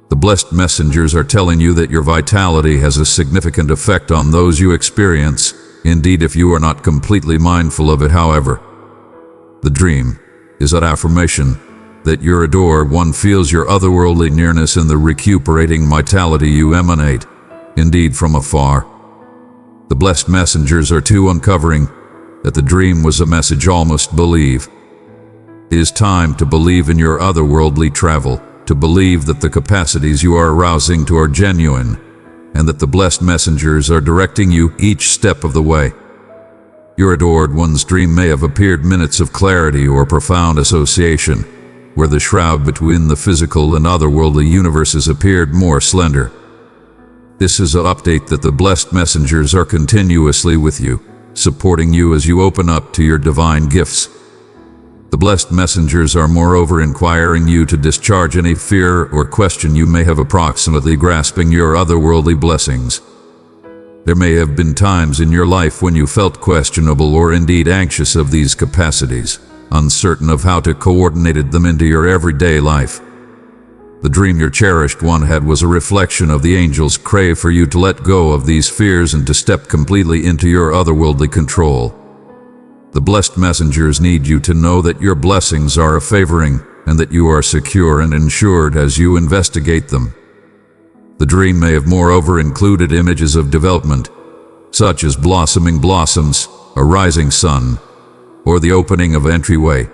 The blessed messengers are telling you that your vitality has a significant effect on those you experience, indeed if you are not completely mindful of it, however. The dream is an affirmation that your adored one feels your otherworldly nearness and the recuperating vitality you emanate, indeed from afar. The blessed messengers are too uncovering that the dream was a message almost believe. It is time to believe in your otherworldly travel, to believe that the capacities you are arousing to are genuine, and that the blessed messengers are directing you each step of the way. Your adored one's dream may have appeared minutes of clarity or profound association, where the shroud between the physical and otherworldly universes appeared more slender. This is an update that the blessed messengers are continuously with you, supporting you as you open up to your divine gifts. The blessed messengers are moreover inquiring you to discharge any fear or question you may have approximately grasping your otherworldly blessings. There may have been times in your life when you felt questionable or indeed anxious of these capacities, uncertain of how to coordinate them into your everyday life. The dream your cherished one had was a reflection of the angels' crave for you to let go of these fears and to step completely into your otherworldly control. The blessed messengers need you to know that your blessings are favoring and that you are secure and ensured as you investigate them. The dream may have moreover included images of development, such as blossoming blossoms, a rising sun, or the opening of entryway.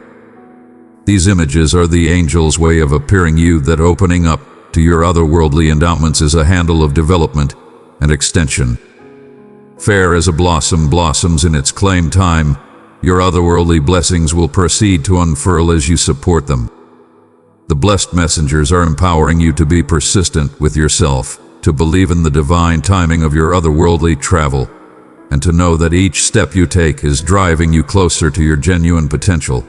These images are the angel's way of appearing you that opening up to your otherworldly endowments is a handle of development and extension. Fair as a blossom blossoms in its claimed time, your otherworldly blessings will proceed to unfurl as you support them. The blessed messengers are empowering you to be persistent with yourself, to believe in the divine timing of your otherworldly travel, and to know that each step you take is driving you closer to your genuine potential.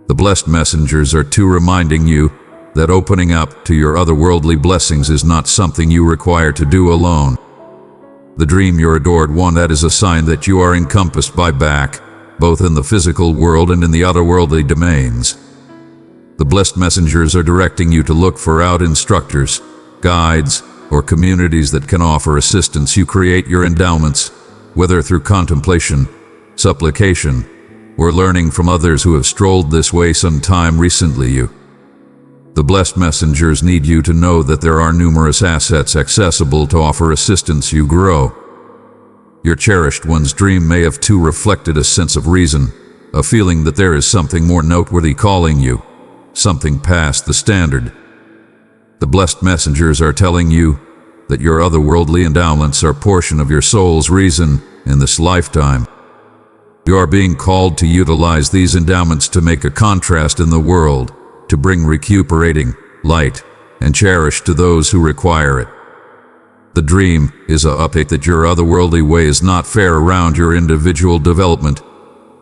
The blessed messengers are too reminding you that opening up to your otherworldly blessings is not something you require to do alone. The dream your adored one that is a sign that you are encompassed by back, both in the physical world and in the otherworldly domains. The blessed messengers are directing you to look for out instructors, guides, or communities that can offer assistance. You create your endowments, whether through contemplation, supplication, or learning from others who have strolled this way sometime recently. The blessed messengers need you to know that there are numerous assets accessible to offer assistance you grow. Your cherished one's dream may have too reflected a sense of reason, a feeling that there is something more noteworthy calling you, something past the standard. The blessed messengers are telling you that your otherworldly endowments are a portion of your soul's reason in this lifetime. You are being called to utilize these endowments to make a contrast in the world, to bring recuperating, light, and cherish to those who require it. The dream is a update that your otherworldly way is not fair around your individual development,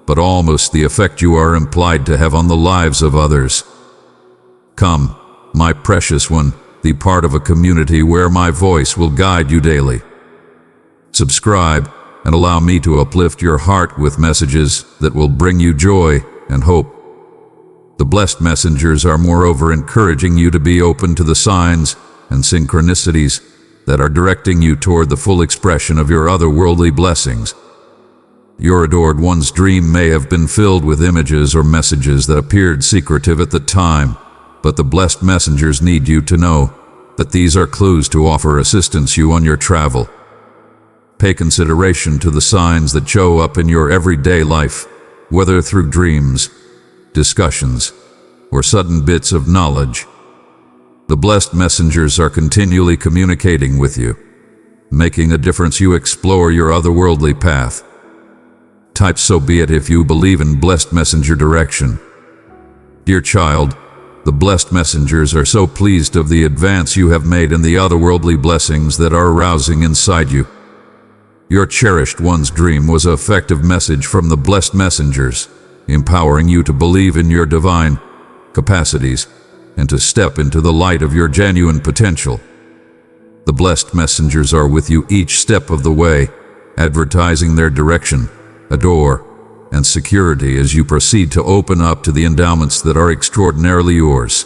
but almost the effect you are implied to have on the lives of others. Come, my precious one, be part of a community where my voice will guide you daily. Subscribe and allow me to uplift your heart with messages that will bring you joy and hope. The blessed messengers are moreover encouraging you to be open to the signs and synchronicities that are directing you toward the full expression of your otherworldly blessings. Your adored one's dream may have been filled with images or messages that appeared secretive at the time, but the blessed messengers need you to know that these are clues to offer assistance you on your travel. Pay consideration to the signs that show up in your everyday life, whether through dreams, discussions, or sudden bits of knowledge. The blessed messengers are continually communicating with you, making a difference. You explore your otherworldly path. Type "so be it" if you believe in blessed messenger direction. Dear child, the blessed messengers are so pleased of the advance you have made in the otherworldly blessings that are arousing inside you. Your cherished one's dream was an effective message from the blessed messengers, empowering you to believe in your divine capacities and to step into the light of your genuine potential. The blessed messengers are with you each step of the way, advertising their direction, adore, and security as you proceed to open up to the endowments that are extraordinarily yours.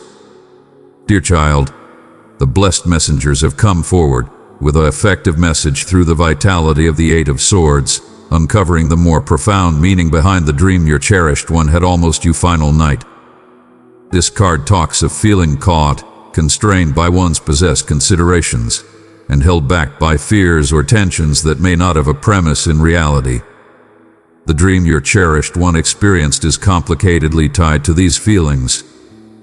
Dear child, the blessed messengers have come forward with an effective message through the vitality of the Eight of Swords, uncovering the more profound meaning behind the dream your cherished one had almost you final night. This card talks of feeling caught, constrained by one's possessed considerations, and held back by fears or tensions that may not have a premise in reality. The dream your cherished one experienced is complicatedly tied to these feelings,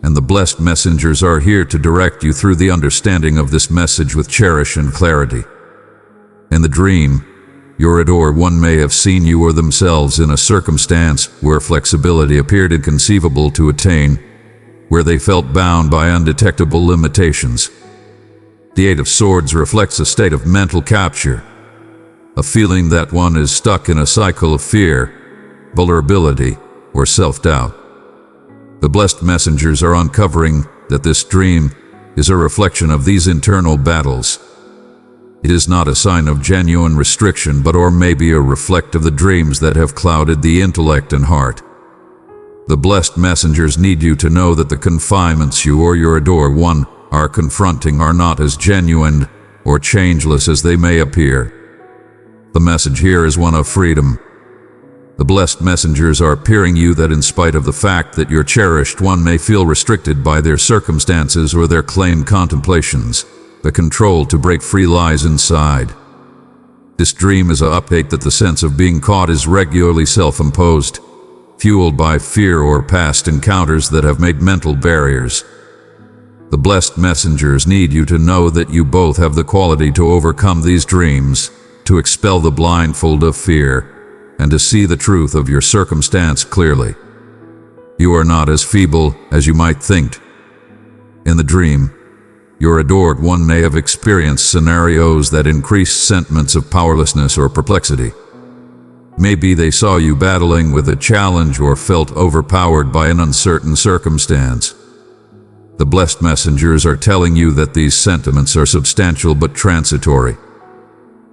and the blessed messengers are here to direct you through the understanding of this message with cherish and clarity. In the dream, your adored one may have seen you or themselves in a circumstance where flexibility appeared inconceivable to attain, where they felt bound by undetectable limitations. The Eight of Swords reflects a state of mental capture, a feeling that one is stuck in a cycle of fear, vulnerability, or self-doubt. The blessed messengers are uncovering that this dream is a reflection of these internal battles. It is not a sign of genuine restriction, but or maybe a reflect of the dreams that have clouded the intellect and heart. The blessed messengers need you to know that the confinements you or your adored one are confronting are not as genuine or changeless as they may appear. The message here is one of freedom. The blessed messengers are appearing you that in spite of the fact that your cherished one may feel restricted by their circumstances or their claimed contemplations, the control to break free lies inside. This dream is an update that the sense of being caught is regularly self-imposed, fueled by fear or past encounters that have made mental barriers. The blessed messengers need you to know that you both have the quality to overcome these dreams, to expel the blindfold of fear, and to see the truth of your circumstance clearly. You are not as feeble as you might think. In the dream, your adored one may have experienced scenarios that increased sentiments of powerlessness or perplexity. Maybe they saw you battling with a challenge or felt overpowered by an uncertain circumstance. The blessed messengers are telling you that these sentiments are substantial but transitory.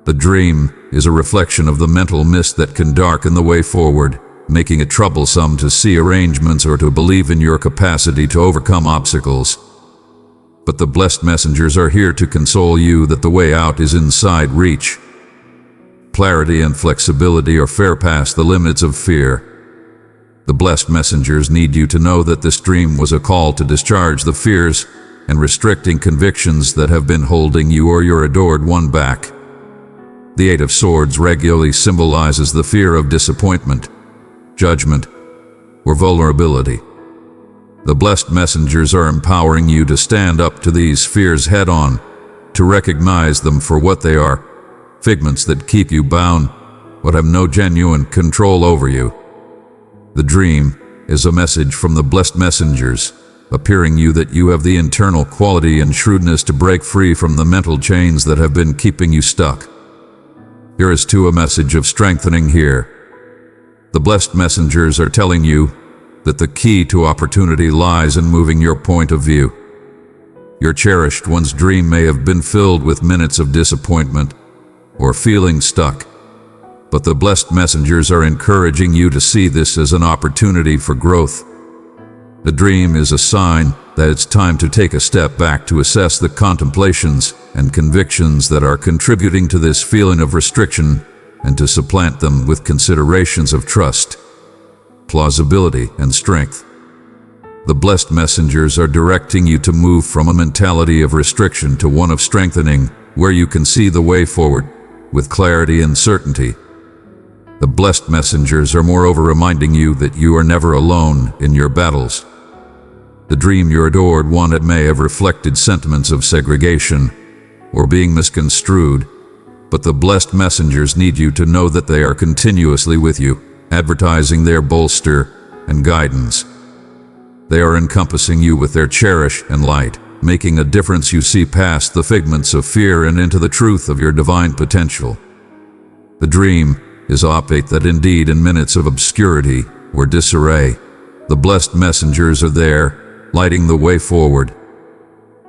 The dream is a reflection of the mental mist that can darken the way forward, making it troublesome to see arrangements or to believe in your capacity to overcome obstacles. But the blessed messengers are here to console you that the way out is inside reach. Clarity and flexibility are far past the limits of fear. The blessed messengers need you to know that this dream was a call to discharge the fears and restricting convictions that have been holding you or your adored one back. The Eight of Swords regularly symbolizes the fear of disappointment, judgment, or vulnerability. The blessed messengers are empowering you to stand up to these fears head-on, to recognize them for what they are, figments that keep you bound, but have no genuine control over you. The dream is a message from the blessed messengers, appearing you that you have the internal quality and shrewdness to break free from the mental chains that have been keeping you stuck. Here is too a message of strengthening here. The blessed messengers are telling you that the key to opportunity lies in moving your point of view. Your cherished one's dream may have been filled with minutes of disappointment or feeling stuck, but the blessed messengers are encouraging you to see this as an opportunity for growth. The dream is a sign that it's time to take a step back to assess the contemplations and convictions that are contributing to this feeling of restriction and to supplant them with considerations of trust, plausibility, and strength. The blessed messengers are directing you to move from a mentality of restriction to one of strengthening, where you can see the way forward with clarity and certainty. The blessed messengers are moreover reminding you that you are never alone in your battles. The dream your adored one had may have reflected sentiments of segregation or being misconstrued, but the blessed messengers need you to know that they are continuously with you, advertising their bolster and guidance. They are encompassing you with their cherish and light, making a difference you see past the figments of fear and into the truth of your divine potential. The dream is opposite that indeed in minutes of obscurity or disarray, the blessed messengers are there, lighting the way forward.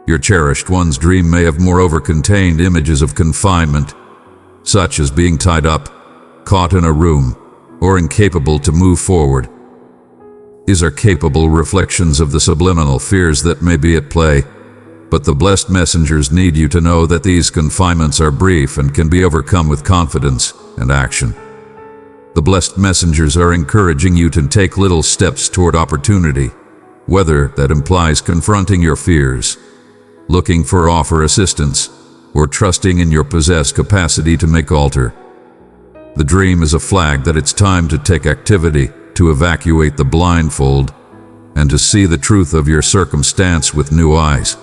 Your cherished one's dream may have moreover contained images of confinement, such as being tied up, caught in a room, or incapable to move forward. These are capable reflections of the subliminal fears that may be at play, but the blessed messengers need you to know that these confinements are brief and can be overcome with confidence and action. The blessed messengers are encouraging you to take little steps toward opportunity, whether that implies confronting your fears, looking for offer assistance, or trusting in your possessed capacity to make alter. The dream is a flag that it's time to take activity, to evacuate the blindfold, and to see the truth of your circumstance with new eyes.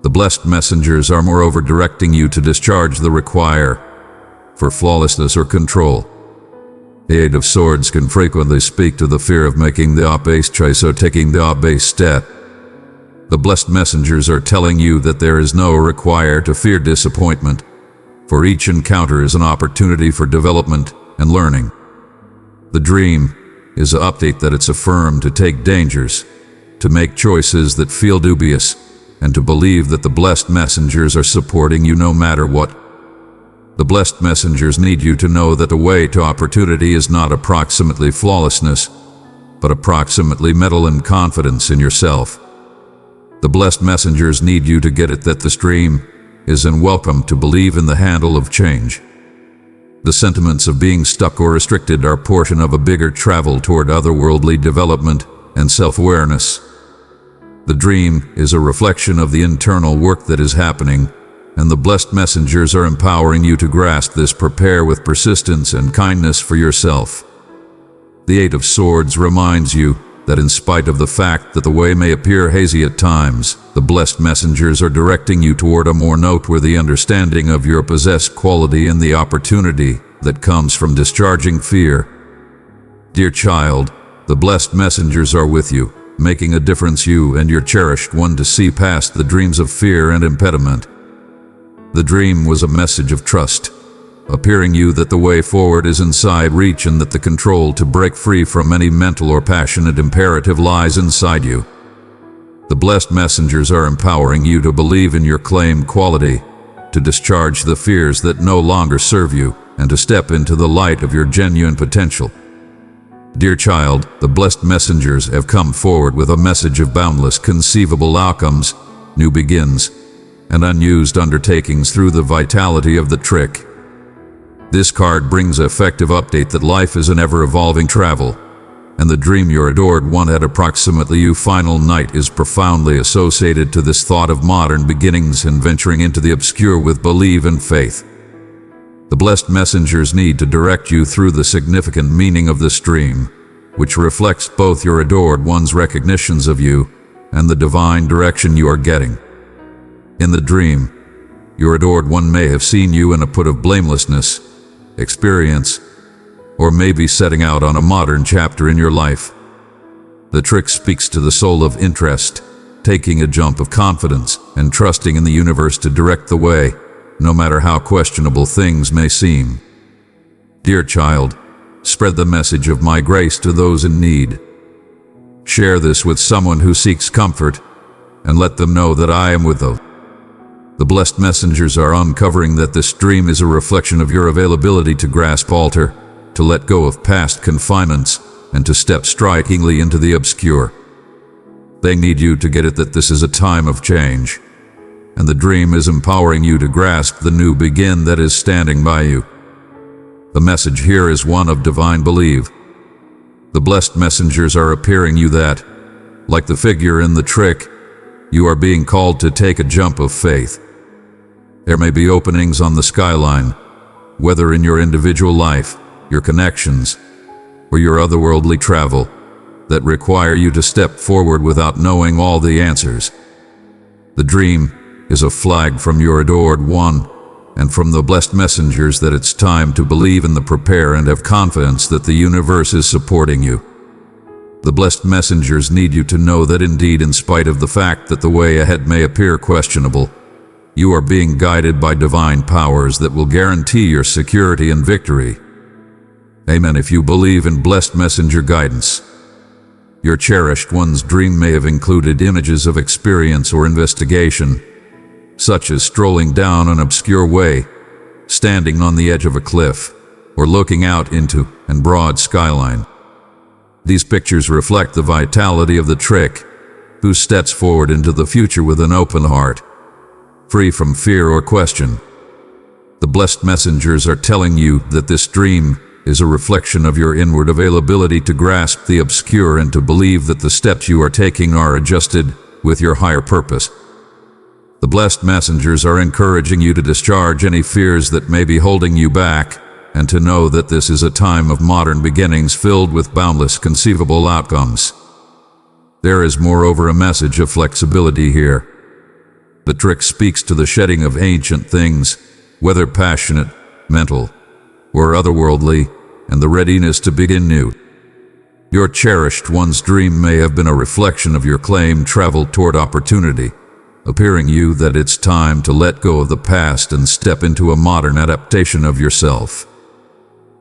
The blessed messengers are moreover directing you to discharge the require for flawlessness or control. The Eight of Swords can frequently speak to the fear of making the obvious choice or taking the obvious step. The blessed messengers are telling you that there is no require to fear disappointment, for each encounter is an opportunity for development and learning. The dream is an update that it's affirmed to take dangers, to make choices that feel dubious, and to believe that the blessed messengers are supporting you no matter what. The blessed messengers need you to know that the way to opportunity is not approximately flawlessness, but approximately mettle and confidence in yourself. The blessed messengers need you to get it that this dream is and welcome to believe in the handle of change. The sentiments of being stuck or restricted are portion of a bigger travel toward otherworldly development and self-awareness. The dream is a reflection of the internal work that is happening, and the blessed messengers are empowering you to grasp this. Prepare with persistence and kindness for yourself. The Eight of Swords reminds you that in spite of the fact that the way may appear hazy at times, the blessed messengers are directing you toward a more noteworthy understanding of your possessed quality and the opportunity that comes from discharging fear. Dear child, the blessed messengers are with you, making a difference you and your cherished one to see past the dreams of fear and impediment. The dream was a message of trust, appearing you that the way forward is inside reach and that the control to break free from any mental or passionate imperative lies inside you. The blessed messengers are empowering you to believe in your claimed quality, to discharge the fears that no longer serve you, and to step into the light of your genuine potential. Dear child, the blessed messengers have come forward with a message of boundless conceivable outcomes, new begins, and unused undertakings through the vitality of the trick. This card brings an effective update that life is an ever-evolving travel, and the dream your adored one had approximately your final night is profoundly associated to this thought of modern beginnings and venturing into the obscure with belief and faith. The blessed messengers need to direct you through the significant meaning of this dream, which reflects both your adored one's recognitions of you and the divine direction you are getting. In the dream, your adored one may have seen you in a put of blamelessness, experience, or maybe setting out on a modern chapter in your life. The trick speaks to the soul of interest, taking a jump of confidence and trusting in the universe to direct the way, no matter how questionable things may seem. Dear child, spread the message of my grace to those in need. Share this with someone who seeks comfort, and let them know that I am with them. The blessed messengers are uncovering that this dream is a reflection of your availability to grasp altar, to let go of past confinements, and to step strikingly into the obscure. They need you to get it that this is a time of change, and the dream is empowering you to grasp the new begin that is standing by you. The message here is one of divine belief. The blessed messengers are appearing you that, like the figure in the trick, you are being called to take a jump of faith. There may be openings on the skyline, whether in your individual life, your connections, or your otherworldly travel, that require you to step forward without knowing all the answers. The dream is a flag from your adored one and from the blessed messengers that it's time to believe in the prepare and have confidence that the universe is supporting you. The blessed messengers need you to know that indeed, in spite of the fact that the way ahead may appear questionable, you are being guided by divine powers that will guarantee your security and victory. Amen. If you believe in blessed messenger guidance, your cherished one's dream may have included images of experience or investigation, such as strolling down an obscure way, standing on the edge of a cliff, or looking out into a broad skyline. These pictures reflect the vitality of the trick, who steps forward into the future with an open heart, free from fear or question. The blessed messengers are telling you that this dream is a reflection of your inward availability to grasp the obscure and to believe that the steps you are taking are adjusted with your higher purpose. The blessed messengers are encouraging you to discharge any fears that may be holding you back, and to know that this is a time of modern beginnings filled with boundless conceivable outcomes. There is moreover a message of flexibility here. The trick speaks to the shedding of ancient things, whether passionate, mental, or otherworldly, and the readiness to begin new. Your cherished one's dream may have been a reflection of your claim travel toward opportunity, appearing you that it's time to let go of the past and step into a modern adaptation of yourself.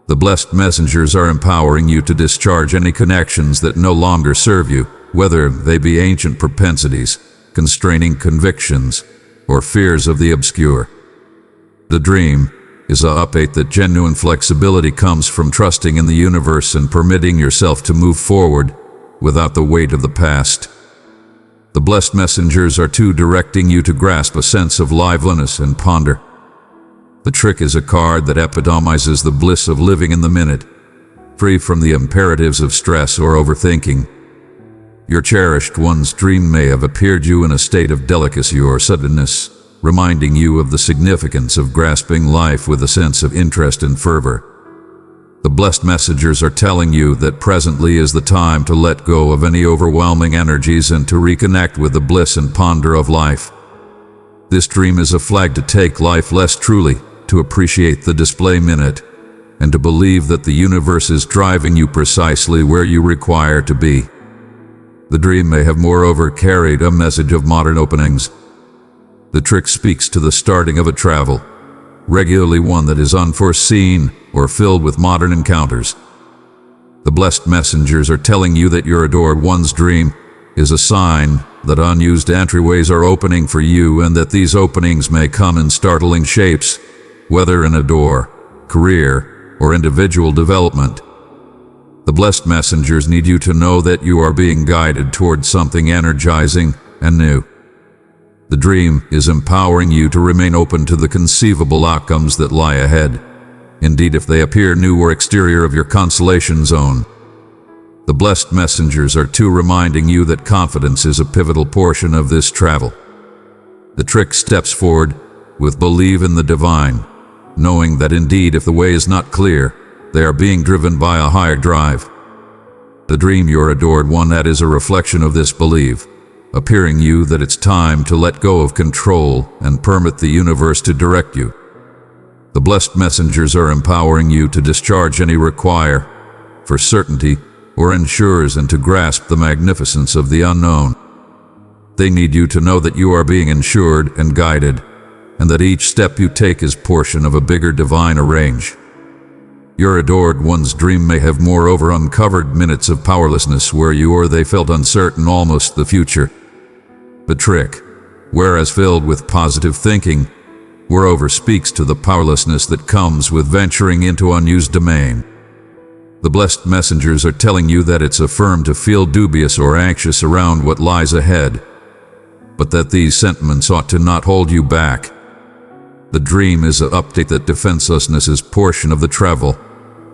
The blessed messengers are empowering you to discharge any connections that no longer serve you, whether they be ancient propensities, constraining convictions, or fears of the obscure. The dream is a update that genuine flexibility comes from trusting in the universe and permitting yourself to move forward without the weight of the past. The blessed messengers are too directing you to grasp a sense of liveliness and ponder. The trick is a card that epitomizes the bliss of living in the minute, free from the imperatives of stress or overthinking. Your cherished one's dream may have appeared you in a state of delicacy or suddenness, reminding you of the significance of grasping life with a sense of interest and fervor. The blessed messengers are telling you that presently is the time to let go of any overwhelming energies and to reconnect with the bliss and ponder of life. This dream is a flag to take life less truly, to appreciate the display minute, and to believe that the universe is driving you precisely where you require to be. The dream may have moreover carried a message of modern openings. The trick speaks to the starting of a travel, regularly one that is unforeseen or filled with modern encounters. The blessed messengers are telling you that your adored one's dream is a sign that unused entryways are opening for you, and that these openings may come in startling shapes, whether in a door, career, or individual development. The blessed messengers need you to know that you are being guided towards something energizing and new. The dream is empowering you to remain open to the conceivable outcomes that lie ahead, indeed if they appear new or exterior of your constellation zone. The blessed messengers are too reminding you that confidence is a pivotal portion of this travel. The trick steps forward with belief in the divine, knowing that indeed if the way is not clear, they are being driven by a higher drive. The dream, your adored one, that is a reflection of this belief, appearing you that it's time to let go of control and permit the universe to direct you. The blessed messengers are empowering you to discharge any require for certainty or ensures and to grasp the magnificence of the unknown. They need you to know that you are being ensured and guided, and that each step you take is portion of a bigger divine arrange. Your adored one's dream may have moreover uncovered minutes of powerlessness where you or they felt uncertain almost the future. The trick, whereas filled with positive thinking, moreover speaks to the powerlessness that comes with venturing into unused domain. The blessed messengers are telling you that it's affirmed to feel dubious or anxious around what lies ahead, but that these sentiments ought to not hold you back. The dream is an update that defenselessness is portion of the travel,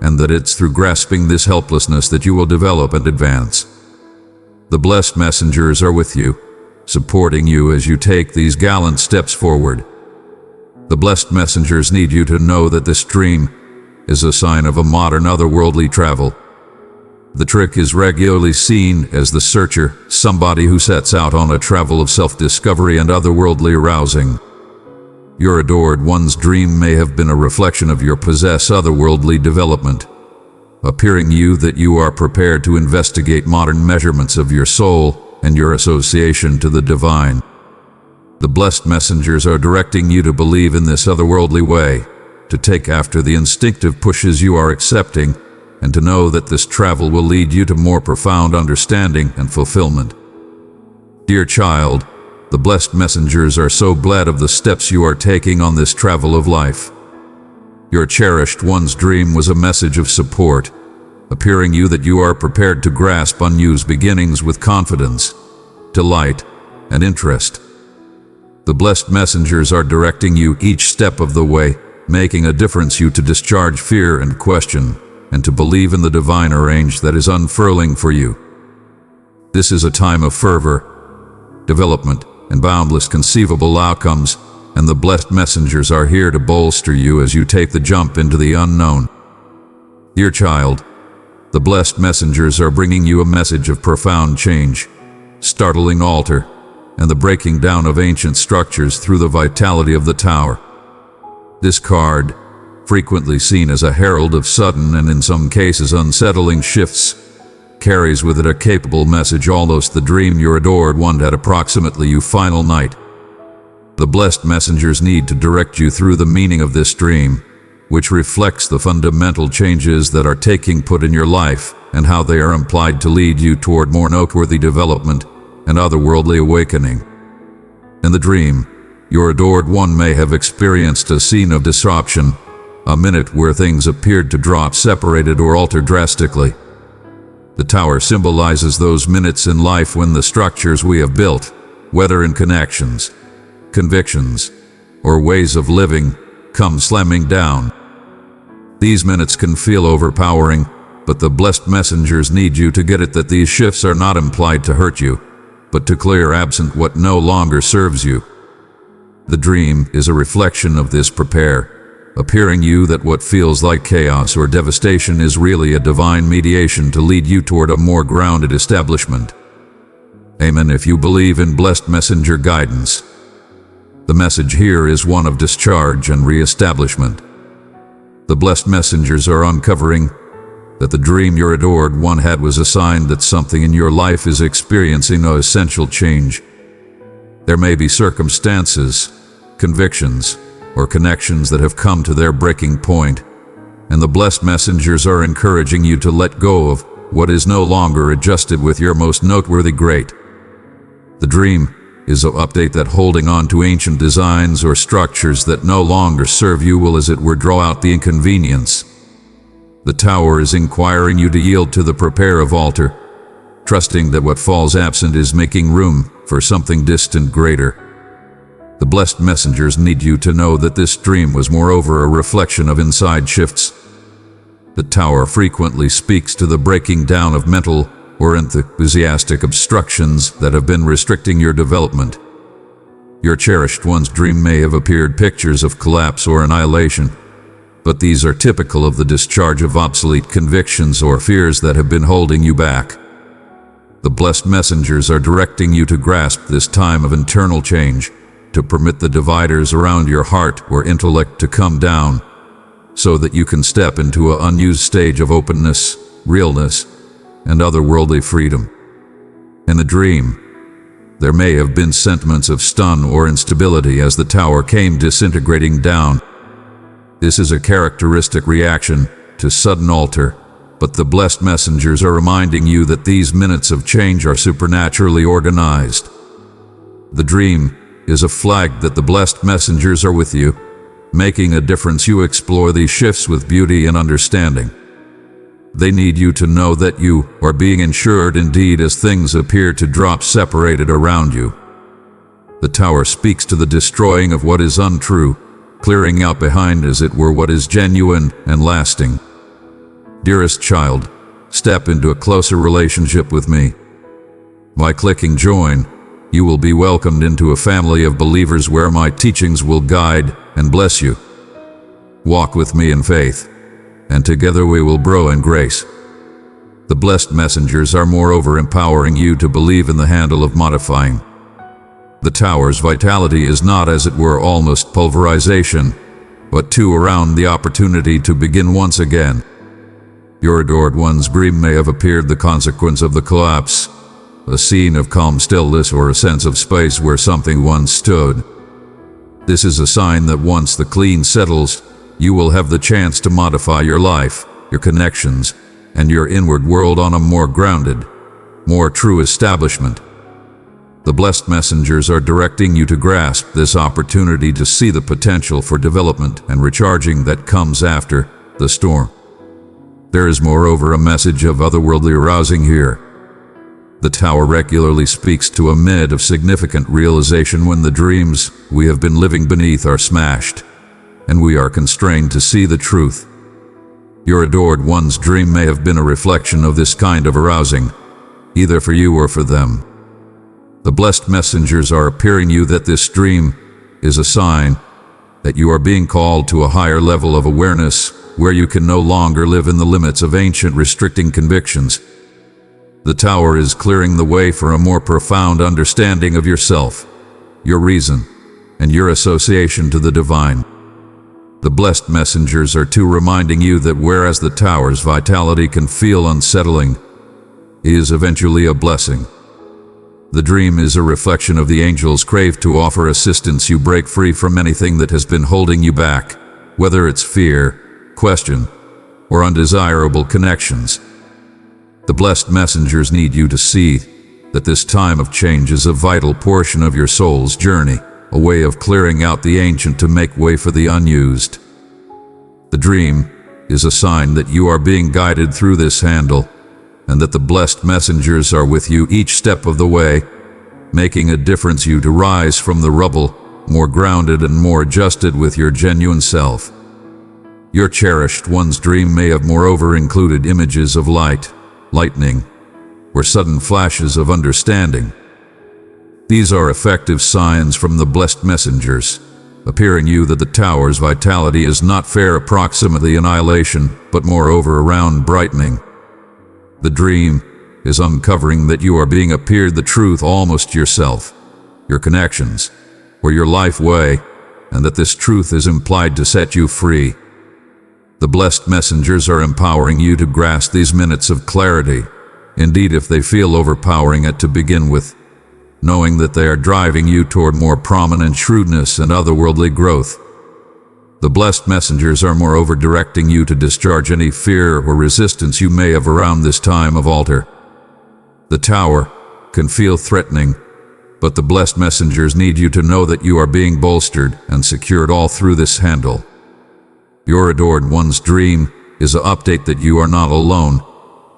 and that it's through grasping this helplessness that you will develop and advance. The blessed messengers are with you, supporting you as you take these gallant steps forward. The blessed messengers need you to know that this dream is a sign of a modern otherworldly travel. The trick is regularly seen as the searcher, somebody who sets out on a travel of self-discovery and otherworldly arousing. Your adored one's dream may have been a reflection of your possess otherworldly development, appearing you that you are prepared to investigate modern measurements of your soul and your association to the divine. The blessed messengers are directing you to believe in this otherworldly way, to take after the instinctive pushes you are accepting, and to know that this travel will lead you to more profound understanding and fulfillment. Dear child, the blessed messengers are so glad of the steps you are taking on this travel of life. Your cherished one's dream was a message of support, appearing you that you are prepared to grasp unused beginnings with confidence, delight, and interest. The blessed messengers are directing you each step of the way, making a difference you to discharge fear and question, and to believe in the divine arrange that is unfurling for you. This is a time of fervor, development, and boundless conceivable outcomes, and the blessed messengers are here to bolster you as you take the jump into the unknown. Dear child, the blessed messengers are bringing you a message of profound change, startling altar, and the breaking down of ancient structures through the vitality of the tower. This card, frequently seen as a herald of sudden and in some cases unsettling shifts, carries with it a capable message, almost the dream your adored one had approximately you final night. The blessed messengers need to direct you through the meaning of this dream, which reflects the fundamental changes that are taking place in your life and how they are implied to lead you toward more noteworthy development and otherworldly awakening. In the dream, your adored one may have experienced a scene of disruption, a minute where things appeared to drop, separated, or alter drastically. The tower symbolizes those minutes in life when the structures we have built, whether in connections, convictions, or ways of living, come slamming down. These minutes can feel overpowering, but the blessed messengers need you to get it that these shifts are not implied to hurt you, but to clear absent what no longer serves you. The dream is a reflection of this prepare, appearing you that what feels like chaos or devastation is really a divine mediation to lead you toward a more grounded establishment. Amen. If you believe in blessed messenger guidance, the message here is one of discharge and re-establishment. The blessed messengers are uncovering that the dream your adored one had was a sign that something in your life is experiencing an essential change. There may be circumstances, convictions, or connections that have come to their breaking point, and the blessed messengers are encouraging you to let go of what is no longer adjusted with your most noteworthy great. The dream is an update that holding on to ancient designs or structures that no longer serve you will as it were draw out the inconvenience. The tower is inquiring you to yield to the prepare of altar, trusting that what falls absent is making room for something distant greater. The blessed messengers need you to know that this dream was moreover a reflection of inside shifts. The tower frequently speaks to the breaking down of mental or enthusiastic obstructions that have been restricting your development. Your cherished one's dream may have appeared pictures of collapse or annihilation, but these are typical of the discharge of obsolete convictions or fears that have been holding you back. The blessed messengers are directing you to grasp this time of internal change, to permit the dividers around your heart or intellect to come down, so that you can step into an unused stage of openness, realness, and otherworldly freedom. In the dream, there may have been sentiments of stun or instability as the tower came disintegrating down. This is a characteristic reaction to sudden altar, but the blessed messengers are reminding you that these minutes of change are supernaturally organized. The dream is a flag that the blessed messengers are with you, making a difference. You explore these shifts with beauty and understanding. They need you to know that you are being ensured indeed as things appear to drop separated around you. The tower speaks to the destroying of what is untrue, clearing out behind as it were what is genuine and lasting. Dearest child, step into a closer relationship with me. By clicking join, you will be welcomed into a family of believers where my teachings will guide and bless you. Walk with me in faith, and together we will grow in grace. The blessed messengers are moreover empowering you to believe in the handle of modifying. The tower's vitality is not as it were almost pulverization, but to around the opportunity to begin once again. Your adored one's dream may have appeared the consequence of the collapse, a scene of calm stillness or a sense of space where something once stood. This is a sign that once the clean settles, you will have the chance to modify your life, your connections, and your inward world on a more grounded, more true establishment. The blessed messengers are directing you to grasp this opportunity to see the potential for development and recharging that comes after the storm. There is moreover a message of otherworldly arousing here. The tower regularly speaks to a mid of significant realization when the dreams we have been living beneath are smashed, and we are constrained to see the truth. Your adored one's dream may have been a reflection of this kind of arousing, either for you or for them. The blessed messengers are appearing you that this dream is a sign that you are being called to a higher level of awareness where you can no longer live in the limits of ancient restricting convictions. The tower is clearing the way for a more profound understanding of yourself, your reason, and your association to the divine. The blessed messengers are too reminding you that whereas the tower's vitality can feel unsettling, it is eventually a blessing. The dream is a reflection of the angel's crave to offer assistance you break free from anything that has been holding you back, whether it's fear, question, or undesirable connections. The blessed messengers need you to see that this time of change is a vital portion of your soul's journey, a way of clearing out the ancient to make way for the unused. The dream is a sign that you are being guided through this handle, and that the blessed messengers are with you each step of the way, making a difference you to rise from the rubble, more grounded and more adjusted with your genuine self. Your cherished one's dream may have moreover included images of light, lightning, or sudden flashes of understanding. These are effective signs from the blessed messengers, appearing you that the tower's vitality is not fair approximately annihilation, but moreover around brightening. The dream is uncovering that you are being appeared the truth almost yourself, your connections, or your life way, and that this truth is implied to set you free. The blessed messengers are empowering you to grasp these minutes of clarity, indeed if they feel overpowering it to begin with, knowing that they are driving you toward more prominent shrewdness and otherworldly growth. The blessed messengers are moreover directing you to discharge any fear or resistance you may have around this time of altar. The tower can feel threatening, But the blessed messengers need you to know that you are being bolstered and secured all through this handle. Your adored one's dream is an update that you are not alone,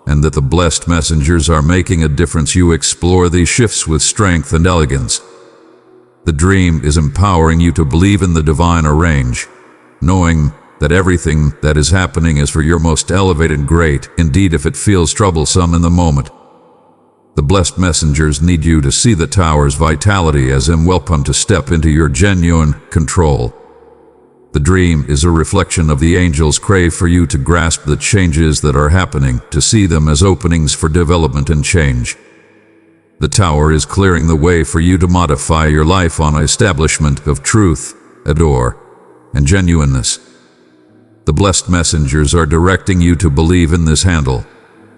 and that the blessed messengers are making a difference. You explore these shifts with strength and elegance. The dream is empowering you to believe in the divine arrange, knowing that everything that is happening is for your most elevated great, indeed if it feels troublesome in the moment. The blessed messengers need you to see the tower's vitality as a welcome to step into your genuine control. The dream is a reflection of the angels' crave for you to grasp the changes that are happening, to see them as openings for development and change. The tower is clearing the way for you to modify your life on an establishment of truth, adore, and genuineness. The blessed messengers are directing you to believe in this handle,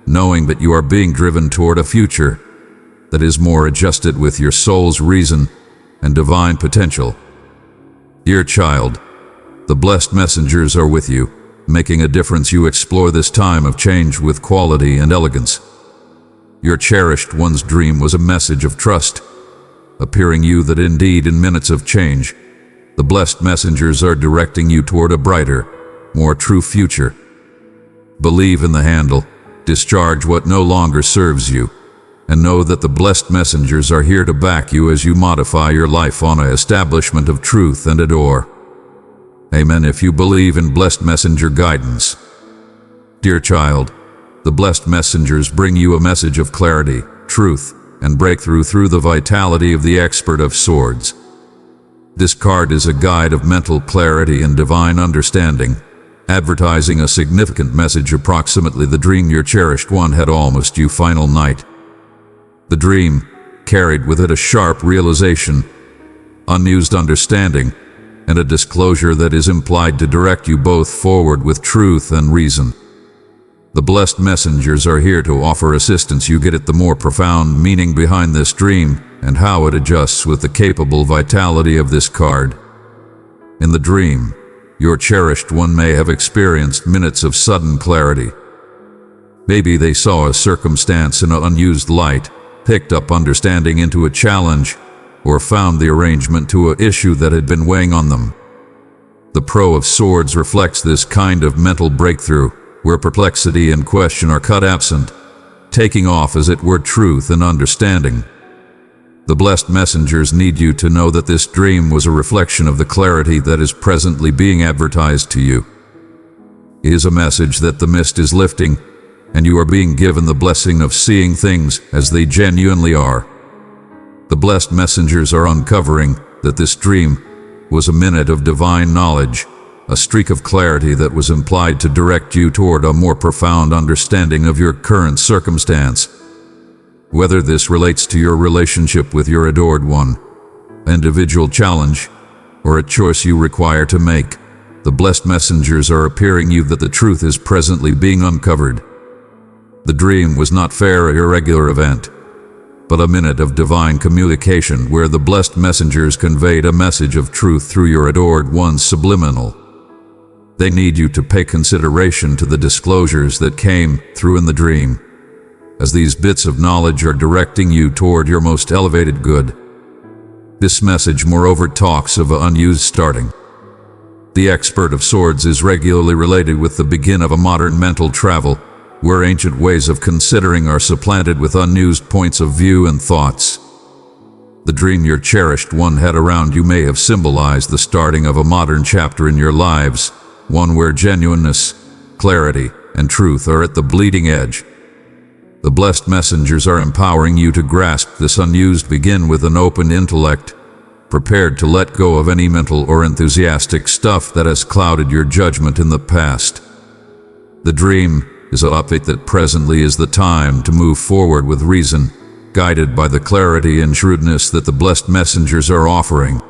knowing that you are being driven toward a future that is more adjusted with your soul's reason and divine potential. Dear child, the blessed messengers are with you, making a difference. You explore this time of change with quality and elegance. Your cherished one's dream was a message of trust, appearing you that indeed in minutes of change, the blessed messengers are directing you toward a brighter, more true future. Believe in the handle, discharge what no longer serves you, and know that the blessed messengers are here to back you as you modify your life on an establishment of truth and adore. Amen if you believe in blessed messenger guidance. Dear child, the blessed messengers bring you a message of clarity, truth, and breakthrough through the vitality of the expert of swords. This card is a guide of mental clarity and divine understanding, advertising a significant message, approximately the dream your cherished one had almost you final night. The dream carried with it a sharp realization, unused understanding, and a disclosure that is implied to direct you both forward with truth and reason. The blessed messengers are here to offer assistance. You get at the more profound meaning behind this dream and how it adjusts with the capable vitality of this card. In the dream, your cherished one may have experienced minutes of sudden clarity. Maybe they saw a circumstance in an unused light, picked up understanding into a challenge, or found the arrangement to an issue that had been weighing on them. The Pro of Swords reflects this kind of mental breakthrough, where perplexity and question are cut absent, taking off as it were truth and understanding. The blessed messengers need you to know that this dream was a reflection of the clarity that is presently being advertised to you. It is a message that the mist is lifting, and you are being given the blessing of seeing things as they genuinely are. The blessed messengers are uncovering that this dream was a minute of divine knowledge, a streak of clarity that was implied to direct you toward a more profound understanding of your current circumstance. Whether this relates to your relationship with your adored one, an individual challenge, or a choice you require to make, the blessed messengers are appearing you that the truth is presently being uncovered. The dream was not fair or irregular event, but a minute of divine communication where the blessed messengers conveyed a message of truth through your adored one's subliminal. They need you to pay consideration to the disclosures that came through in the dream, as these bits of knowledge are directing you toward your most elevated good. This message moreover talks of an unused starting. The expert of swords is regularly related with the begin of a modern mental travel, where ancient ways of considering are supplanted with unused points of view and thoughts. The dream your cherished one had around you may have symbolized the starting of a modern chapter in your lives, one where genuineness, clarity, and truth are at the bleeding edge. The blessed messengers are empowering you to grasp this unused begin with an open intellect, prepared to let go of any mental or enthusiastic stuff that has clouded your judgment in the past. The dream is an update that presently is the time to move forward with reason, guided by the clarity and shrewdness that the blessed messengers are offering.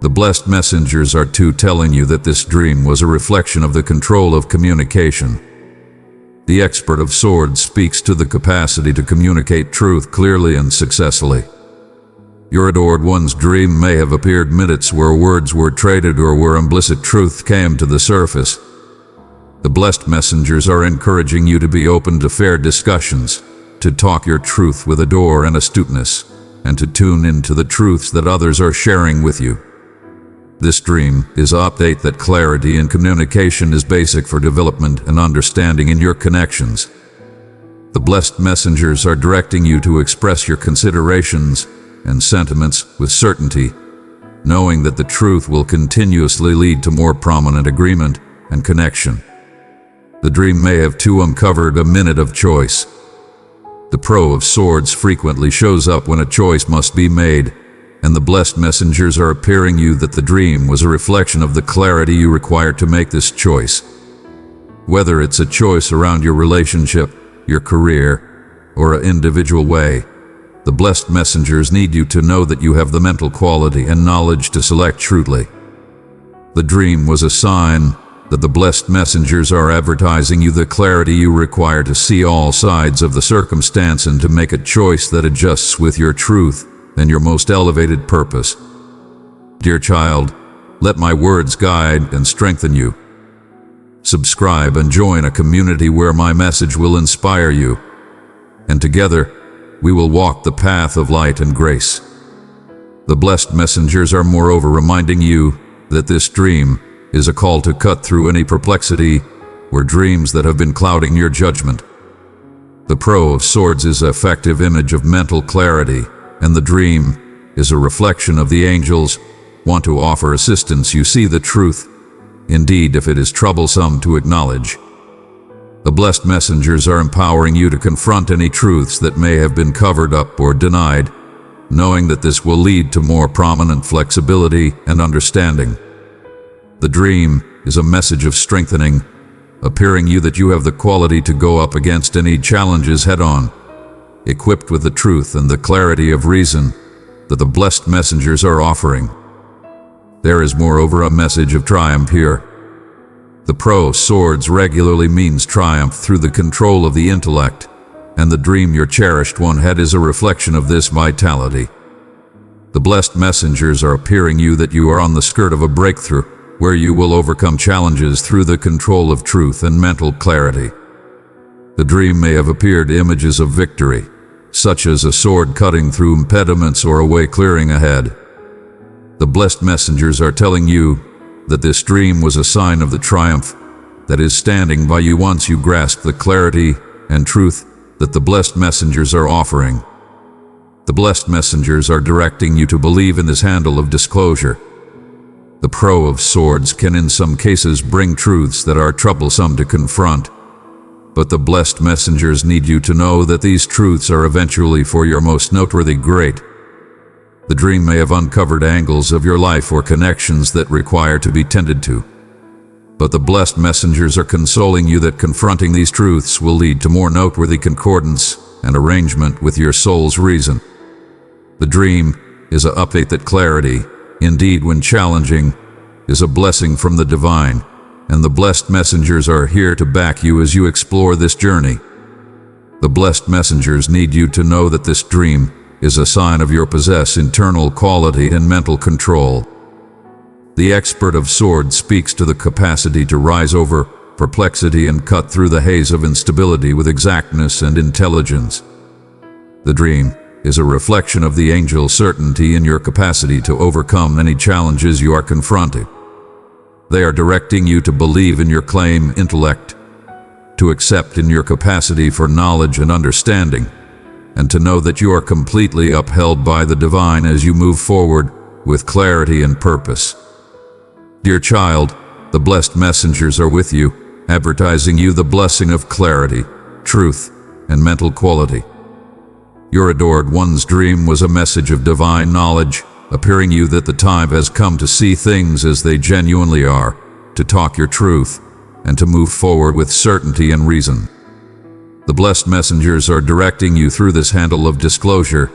The blessed messengers are too telling you that this dream was a reflection of the control of communication. The expert of swords speaks to the capacity to communicate truth clearly and successfully. Your adored one's dream may have appeared minutes where words were traded or where implicit truth came to the surface. The blessed messengers are encouraging you to be open to fair discussions, to talk your truth with adore and astuteness, and to tune into the truths that others are sharing with you. This dream is an update that clarity in communication is basic for development and understanding in your connections. The blessed messengers are directing you to express your considerations and sentiments with certainty, knowing that the truth will continuously lead to more prominent agreement and connection. The dream may have too uncovered a minute of choice. The Pro of Swords frequently shows up when a choice must be made, and the blessed messengers are appearing you that the dream was a reflection of the clarity you require to make this choice. Whether it's a choice around your relationship, your career, or an individual way, the blessed messengers need you to know that you have the mental quality and knowledge to select shrewdly. The dream was a sign that the blessed messengers are advertising you the clarity you require to see all sides of the circumstance and to make a choice that adjusts with your truth and your most elevated purpose. Dear child, let my words guide and strengthen you. Subscribe and join a community where my message will inspire you, and together we will walk the path of light and grace. The blessed messengers are moreover reminding you that this dream is a call to cut through any perplexity or dreams that have been clouding your judgment. The Pro of Swords is an effective image of mental clarity, and the dream is a reflection of the angels want to offer assistance. You see the truth, indeed, if it is troublesome to acknowledge. The blessed messengers are empowering you to confront any truths that may have been covered up or denied, knowing that this will lead to more prominent flexibility and understanding. The dream is a message of strengthening, appearing you that you have the quality to go up against any challenges head-on, equipped with the truth and the clarity of reason that the blessed messengers are offering. There is moreover a message of triumph here. The Pro Swords regularly means triumph through the control of the intellect, and the dream your cherished one had is a reflection of this vitality. The blessed messengers are appearing you that you are on the skirt of a breakthrough, where you will overcome challenges through the control of truth and mental clarity. The dream may have appeared images of victory, such as a sword cutting through impediments or a way clearing ahead. The blessed messengers are telling you that this dream was a sign of the triumph that is standing by you once you grasp the clarity and truth that the blessed messengers are offering. The blessed messengers are directing you to believe in this handle of disclosure. The Pro of Swords can in some cases bring truths that are troublesome to confront, but the blessed messengers need you to know that these truths are eventually for your most noteworthy great. The dream may have uncovered angles of your life or connections that require to be tended to, but the blessed messengers are consoling you that confronting these truths will lead to more noteworthy concordance and arrangement with your soul's reason. The dream is an update that clarity, indeed when challenging, is a blessing from the divine, and the blessed messengers are here to back you as you explore this journey. The blessed messengers need you to know that this dream is a sign of your possess internal quality and mental control. The expert of swords speaks to the capacity to rise over perplexity and cut through the haze of instability with exactness and intelligence. The dream is a reflection of the angel certainty in your capacity to overcome any challenges you are confronting. They are directing you to believe in your claim intellect, to accept in your capacity for knowledge and understanding, and to know that you are completely upheld by the divine as you move forward with clarity and purpose. Dear child, the blessed messengers are with you, advertising you the blessing of clarity, truth, and mental quality. Your adored one's dream was a message of divine knowledge, appearing you that the time has come to see things as they genuinely are, to talk your truth, and to move forward with certainty and reason. The blessed messengers are directing you through this handle of disclosure,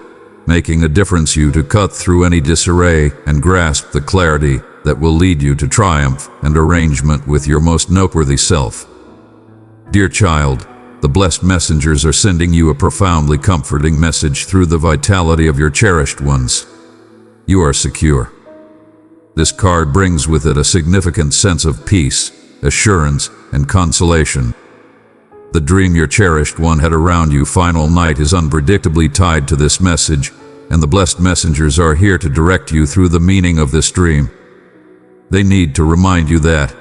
making a difference you to cut through any disarray and grasp the clarity that will lead you to triumph and arrangement with your most noteworthy self. Dear child, the blessed messengers are sending you a profoundly comforting message through the vitality of your cherished ones. You are secure. This card brings with it a significant sense of peace, assurance, and consolation. The dream your cherished one had around you final night is unpredictably tied to this message, and the blessed messengers are here to direct you through the meaning of this dream. They need to remind you that,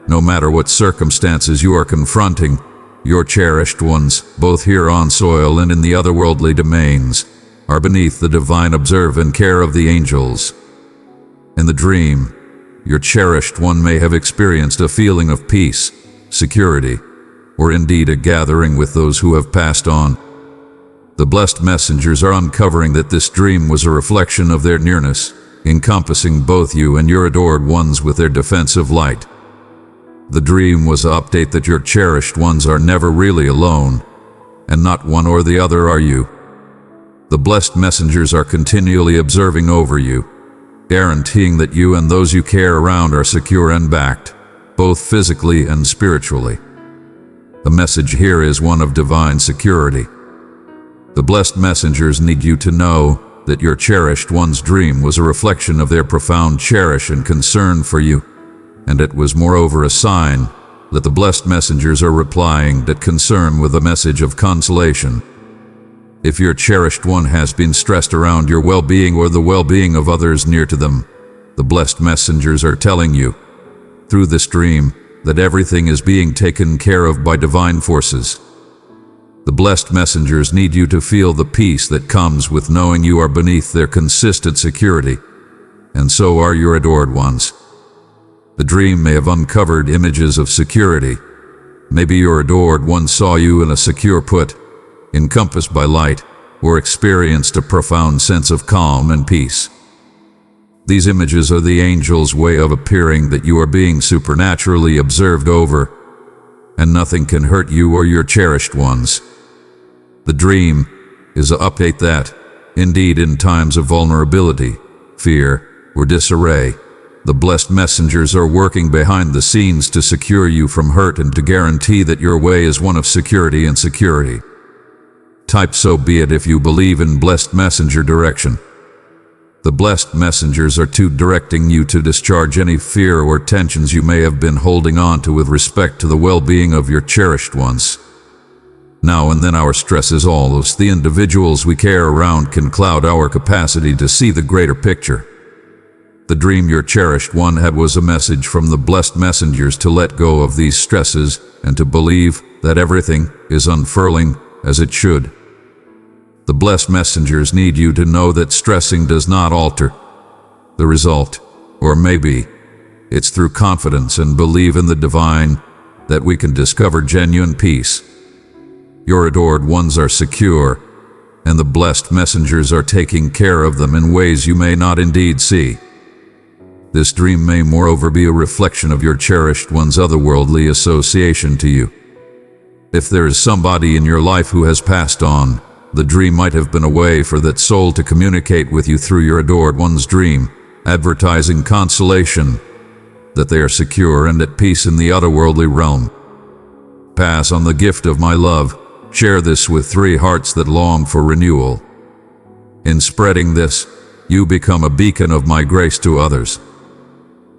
no matter what circumstances you are confronting, your cherished ones, both here on soil and in the otherworldly domains, are beneath the divine observe and care of the angels. In the dream, your cherished one may have experienced a feeling of peace, security, or indeed a gathering with those who have passed on. The blessed messengers are uncovering that this dream was a reflection of their nearness, encompassing both you and your adored ones with their defensive light. The dream was an update that your cherished ones are never really alone, and not one or the other are you. The blessed messengers are continually observing over you, guaranteeing that you and those you care around are secure and backed, both physically and spiritually. The message here is one of divine security. The blessed messengers need you to know that your cherished one's dream was a reflection of their profound cherish and concern for you, and it was moreover a sign that the blessed messengers are replying that concern with a message of consolation. If your cherished one has been stressed around your well-being or the well-being of others near to them, the blessed messengers are telling you, through this dream, that everything is being taken care of by divine forces. The blessed messengers need you to feel the peace that comes with knowing you are beneath their consistent security, and so are your adored ones. The dream may have uncovered images of security. Maybe your adored one saw you in a secure put, encompassed by light, or experienced a profound sense of calm and peace. These images are the angel's way of appearing that you are being supernaturally observed over, and nothing can hurt you or your cherished ones. The dream is an update that, indeed in times of vulnerability, fear, or disarray, the blessed messengers are working behind the scenes to secure you from hurt and to guarantee that your way is one of security and security. Type so be it if you believe in blessed messenger direction. The blessed messengers are directing you to discharge any fear or tensions you may have been holding on to with respect to the well-being of your cherished ones. Now and then our stress is all of the individuals we care around can cloud our capacity to see the greater picture. The dream your cherished one had was a message from the blessed messengers to let go of these stresses and to believe that everything is unfurling as it should. The blessed messengers need you to know that stressing does not alter the result, or maybe it's through confidence and belief in the divine that we can discover genuine peace. Your adored ones are secure, and the blessed messengers are taking care of them in ways you may not indeed see. This dream may moreover be a reflection of your cherished one's otherworldly association to you. If there is somebody in your life who has passed on, the dream might have been a way for that soul to communicate with you through your adored one's dream, advertising consolation, that they are secure and at peace in the otherworldly realm. Pass on the gift of my love. Share this with 3 hearts that long for renewal. In spreading this, you become a beacon of my grace to others.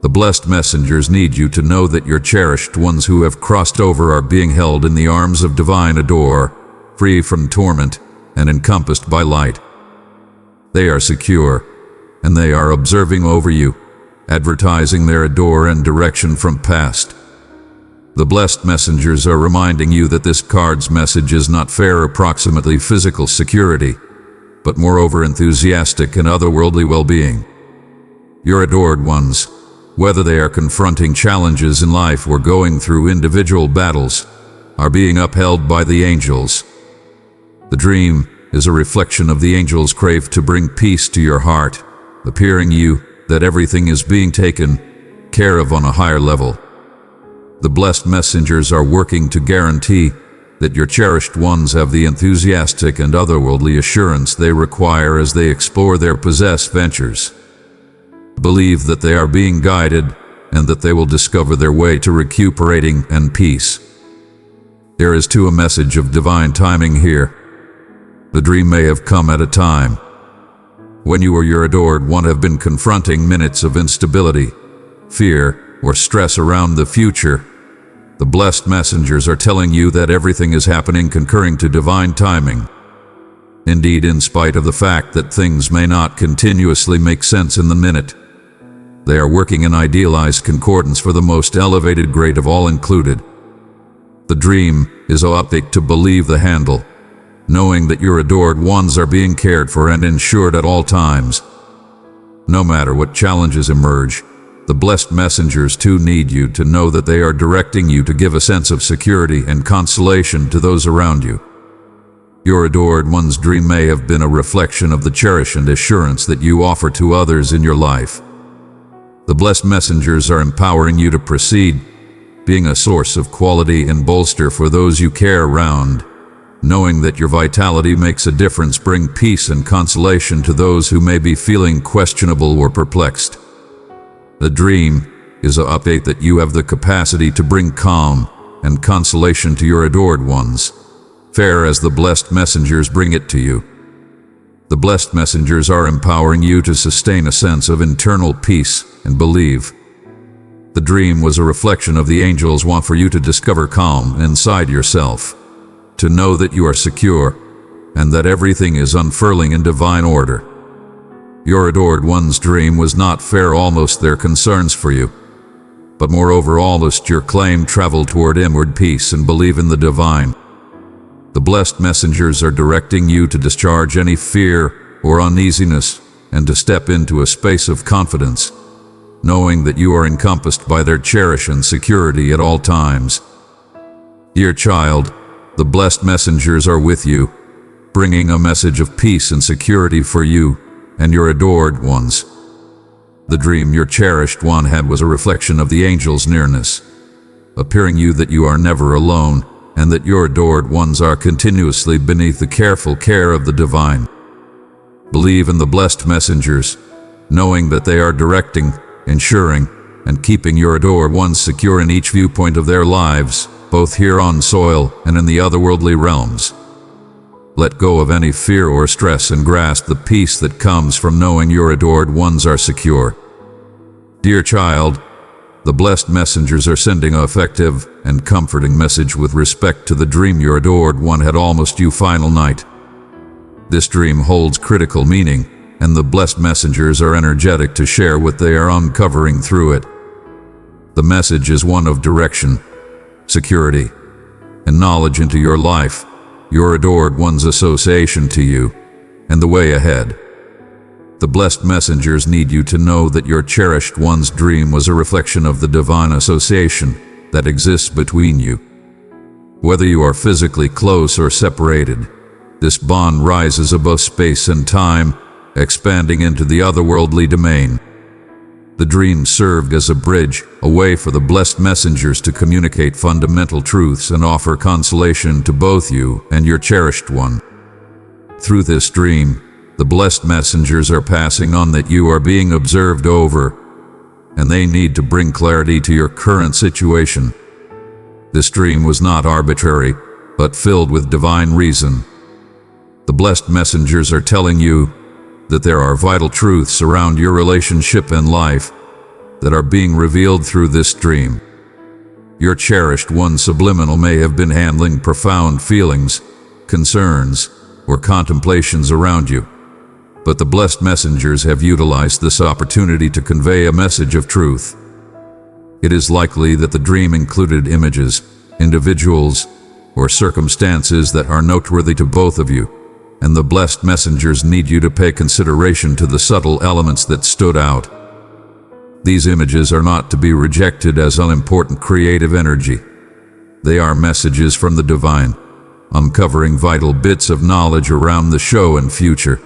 The blessed messengers need you to know that your cherished ones who have crossed over are being held in the arms of divine adore, free from torment and encompassed by light. They are secure, and they are observing over you, advertising their adore and direction from past. The blessed messengers are reminding you that this card's message is not fair approximately physical security, but moreover enthusiastic and otherworldly well-being. Your adored ones, whether they are confronting challenges in life or going through individual battles, are being upheld by the angels. The dream is a reflection of the angels' crave to bring peace to your heart, appearing you that everything is being taken care of on a higher level. The blessed messengers are working to guarantee that your cherished ones have the enthusiastic and otherworldly assurance they require as they explore their possessed ventures. Believe that they are being guided and that they will discover their way to recuperating and peace. There is too a message of divine timing here. The dream may have come at a time when you or your adored one have been confronting minutes of instability, fear, or stress around the future. The blessed messengers are telling you that everything is happening concurring to divine timing. Indeed, in spite of the fact that things may not continuously make sense in the minute, they are working in idealized concordance for the most elevated grade of all included. The dream is optic to believe the handle, knowing that your adored ones are being cared for and ensured at all times. No matter what challenges emerge, the blessed messengers too need you to know that they are directing you to give a sense of security and consolation to those around you. Your adored one's dream may have been a reflection of the cherish and assurance that you offer to others in your life. The blessed messengers are empowering you to proceed, being a source of quality and bolster for those you care around. Knowing that your vitality makes a difference, bring peace and consolation to those who may be feeling questionable or perplexed. The dream is an update that you have the capacity to bring calm and consolation to your adored ones, fair as the blessed messengers bring it to you. The blessed messengers are empowering you to sustain a sense of internal peace and believe. The dream was a reflection of the angels' want for you to discover calm inside yourself, to know that you are secure and that everything is unfurling in divine order. Your adored one's dream was not fair almost their concerns for you, but moreover almost your claim travel toward inward peace and believe in the divine. The blessed messengers are directing you to discharge any fear or uneasiness and to step into a space of confidence, knowing that you are encompassed by their cherish and security at all times. Dear child, the blessed messengers are with you, bringing a message of peace and security for you and your adored ones. The dream your cherished one had was a reflection of the angel's nearness, appearing you that you are never alone and that your adored ones are continuously beneath the careful care of the divine. Believe in the blessed messengers, knowing that they are directing, ensuring, and keeping your adored ones secure in each viewpoint of their lives, both here on soil and in the otherworldly realms. Let go of any fear or stress and grasp the peace that comes from knowing your adored ones are secure. Dear child, the blessed messengers are sending an effective and comforting message with respect to the dream your adored one had almost you final night. This dream holds critical meaning, and the blessed messengers are energetic to share what they are uncovering through it. The message is one of direction, security, and knowledge into your life, your adored one's association to you, and the way ahead. The blessed messengers need you to know that your cherished one's dream was a reflection of the divine association that exists between you. Whether you are physically close or separated, this bond rises above space and time, expanding into the otherworldly domain. The dream served as a bridge, a way for the blessed messengers to communicate fundamental truths and offer consolation to both you and your cherished one. Through this dream, the blessed messengers are passing on that you are being observed over, and they need to bring clarity to your current situation. This dream was not arbitrary, but filled with divine reason. The blessed messengers are telling you that there are vital truths around your relationship and life that are being revealed through this dream. Your cherished one subliminal may have been handling profound feelings, concerns, or contemplations around you, but the blessed messengers have utilized this opportunity to convey a message of truth. It is likely that the dream included images, individuals, or circumstances that are noteworthy to both of you, and the blessed messengers need you to pay consideration to the subtle elements that stood out. These images are not to be rejected as unimportant creative energy. They are messages from the divine, uncovering vital bits of knowledge around the show and future.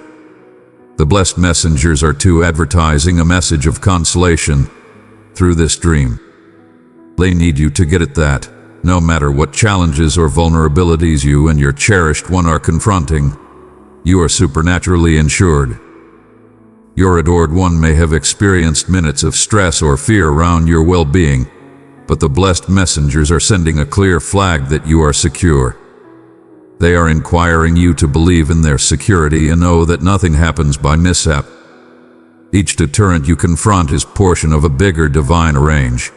The blessed messengers are too advertising a message of consolation through this dream. They need you to get at that, no matter what challenges or vulnerabilities you and your cherished one are confronting, you are supernaturally insured. Your adored one may have experienced minutes of stress or fear around your well-being, but the blessed messengers are sending a clear flag that you are secure. They are inquiring you to believe in their security and know that nothing happens by mishap. Each deterrent you confront is portion of a bigger divine arrange,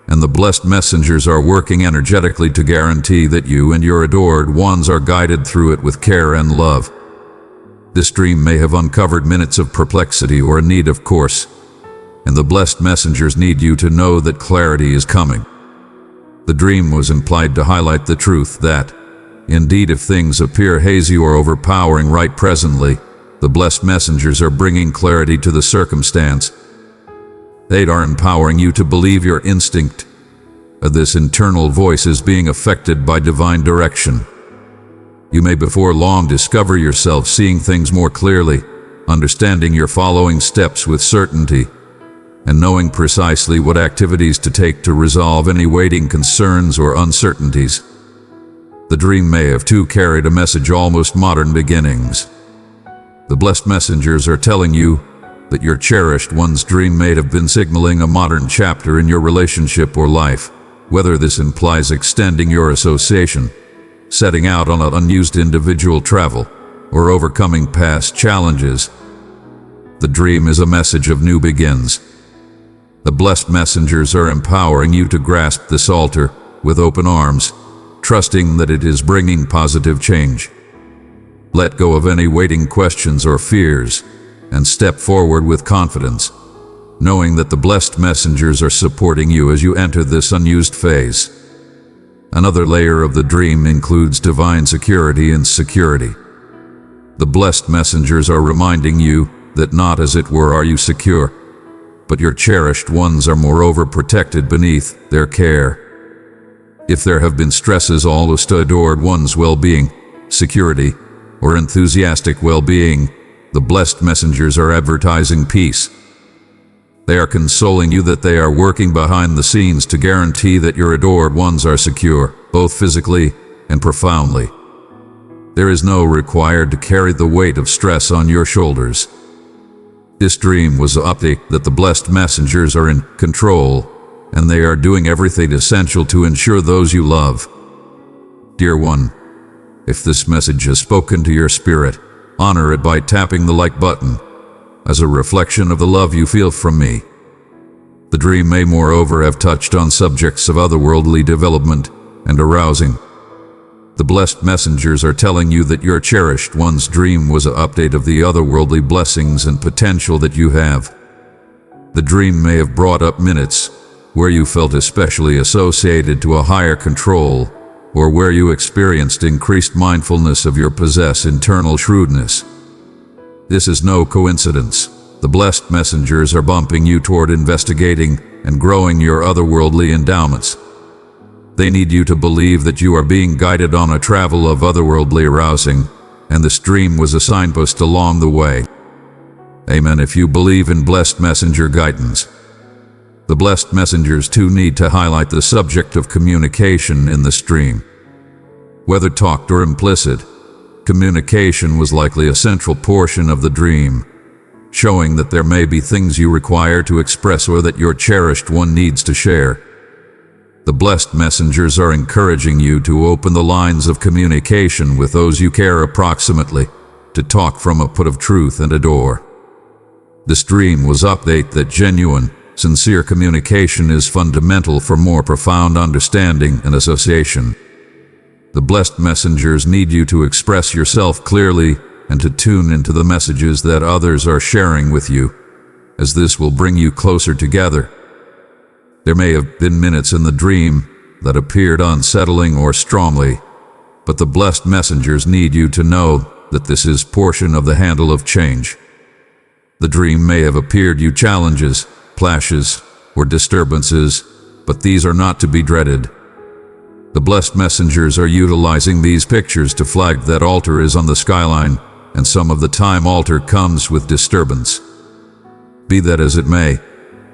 and the blessed messengers are working energetically to guarantee that you and your adored ones are guided through it with care and love. This dream may have uncovered minutes of perplexity or a need of course, and the blessed messengers need you to know that clarity is coming. The dream was implied to highlight the truth that, indeed, if things appear hazy or overpowering right presently, the blessed messengers are bringing clarity to the circumstance. They are empowering you to believe your instinct. This internal voice is being affected by divine direction. You may before long discover yourself seeing things more clearly, understanding your following steps with certainty, and knowing precisely what activities to take to resolve any waiting concerns or uncertainties. The dream may have too carried a message almost modern beginnings. The blessed messengers are telling you that your cherished one's dream may have been signaling a modern chapter in your relationship or life, whether this implies extending your association, setting out on an unused individual travel, or overcoming past challenges. The dream is a message of new begins. The blessed messengers are empowering you to grasp this altar with open arms, trusting that it is bringing positive change. Let go of any waiting questions or fears, and step forward with confidence, knowing that the blessed messengers are supporting you as you enter this unused phase. Another layer of the dream includes divine security and security. The blessed messengers are reminding you that not as it were are you secure, but your cherished ones are moreover protected beneath their care. If there have been stresses all to adored one's well-being, security, or enthusiastic well-being, the blessed messengers are advertising peace. They are consoling you that they are working behind the scenes to guarantee that your adored ones are secure, both physically and profoundly. There is no required to carry the weight of stress on your shoulders. This dream was an update that the blessed messengers are in control, and they are doing everything essential to ensure those you love. Dear one, if this message has spoken to your spirit, honor it by tapping the like button, as a reflection of the love you feel from me. The dream may moreover have touched on subjects of otherworldly development and arousing. The blessed messengers are telling you that your cherished one's dream was an update of the otherworldly blessings and potential that you have. The dream may have brought up minutes where you felt especially associated to a higher control, or where you experienced increased mindfulness of your possessed internal shrewdness. This is no coincidence. The blessed messengers are bumping you toward investigating and growing your otherworldly endowments. They need you to believe that you are being guided on a travel of otherworldly arousing, and this dream was a signpost along the way. Amen if you believe in blessed messenger guidance. The blessed messengers too need to highlight the subject of communication in this dream. Whether talked or implicit, communication was likely a central portion of the dream, showing that there may be things you require to express or that your cherished one needs to share. The blessed messengers are encouraging you to open the lines of communication with those you care approximately, to talk from a put of truth and adore. This dream was update that genuine, sincere communication is fundamental for more profound understanding and association. The blessed messengers need you to express yourself clearly and to tune into the messages that others are sharing with you, as this will bring you closer together. There may have been minutes in the dream that appeared unsettling or strongly, but the blessed messengers need you to know that this is portion of the handle of change. The dream may have appeared you challenges, flashes, or disturbances, but these are not to be dreaded. The blessed messengers are utilizing these pictures to flag that altar is on the skyline, and some of the time altar comes with disturbance. Be that as it may,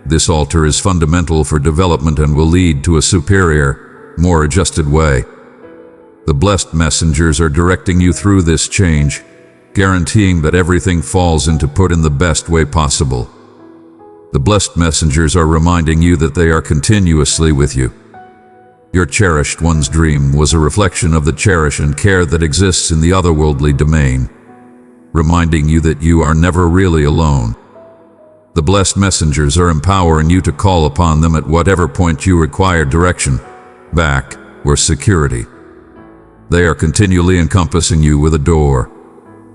this altar is fundamental for development and will lead to a superior, more adjusted way. The blessed messengers are directing you through this change, guaranteeing that everything falls into put in the best way possible. The blessed messengers are reminding you that they are continuously with you. Your cherished one's dream was a reflection of the cherish and care that exists in the otherworldly domain, reminding you that you are never really alone. The blessed messengers are empowering you to call upon them at whatever point you require direction, back, or security. They are continually encompassing you with a door,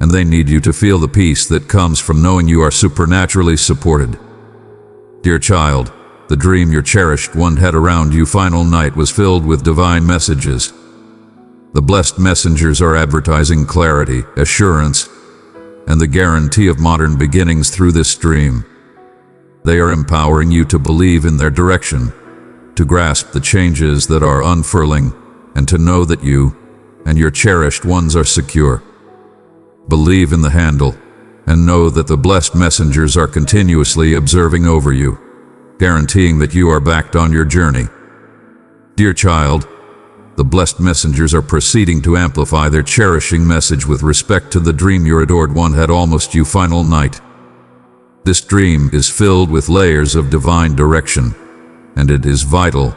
and they need you to feel the peace that comes from knowing you are supernaturally supported. Dear child, the dream your cherished one had around you final night was filled with divine messages. The blessed messengers are advertising clarity, assurance, and the guarantee of modern beginnings through this dream. They are empowering you to believe in their direction, to grasp the changes that are unfurling, and to know that you and your cherished ones are secure. Believe in the handle, and know that the blessed messengers are continuously observing over you, guaranteeing that you are backed on your journey. Dear child, the blessed messengers are proceeding to amplify their cherishing message with respect to the dream your adored one had almost you final night. This dream is filled with layers of divine direction, and it is vital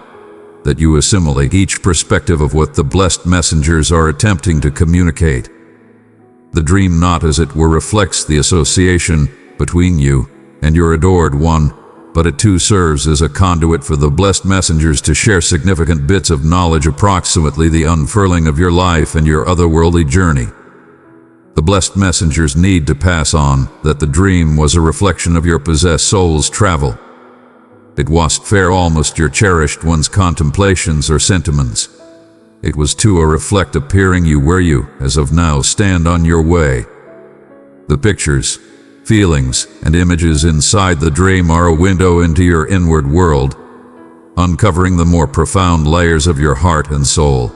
that you assimilate each perspective of what the blessed messengers are attempting to communicate. The dream not as it were reflects the association between you and your adored one, but it too serves as a conduit for the blessed messengers to share significant bits of knowledge approximately the unfurling of your life and your otherworldly journey. The blessed messengers need to pass on that the dream was a reflection of your possessed soul's travel. It wasn't fair almost your cherished one's contemplations or sentiments. It was to reflect appearing you where you, as of now, stand on your way. The pictures, feelings, and images inside the dream are a window into your inward world, uncovering the more profound layers of your heart and soul.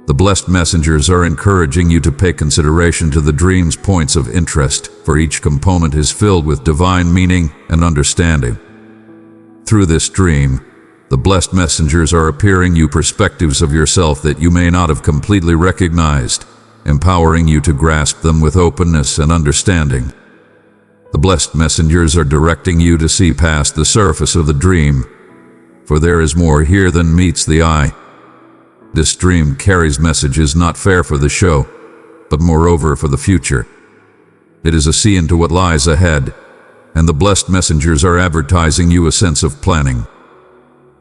The blessed messengers are encouraging you to pay consideration to the dream's points of interest, for each component is filled with divine meaning and understanding. Through this dream, the blessed messengers are appearing you perspectives of yourself that you may not have completely recognized, empowering you to grasp them with openness and understanding. The blessed messengers are directing you to see past the surface of the dream, for there is more here than meets the eye. This dream carries messages not fair for the show, but moreover for the future. It is a see into what lies ahead, and the blessed messengers are advertising you a sense of planning.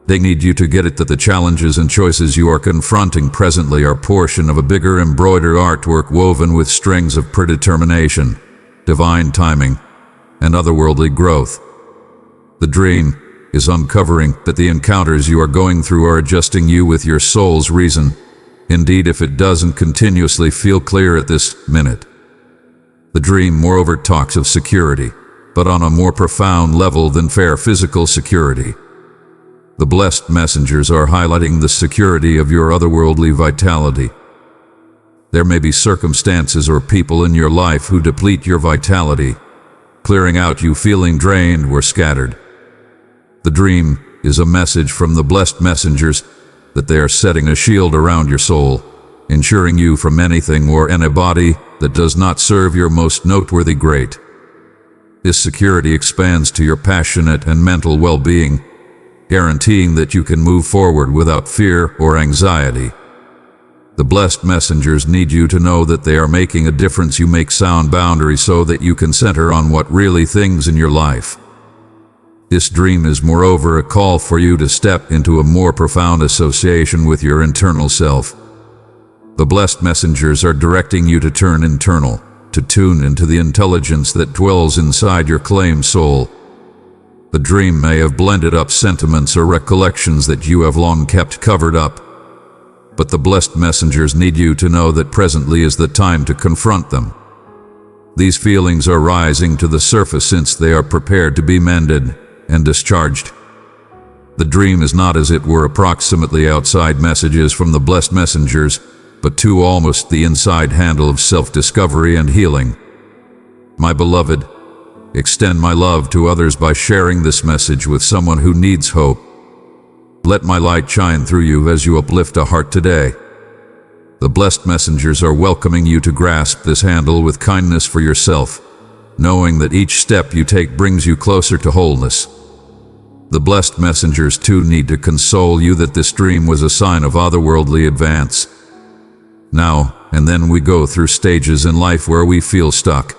They need you to get it that the challenges and choices you are confronting presently are portion of a bigger embroidered artwork woven with strings of predetermination, divine timing, and otherworldly growth. The dream is uncovering that the encounters you are going through are adjusting you with your soul's reason, indeed if it doesn't continuously feel clear at this minute. The dream moreover talks of security, but on a more profound level than fair physical security. The blessed messengers are highlighting the security of your otherworldly vitality. There may be circumstances or people in your life who deplete your vitality, clearing out you feeling drained or scattered. The dream is a message from the blessed messengers that they are setting a shield around your soul, ensuring you from anything or anybody that does not serve your most noteworthy great. This security expands to your passionate and mental well-being, guaranteeing that you can move forward without fear or anxiety. The blessed messengers need you to know that they are making a difference. You make sound boundaries so that you can center on what really things in your life. This dream is moreover a call for you to step into a more profound association with your internal self. The blessed messengers are directing you to turn internal, to tune into the intelligence that dwells inside your claimed soul. The dream may have blended up sentiments or recollections that you have long kept covered up, but the blessed messengers need you to know that presently is the time to confront them. These feelings are rising to the surface since they are prepared to be mended and discharged. The dream is not as it were approximately outside messages from the blessed messengers, but to almost the inside handle of self-discovery and healing. My beloved, extend my love to others by sharing this message with someone who needs hope. Let my light shine through you as you uplift a heart today. The blessed messengers are welcoming you to grasp this handle with kindness for yourself, knowing that each step you take brings you closer to wholeness. The blessed messengers too need to console you that this dream was a sign of otherworldly advance. Now and then we go through stages in life where we feel stuck,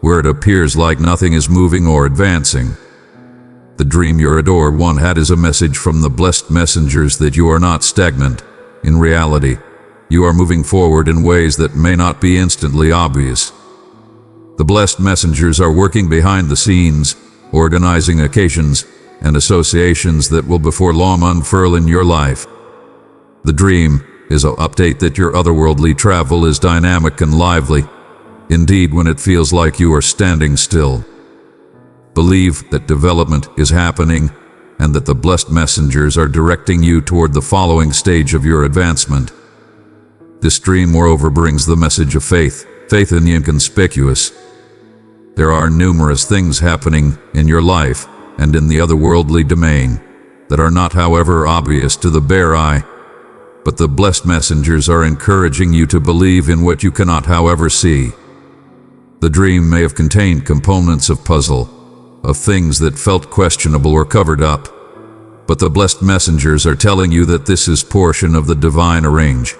where it appears like nothing is moving or advancing. The dream your adored one had is a message from the blessed messengers that you are not stagnant. In reality, you are moving forward in ways that may not be instantly obvious, The blessed messengers are working behind the scenes, organizing occasions and associations that will before long unfurl in your life. The dream is an update that your otherworldly travel is dynamic and lively, indeed when it feels like you are standing still. Believe that development is happening and that the blessed messengers are directing you toward the following stage of your advancement. This dream, moreover, brings the message of faith in the inconspicuous. There are numerous things happening in your life and in the otherworldly domain that are not, however, obvious to the bare eye, but the blessed messengers are encouraging you to believe in what you cannot, however, see. The dream may have contained components of puzzle, of things that felt questionable or covered up, but the blessed messengers are telling you that this is portion of the divine arrange.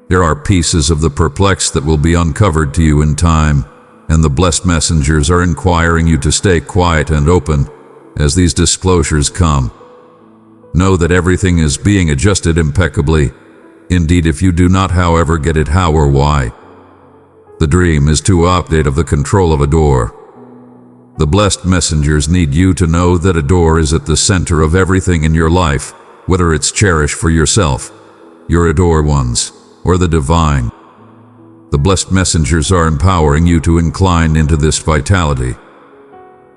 There are pieces of the perplexed that will be uncovered to you in time, and the blessed messengers are inquiring you to stay quiet and open as these disclosures come. Know that everything is being adjusted impeccably. Indeed, if you do not, however, get it how or why. The dream is to update of the control of a door. The blessed messengers need you to know that a door is at the center of everything in your life, whether it's cherished for yourself, your adored ones, or the divine. The blessed messengers are empowering you to incline into this vitality.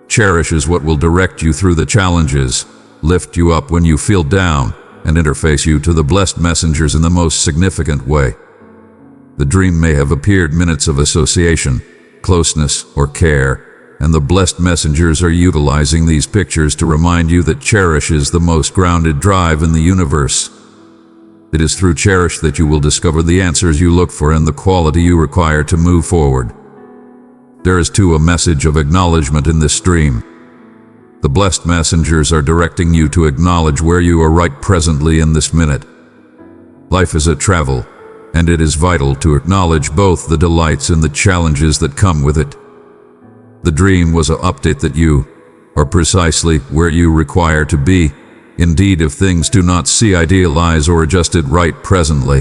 Cherish is what will direct you through the challenges, lift you up when you feel down, and interface you to the blessed messengers in the most significant way. The dream may have appeared minutes of association, closeness, or care, and the blessed messengers are utilizing these pictures to remind you that cherish is the most grounded drive in the universe. It is through cherish that you will discover the answers you look for and the quality you require to move forward. There is too a message of acknowledgement in this dream. The blessed messengers are directing you to acknowledge where you are right presently in this minute. Life is a travel, and it is vital to acknowledge both the delights and the challenges that come with it. The dream was an update that you are precisely where you require to be. Indeed, if things do not see idealize or adjusted right presently.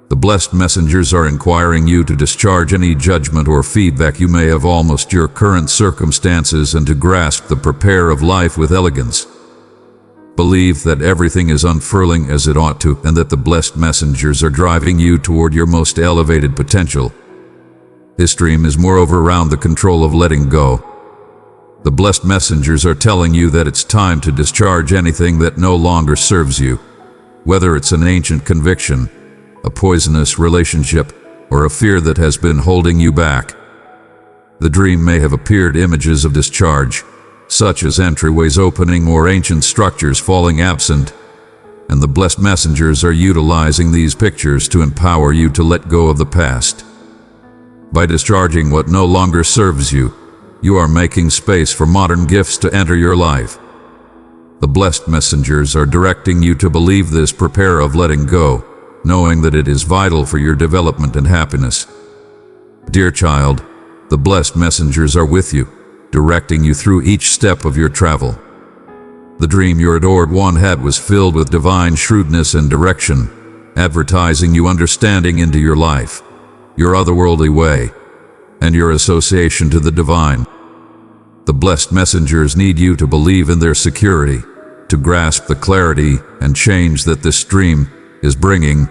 The blessed messengers are inquiring you to discharge any judgment or feedback you may have almost your current circumstances and to grasp the prepare of life with elegance. Believe that everything is unfurling as it ought to and that the blessed messengers are driving you toward your most elevated potential. This dream is moreover around the control of letting go. The blessed messengers are telling you that it's time to discharge anything that no longer serves you, whether it's an ancient conviction, a poisonous relationship, or a fear that has been holding you back. The dream may have appeared images of discharge, such as entryways opening or ancient structures falling absent, and the blessed messengers are utilizing these pictures to empower you to let go of the past. By discharging what no longer serves you, you are making space for modern gifts to enter your life. The blessed messengers are directing you to believe this prepare of letting go, knowing that it is vital for your development and happiness. Dear child, the blessed messengers are with you, directing you through each step of your travel. The dream your adored one had was filled with divine shrewdness and direction, advertising you understanding into your life, your otherworldly way, and your association to the divine. The blessed messengers need you to believe in their security, to grasp the clarity and change that this dream is bringing,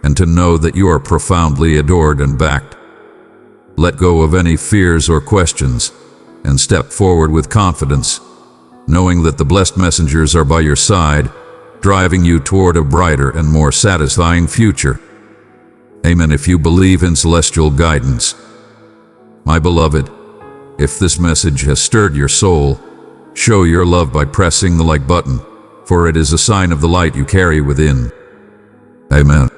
and to know that you are profoundly adored and backed. Let go of any fears or questions, and step forward with confidence, knowing that the blessed messengers are by your side, driving you toward a brighter and more satisfying future. Amen. If you believe in celestial guidance. My beloved, if this message has stirred your soul, show your love by pressing the like button, for it is a sign of the light you carry within. Amen.